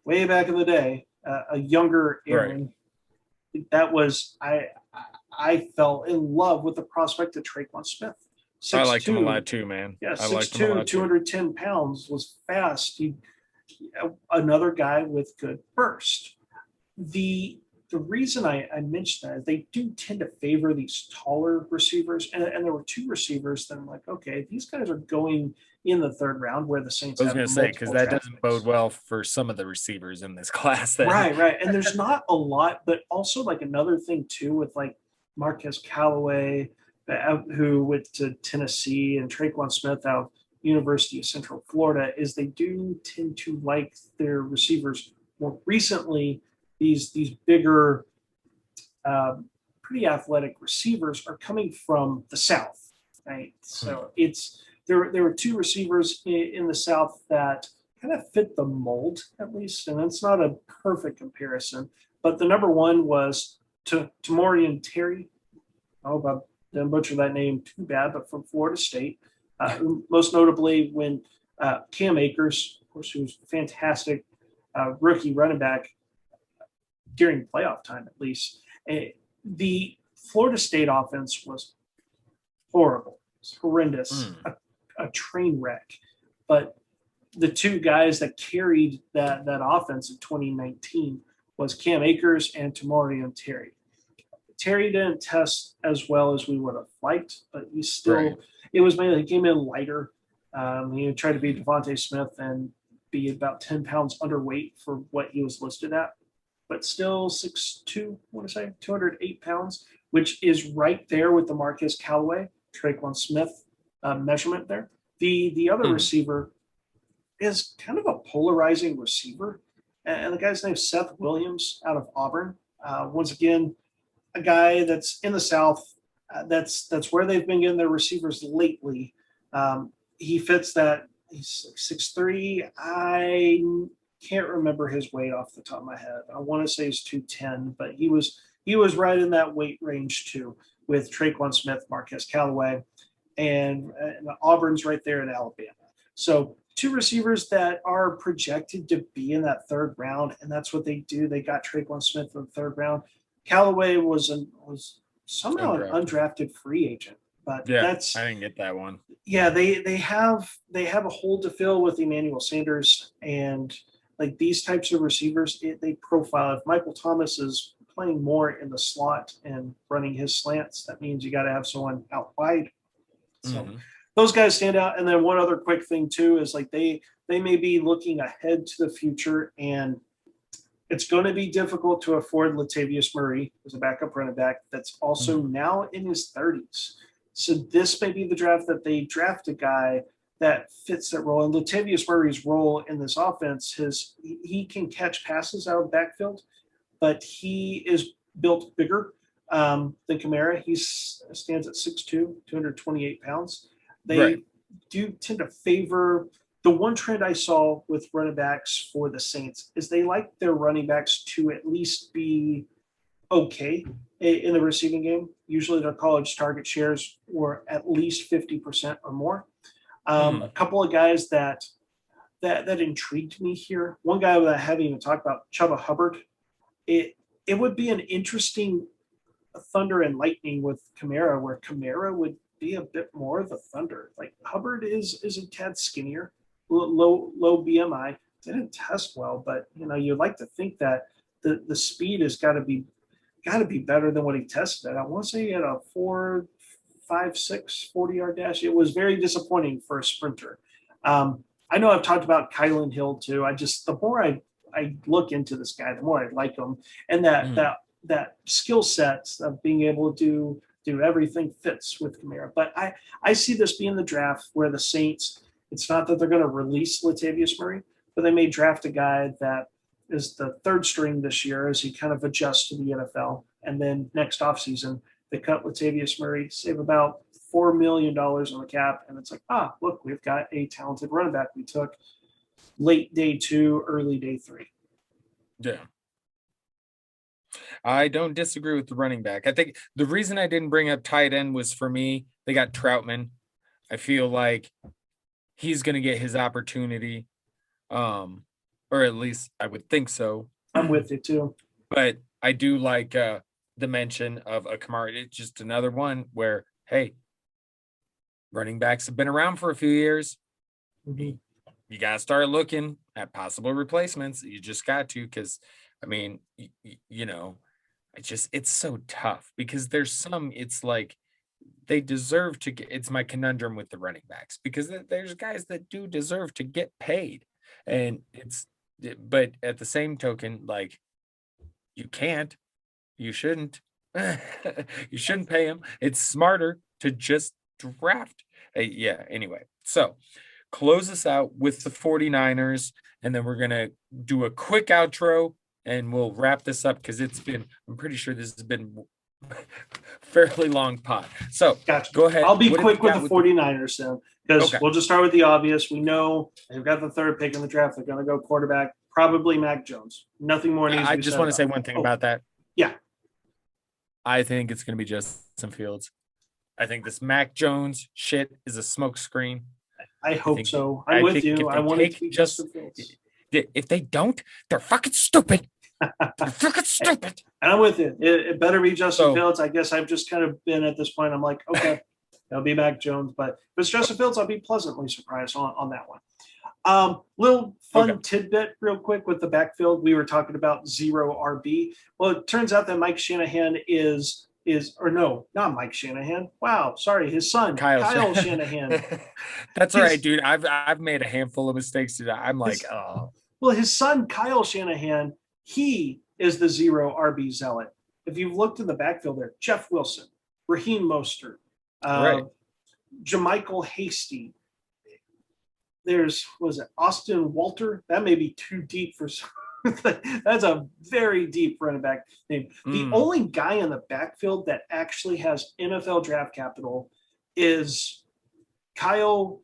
way back in the day, a younger Aaron. Right. That was I fell in love with the prospect of Traquan Smith. 6'2",
I liked him a lot too, man.
Yeah, 6'2", 210 pounds, was fast. Another guy with good burst. The the reason I mentioned that is they do tend to favor these taller receivers. And there were two receivers that I'm like, okay, these guys are going in the third round where the Saints
I was
have
going to say, because that doesn't
picks.
bode well for some of the receivers in this class. Then.
Right. And there's not a lot, but also like another thing too with like Marquez Callaway, who went to Tennessee, and Traquan Smith out of University of Central Florida, is they do tend to like their receivers more recently. These bigger, pretty athletic receivers are coming from the South, right? So there were two receivers in the South that kind of fit the mold, at least, and it's not a perfect comparison. But the number one was Tamorian Terry. I hope I didn't butcher that name too bad, but from Florida State. Most notably when Cam Akers, of course, who was a fantastic rookie running back during playoff time, at least. The Florida State offense was horrible. It was horrendous, a train wreck. But the two guys that carried that offense in 2019 was Cam Akers and Tamorian Terry. Terry didn't test as well as we would have liked, but he still, it was mainly he came in lighter. He tried to beat Devontae Smith and be about 10 pounds underweight for what he was listed at, but still 6'2", I want to say 208 pounds, which is right there with the Marquez Callaway, Traquan Smith measurement there. The other receiver is kind of a polarizing receiver, and the guy's name is Seth Williams out of Auburn. Once again, a guy that's in the South. That's where they've been getting their receivers lately. He fits that. He's 6'3". I can't remember his weight off the top of my head. I want to say he's 210, but he was right in that weight range too, with Traquan Smith, Marquez Callaway, and Auburn's right there in Alabama. So two receivers that are projected to be in that third round, and that's what they do. They got Traquan Smith in the third round. Callaway was somehow an undrafted free agent, but that's
I didn't get that one.
Yeah, they have a hole to fill with Emmanuel Sanders, and like these types of receivers, they profile. If Michael Thomas is playing more in the slot and running his slants, that means you got to have someone out wide. So those guys stand out. And then one other quick thing too is like they may be looking ahead to the future, and it's going to be difficult to afford Latavius Murray as a backup running back that's also now in his 30s. So this may be the draft that they draft a guy that fits that role. And Latavius Murray's role in this offense is he can catch passes out of the backfield, but he is built bigger than Kamara. He stands at 6'2", 228 pounds. They do tend to favor – the one trend I saw with running backs for the Saints is they like their running backs to at least be okay in the receiving game. Usually their college target shares were at least 50% or more. A couple of guys that intrigued me here. One guy that I haven't even talked about, Chuba Hubbard. It would be an interesting thunder and lightning with Kamara, where Kamara would be a bit more of the thunder. Like Hubbard is a tad skinnier, low BMI. Didn't test well, but you'd like to think that the speed has got to be better than what he tested at. I want to say he had a 4.56 40-yard dash. It was very disappointing for a sprinter. I know I've talked about Kylan Hill too. The more I look into this guy, the more I like him, and that skill set of being able to do everything fits with Kamara. But I see this being the draft where the Saints, it's not that they're going to release Latavius Murray, but they may draft a guy that is the third string this year as he kind of adjusts to the NFL. And then next offseason, they cut Latavius Murray, save about $4 million on the cap. And it's like, look, we've got a talented running back we took late day 2, early day 3.
Yeah. I don't disagree with the running back. I think the reason I didn't bring up tight end was, for me, they got Troutman. I feel like he's going to get his opportunity, or at least I would think so.
I'm with you too.
But I do like the mention of a Kamara. It's just another one where, hey, running backs have been around for a few years. You got to start looking at possible replacements. You just got to, because, I mean, it's so tough because there's some, it's like they deserve to get, it's my conundrum with the running backs because there's guys that do deserve to get paid. And but at the same token, like you can't, you shouldn't, you shouldn't pay him. It's smarter to just draft. Yeah. Anyway, so close us out with the 49ers, and then we're going to do a quick outro and we'll wrap this up because I'm pretty sure this has been fairly long pod. So
gotcha.
Go ahead.
I'll be quick with the 49ers then, because we'll just start with the obvious. We know they've got the third pick in the draft. They're going to go quarterback, probably Mac Jones. Nothing more needs to be said.
I just want to say one thing about that.
Yeah.
I think it's going to be Justin Fields. I think this Mac Jones shit is a smokescreen.
I hope so. I'm with you. I want it to be Justin Fields.
If they don't, they're fucking stupid. They're fucking stupid.
And I'm with you. It better be Justin Fields. I guess I've just kind of been at this point. I'm like, okay, that'll be Mac Jones. But if it's Justin Fields, I'll be pleasantly surprised on that one. Little fun tidbit real quick with the backfield. We were talking about zero RB. Well, it turns out that Mike Shanahan no, not Mike Shanahan. Wow, sorry, his son, Kyle Shanahan.
That's all right, dude. I've made a handful of mistakes today. I'm like, oh.
Well, his son, Kyle Shanahan, he is the zero RB zealot. If you've looked in the backfield there, Jeff Wilson, Raheem Mostert, Jermichael Hasty. There's, Austin Walter? That may be too deep for some. That's a very deep running back name. The only guy in the backfield that actually has NFL draft capital is Kyle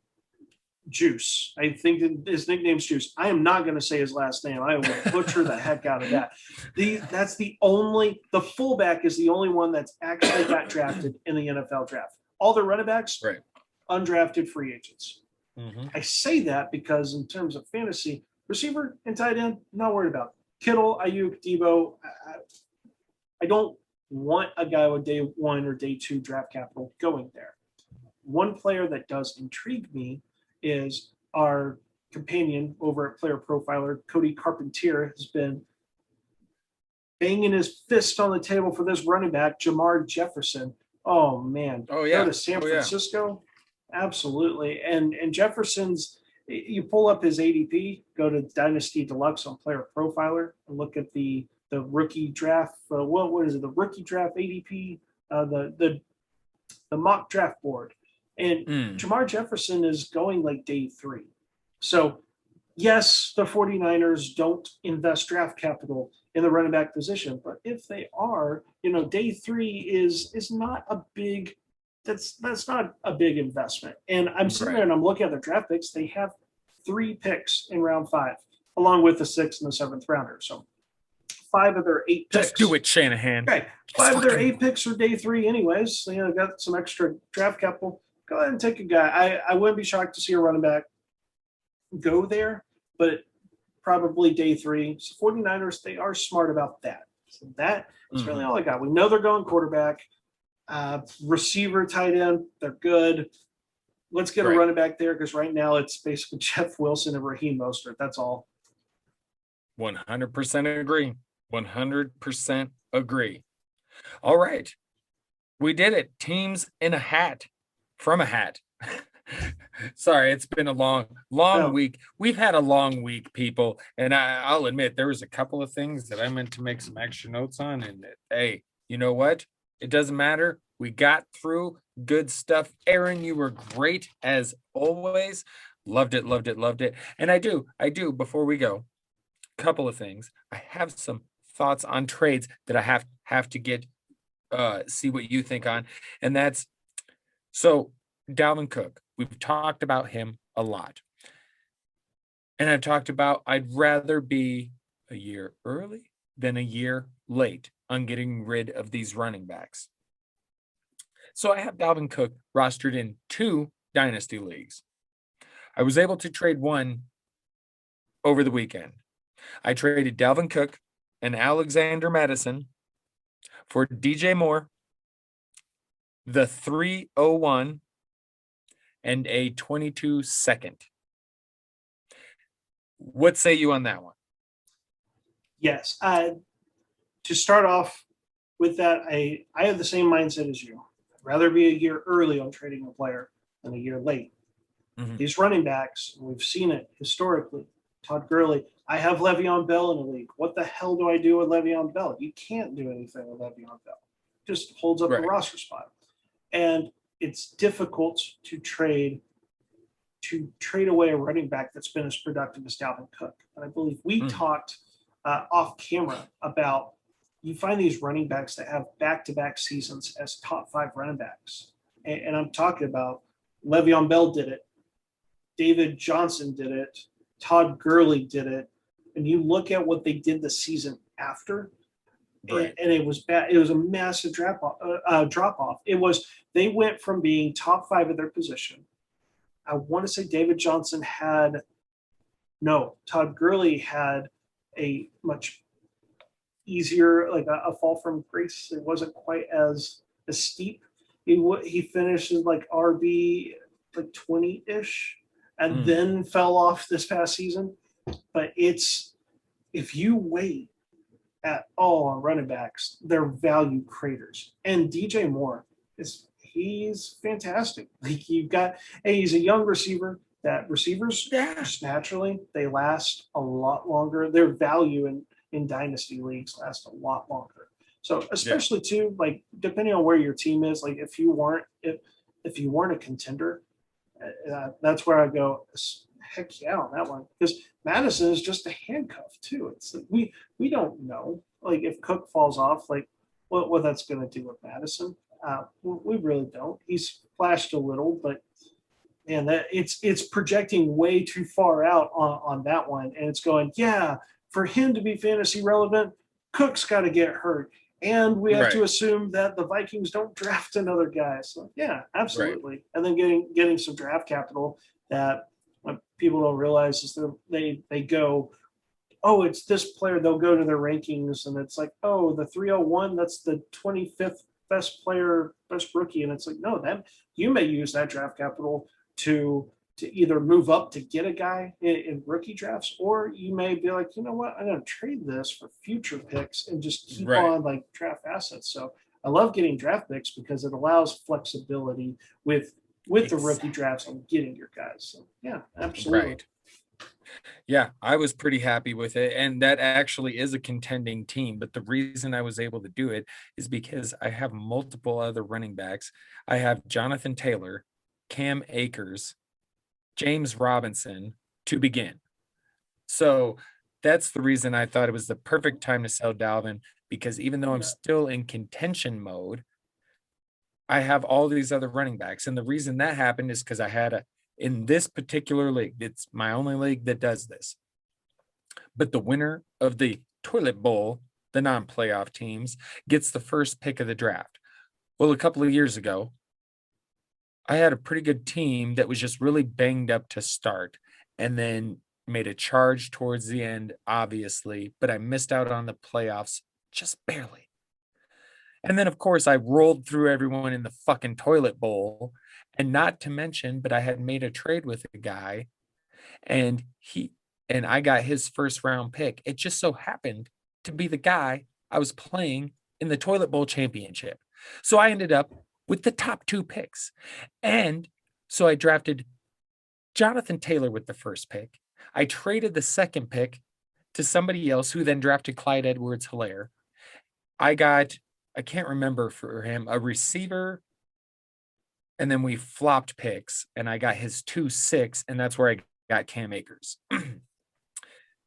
Juice. I think his nickname's Juice. I am not going to say his last name. I will butcher the heck out of that. The fullback is the only one that's actually got drafted in the NFL draft. All the running backs, undrafted free agents. Mm-hmm. I say that because in terms of fantasy, receiver and tight end, not worried about. Kittle, Ayuk, Debo. I don't want a guy with day one or day two draft capital going there. One player that does intrigue me is our companion over at Player Profiler, Cody Carpentier, has been banging his fist on the table for this running back, Jamar Jefferson. Oh, man.
Oh, yeah.
Go to San Francisco? Yeah. Absolutely. And Jefferson's, you pull up his ADP, go to Dynasty Deluxe on Player Profiler and look at the rookie draft. What is it? The rookie draft ADP, the mock draft board. And Jamar Jefferson is going like day 3. So, yes, the 49ers don't invest draft capital in the running back position. But if they are, day 3 is not a big – that's not a big investment. And I'm sitting there and I'm looking at their draft picks. They have 3 picks in round 5, along with the 6th and the 7th rounder. So 5 of their 8 picks.
Just do it, Shanahan.
Okay. 5 of their 8 picks are day 3 anyways. So, got some extra draft capital. Go ahead and take a guy. I wouldn't be shocked to see a running back go there, but probably day 3. So 49ers, they are smart about that. So that is really all I got. We know they're going quarterback. Receiver, tight end, they're good. Let's get a running back there because right now it's basically Jeff Wilson and Raheem Mostert. That's all.
100% agree. 100% agree. All right. We did it. Teams in a hat. From a hat. Sorry, it's been a long week. We've had a long week, people. And I'll admit there was a couple of things that I meant to make some extra notes on. And hey, you know what? It doesn't matter. We got through good stuff. Aaron, you were great as always. Loved it. And I do, before we go, a couple of things. I have some thoughts on trades that I have to get, see what you think on. And that's, so Dalvin Cook, we've talked about him a lot. And I've talked about I'd rather be a year early than a year late on getting rid of these running backs. So I have Dalvin Cook rostered in 2 dynasty leagues. I was able to trade one over the weekend. I traded Dalvin Cook and Alexander Madison for DJ Moore, the 301, and a 22 second. What say you on that one?
Yes. To start off, with that, I have the same mindset as you. I'd rather be a year early on trading a player than a year late.
Mhm.
These running backs, we've seen it historically. Todd Gurley, I have Le'Veon Bell in the league. What the hell do I do with Le'Veon Bell? You can't do anything with Le'Veon Bell. Just holds up the
Right.
roster spot. And it's difficult to trade away a running back that's been as productive as Dalvin Cook. And I believe we talked off camera about you find these running backs that have back-to-back seasons as top 5 running backs. And I'm talking about Le'Veon Bell did it. David Johnson did it. Todd Gurley did it. And you look at what they did the season after,
Right.
and it was bad. It was a massive drop off. It was, they went from being top 5 at their position. I want to say Todd Gurley had a much easier, like a fall from grace. It wasn't quite as steep. He finished as like RB like 20-ish and then fell off this past season. But if you wait at all on running backs, they're value craters. And DJ Moore he's fantastic. Like he's a young receiver. That receivers just naturally they last a lot longer. Their value in dynasty leagues last a lot longer. So especially too, like depending on where your team is, like if you weren't a contender, that's where I go. Heck yeah on that one, because Madison is just a handcuff too. It's like we don't know like if Cook falls off, like what that's going to do with Madison. We really don't. He's flashed a little, but man, that it's projecting way too far out on that one, and it's going for him to be fantasy relevant, Cook's got to get hurt. And we have to assume that the Vikings don't draft another guy. So yeah, absolutely. Right. And then getting some draft capital that what people don't realize is they go, oh, it's this player. They'll go to their rankings and it's like, oh, the 301, that's the 25th best player, best rookie. And it's like, no, that you may use that draft capital to either move up to get a guy in rookie drafts, or you may be like, you know what, I'm going to trade this for future picks and just keep on like draft assets. So I love getting draft picks because it allows flexibility with the rookie drafts and getting your guys. So yeah, absolutely.
Right. Yeah, I was pretty happy with it. And that actually is a contending team. But the reason I was able to do it is because I have multiple other running backs. I have Jonathan Taylor, Cam Akers, James Robinson to begin. So that's the reason I thought it was the perfect time to sell Dalvin, because even though I'm still in contention mode, I have all these other running backs. And the reason that happened is because I had in this particular league, it's my only league that does this. But the winner of the toilet bowl, the non-playoff teams, gets the first pick of the draft. Well, a couple of years ago, I had a pretty good team that was just really banged up to start and then made a charge towards the end, obviously, but I missed out on the playoffs just barely. And then, of course, I rolled through everyone in the fucking toilet bowl. And not to mention, but I had made a trade with a guy and I got his first round pick. It just so happened to be the guy I was playing in the toilet bowl championship. So I ended up with the top 2 picks. And so I drafted Jonathan Taylor with the first pick. I traded the second pick to somebody else who then drafted Clyde Edwards-Helaire. I can't remember for him, a receiver, and then we flopped picks, and I got his 2-6, and that's where I got Cam Akers.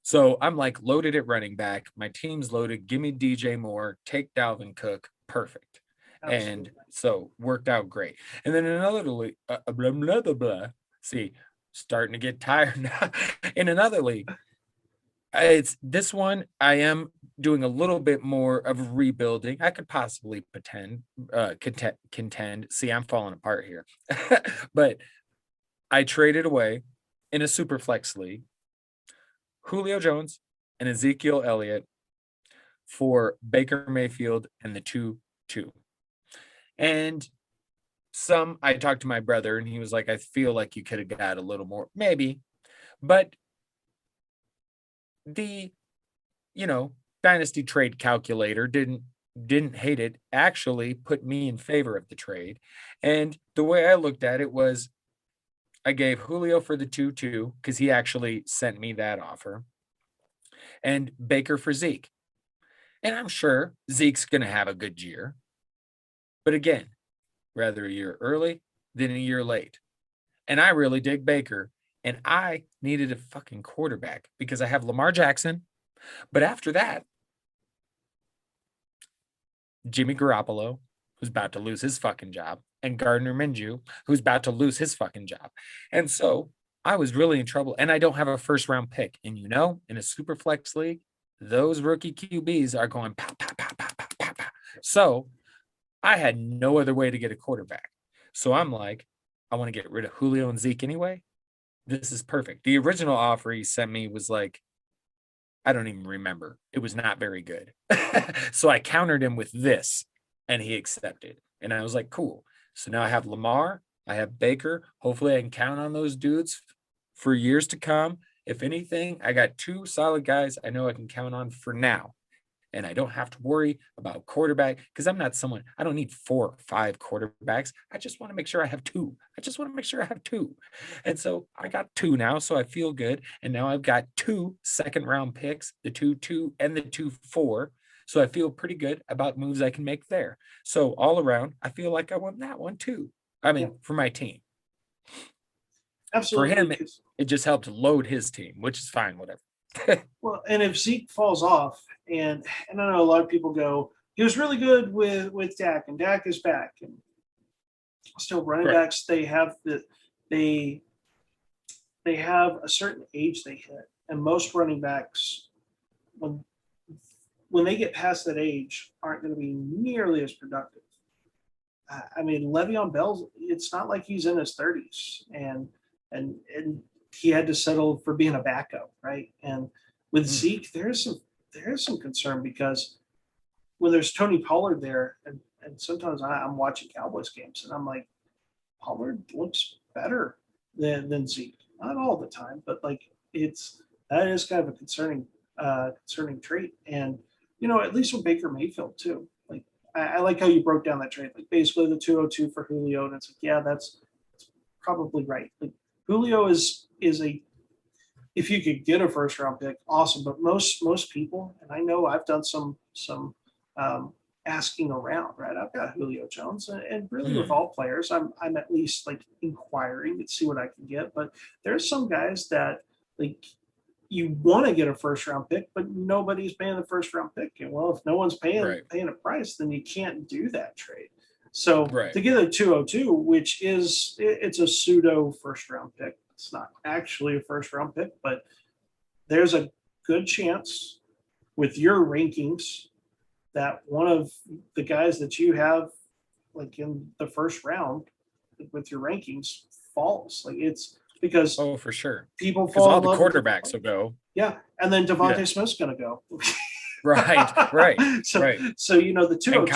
So I'm like loaded at running back. My team's loaded. Give me DJ Moore. Take Dalvin Cook. Perfect. Absolutely. And so worked out great. And then in another league, see, starting to get tired now. In another league, it's this one. I am doing a little bit more of rebuilding. I could possibly contend. See, I'm falling apart here. But I traded away in a super flex league Julio Jones and Ezekiel Elliott for Baker Mayfield and the 2-2. And I talked to my brother and he was like, I feel like you could have got a little more, maybe. But the, Dynasty trade calculator didn't didn't hate it, actually put me in favor of the trade. And the way I looked at it was I gave Julio for the 2-2 because he actually sent me that offer, and Baker for Zeke. And I'm sure Zeke's going to have a good year. But again, rather a year early than a year late. And I really dig Baker. And I needed a fucking quarterback because I have Lamar Jackson. But after that, Jimmy Garoppolo, who's about to lose his fucking job, and Gardner Minshew, who's about to lose his fucking job. And so I was really in trouble. And I don't have a first round pick. And in a super flex league, those rookie QBs are going pow, pow, pow, pow, pow, pow, pow. So I had no other way to get a quarterback. So I'm like, I want to get rid of Julio and Zeke anyway. This is perfect. The original offer he sent me was like, I don't even remember. It was not very good. So I countered him with this, and he accepted. And I was like, cool. So now I have Lamar, I have Baker. Hopefully I can count on those dudes for years to come. If anything, I got 2 solid guys I know I can count on for now. And I don't have to worry about quarterback because I'm not someone, I don't need 4 or 5 quarterbacks. I just want to make sure I have 2. And so I got 2 now. So I feel good. And now I've got 2 second round picks, the 2-2 and the 2-4. So I feel pretty good about moves I can make there. So all around, I feel like I won that one too. I mean, for my team.
Absolutely.
For him, it just helped load his team, which is fine, whatever.
Well, and if Zeke falls off, and I know a lot of people go, he was really good with Dak, and Dak is back, and still running backs, they have they have a certain age they hit, and most running backs when they get past that age aren't going to be nearly as productive. I mean, Le'Veon Bell, it's not like he's in his 30s, and he had to settle for being a backup, right? And with Zeke, there's some concern because when there's Tony Pollard there, and sometimes I'm watching Cowboys games and I'm like, Pollard looks better than Zeke. Not all the time, but like that is kind of a concerning trait. And at least with Baker Mayfield too. Like I like how you broke down that trade. Like basically the 202 for Julio, and it's like, yeah, that's probably right. Like Julio is a, if you could get a first round pick, awesome. But most people, and I know I've done some asking around, right? I've got Julio Jones, and really with all players, I'm at least like inquiring to see what I can get. But there's some guys that like you want to get a first round pick, but nobody's paying the first round pick. And well, if no one's paying a price, then you can't do that trade. So to get a 202, which it's a pseudo first round pick. It's not actually a first round pick, but there's a good chance with your rankings that one of the guys that you have like in the first round with your rankings falls. Like it's because
for sure
people fall
all
in
the
love
quarterbacks will go.
Yeah. And then Devontae Smith's going to go.
Right.
So the 202.
And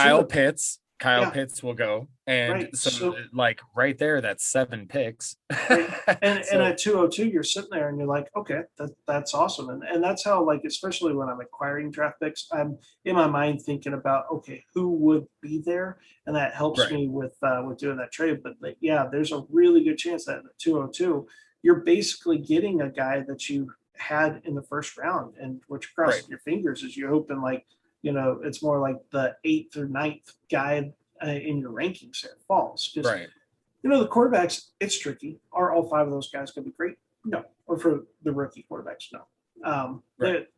Kyle Pitts will go. And so like right there, that's 7 picks.
And at 202, you're sitting there and you're like, okay, that's awesome. And that's how, like, especially when I'm acquiring draft picks, I'm in my mind thinking about, okay, who would be there? And that helps me with doing that trade. But like, there's a really good chance that at 202, you're basically getting a guy that you had in the first round. And what you're crossing your fingers is you're hoping like, it's more like the 8th or 9th guy in your rankings there falls. Because, the quarterbacks, it's tricky. Are all 5 of those guys going to be great? No. Or for the rookie quarterbacks, no. It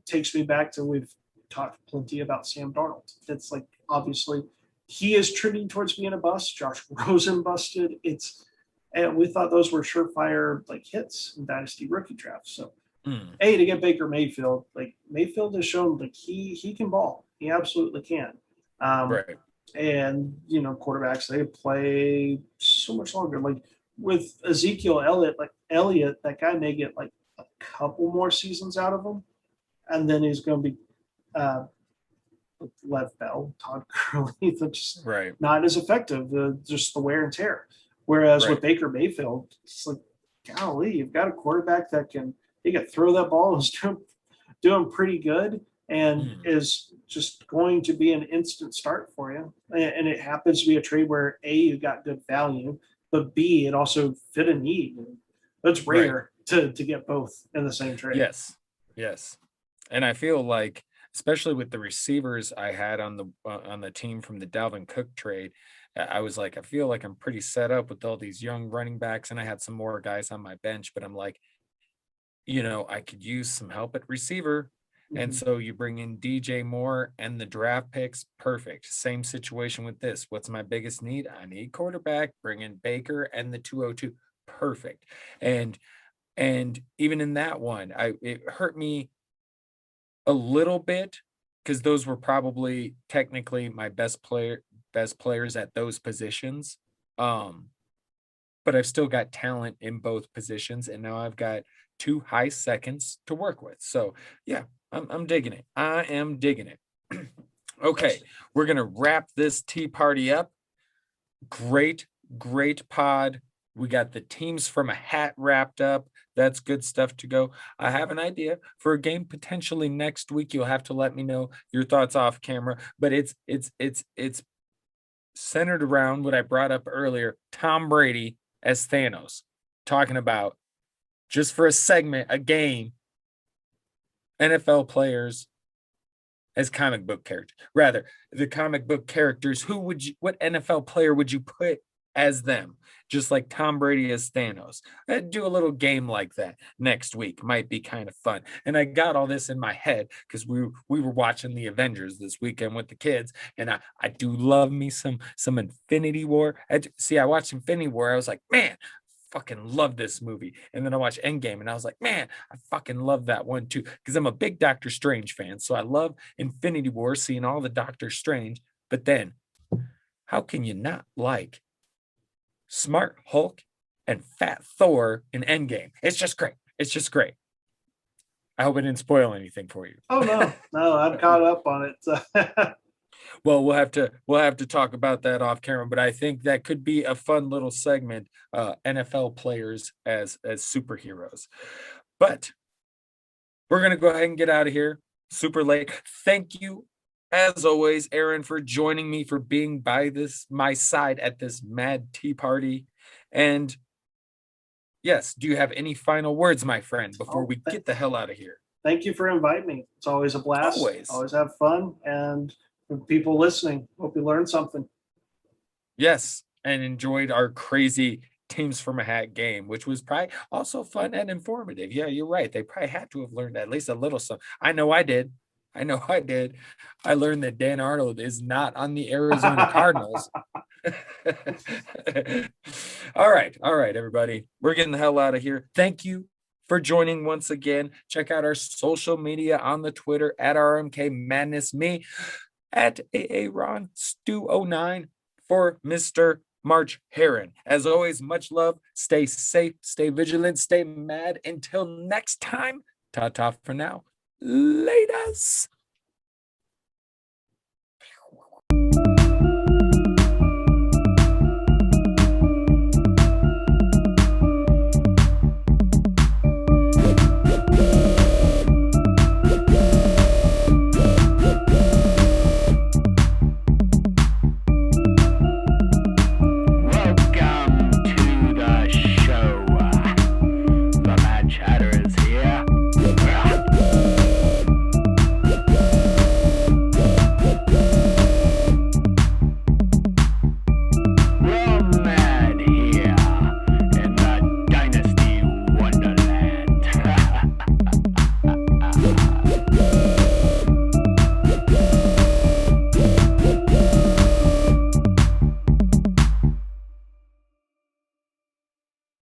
takes me back to we've talked plenty about Sam Darnold. It's like, obviously, he is trending towards being a bust. Josh Rosen busted. And we thought those were surefire like hits in Dynasty rookie drafts. So, to get Baker Mayfield, like Mayfield has shown like he can ball. He absolutely can. And quarterbacks, they play so much longer. Like with Ezekiel Elliott, that guy may get like a couple more seasons out of him, and then he's going to be Lev Bell, Todd Gurley, just not as effective. Just the wear and tear. Whereas with Baker Mayfield, it's like, golly, you've got a quarterback that he can throw that ball and is doing pretty good. and is just going to be an instant start for you. And it happens to be a trade where A, you got good value, but B, it also fit a need. That's rare to get both in the same trade.
Yes. And I feel like, especially with the receivers I had on the team from the Dalvin Cook trade, I was like, I feel like I'm pretty set up with all these young running backs, and I had some more guys on my bench, but I'm like, I could use some help at receiver. And so you bring in DJ Moore and the draft picks. Perfect. Same situation with this. What's my biggest need? I need quarterback. Bring in Baker and the 202. Perfect. And even in that one, it hurt me a little bit because those were probably technically my best players at those positions. But I've still got talent in both positions, and now I've got 2 high seconds to work with. So yeah, I'm digging it. I am digging it. Okay, we're gonna wrap this tea party up. Great pod. We got the teams from a hat wrapped up. That's good stuff to go. I have an idea for a game potentially next week. You'll have to let me know your thoughts off camera, but it's centered around what I brought up earlier, Tom Brady as Thanos, talking about, just for a segment, a game, NFL players as comic book characters. Rather, the comic book characters, what NFL player would you put as them? Just like Tom Brady as Thanos. I'd do a little game like that next week. Might be kind of fun. And I got all this in my head because we were watching the Avengers this weekend with the kids, and I do love me some Infinity War. I watched Infinity War. I was like, man, fucking love this movie. And then I watched Endgame, and I was like, man, I fucking love that one too, because I'm a big Doctor Strange fan. So I love Infinity War, seeing all the Doctor Strange. But then, how can you not like Smart Hulk and Fat Thor in Endgame? It's just great. I hope I didn't spoil anything for you.
Oh no, I'm caught up on it.
Well, we'll have to talk about that off camera, but I think that could be a fun little segment, NFL players as superheroes. But we're going to go ahead and get out of here. Super late. Thank you, as always, Aaron, for joining me, for being by my side at this mad tea party. And yes, do you have any final words, my friend, before we get the hell out of here?
Thank you for inviting me. It's always a blast. Always have fun. And for people listening, hope you learned something.
Yes, and enjoyed our crazy teams from a hat game, which was probably also fun and informative. Yeah, you're right. They probably had to have learned at least a little something. I know I did. I learned that Dan Arnold is not on the Arizona Cardinals. All right, everybody. We're getting the hell out of here. Thank you for joining once again. Check out our social media on the Twitter at RMK Madness, me at AARon Stu09 for Mr. March Heron. As always, much love. Stay safe, stay vigilant, stay mad. Until next time, ta-ta for now. Laters.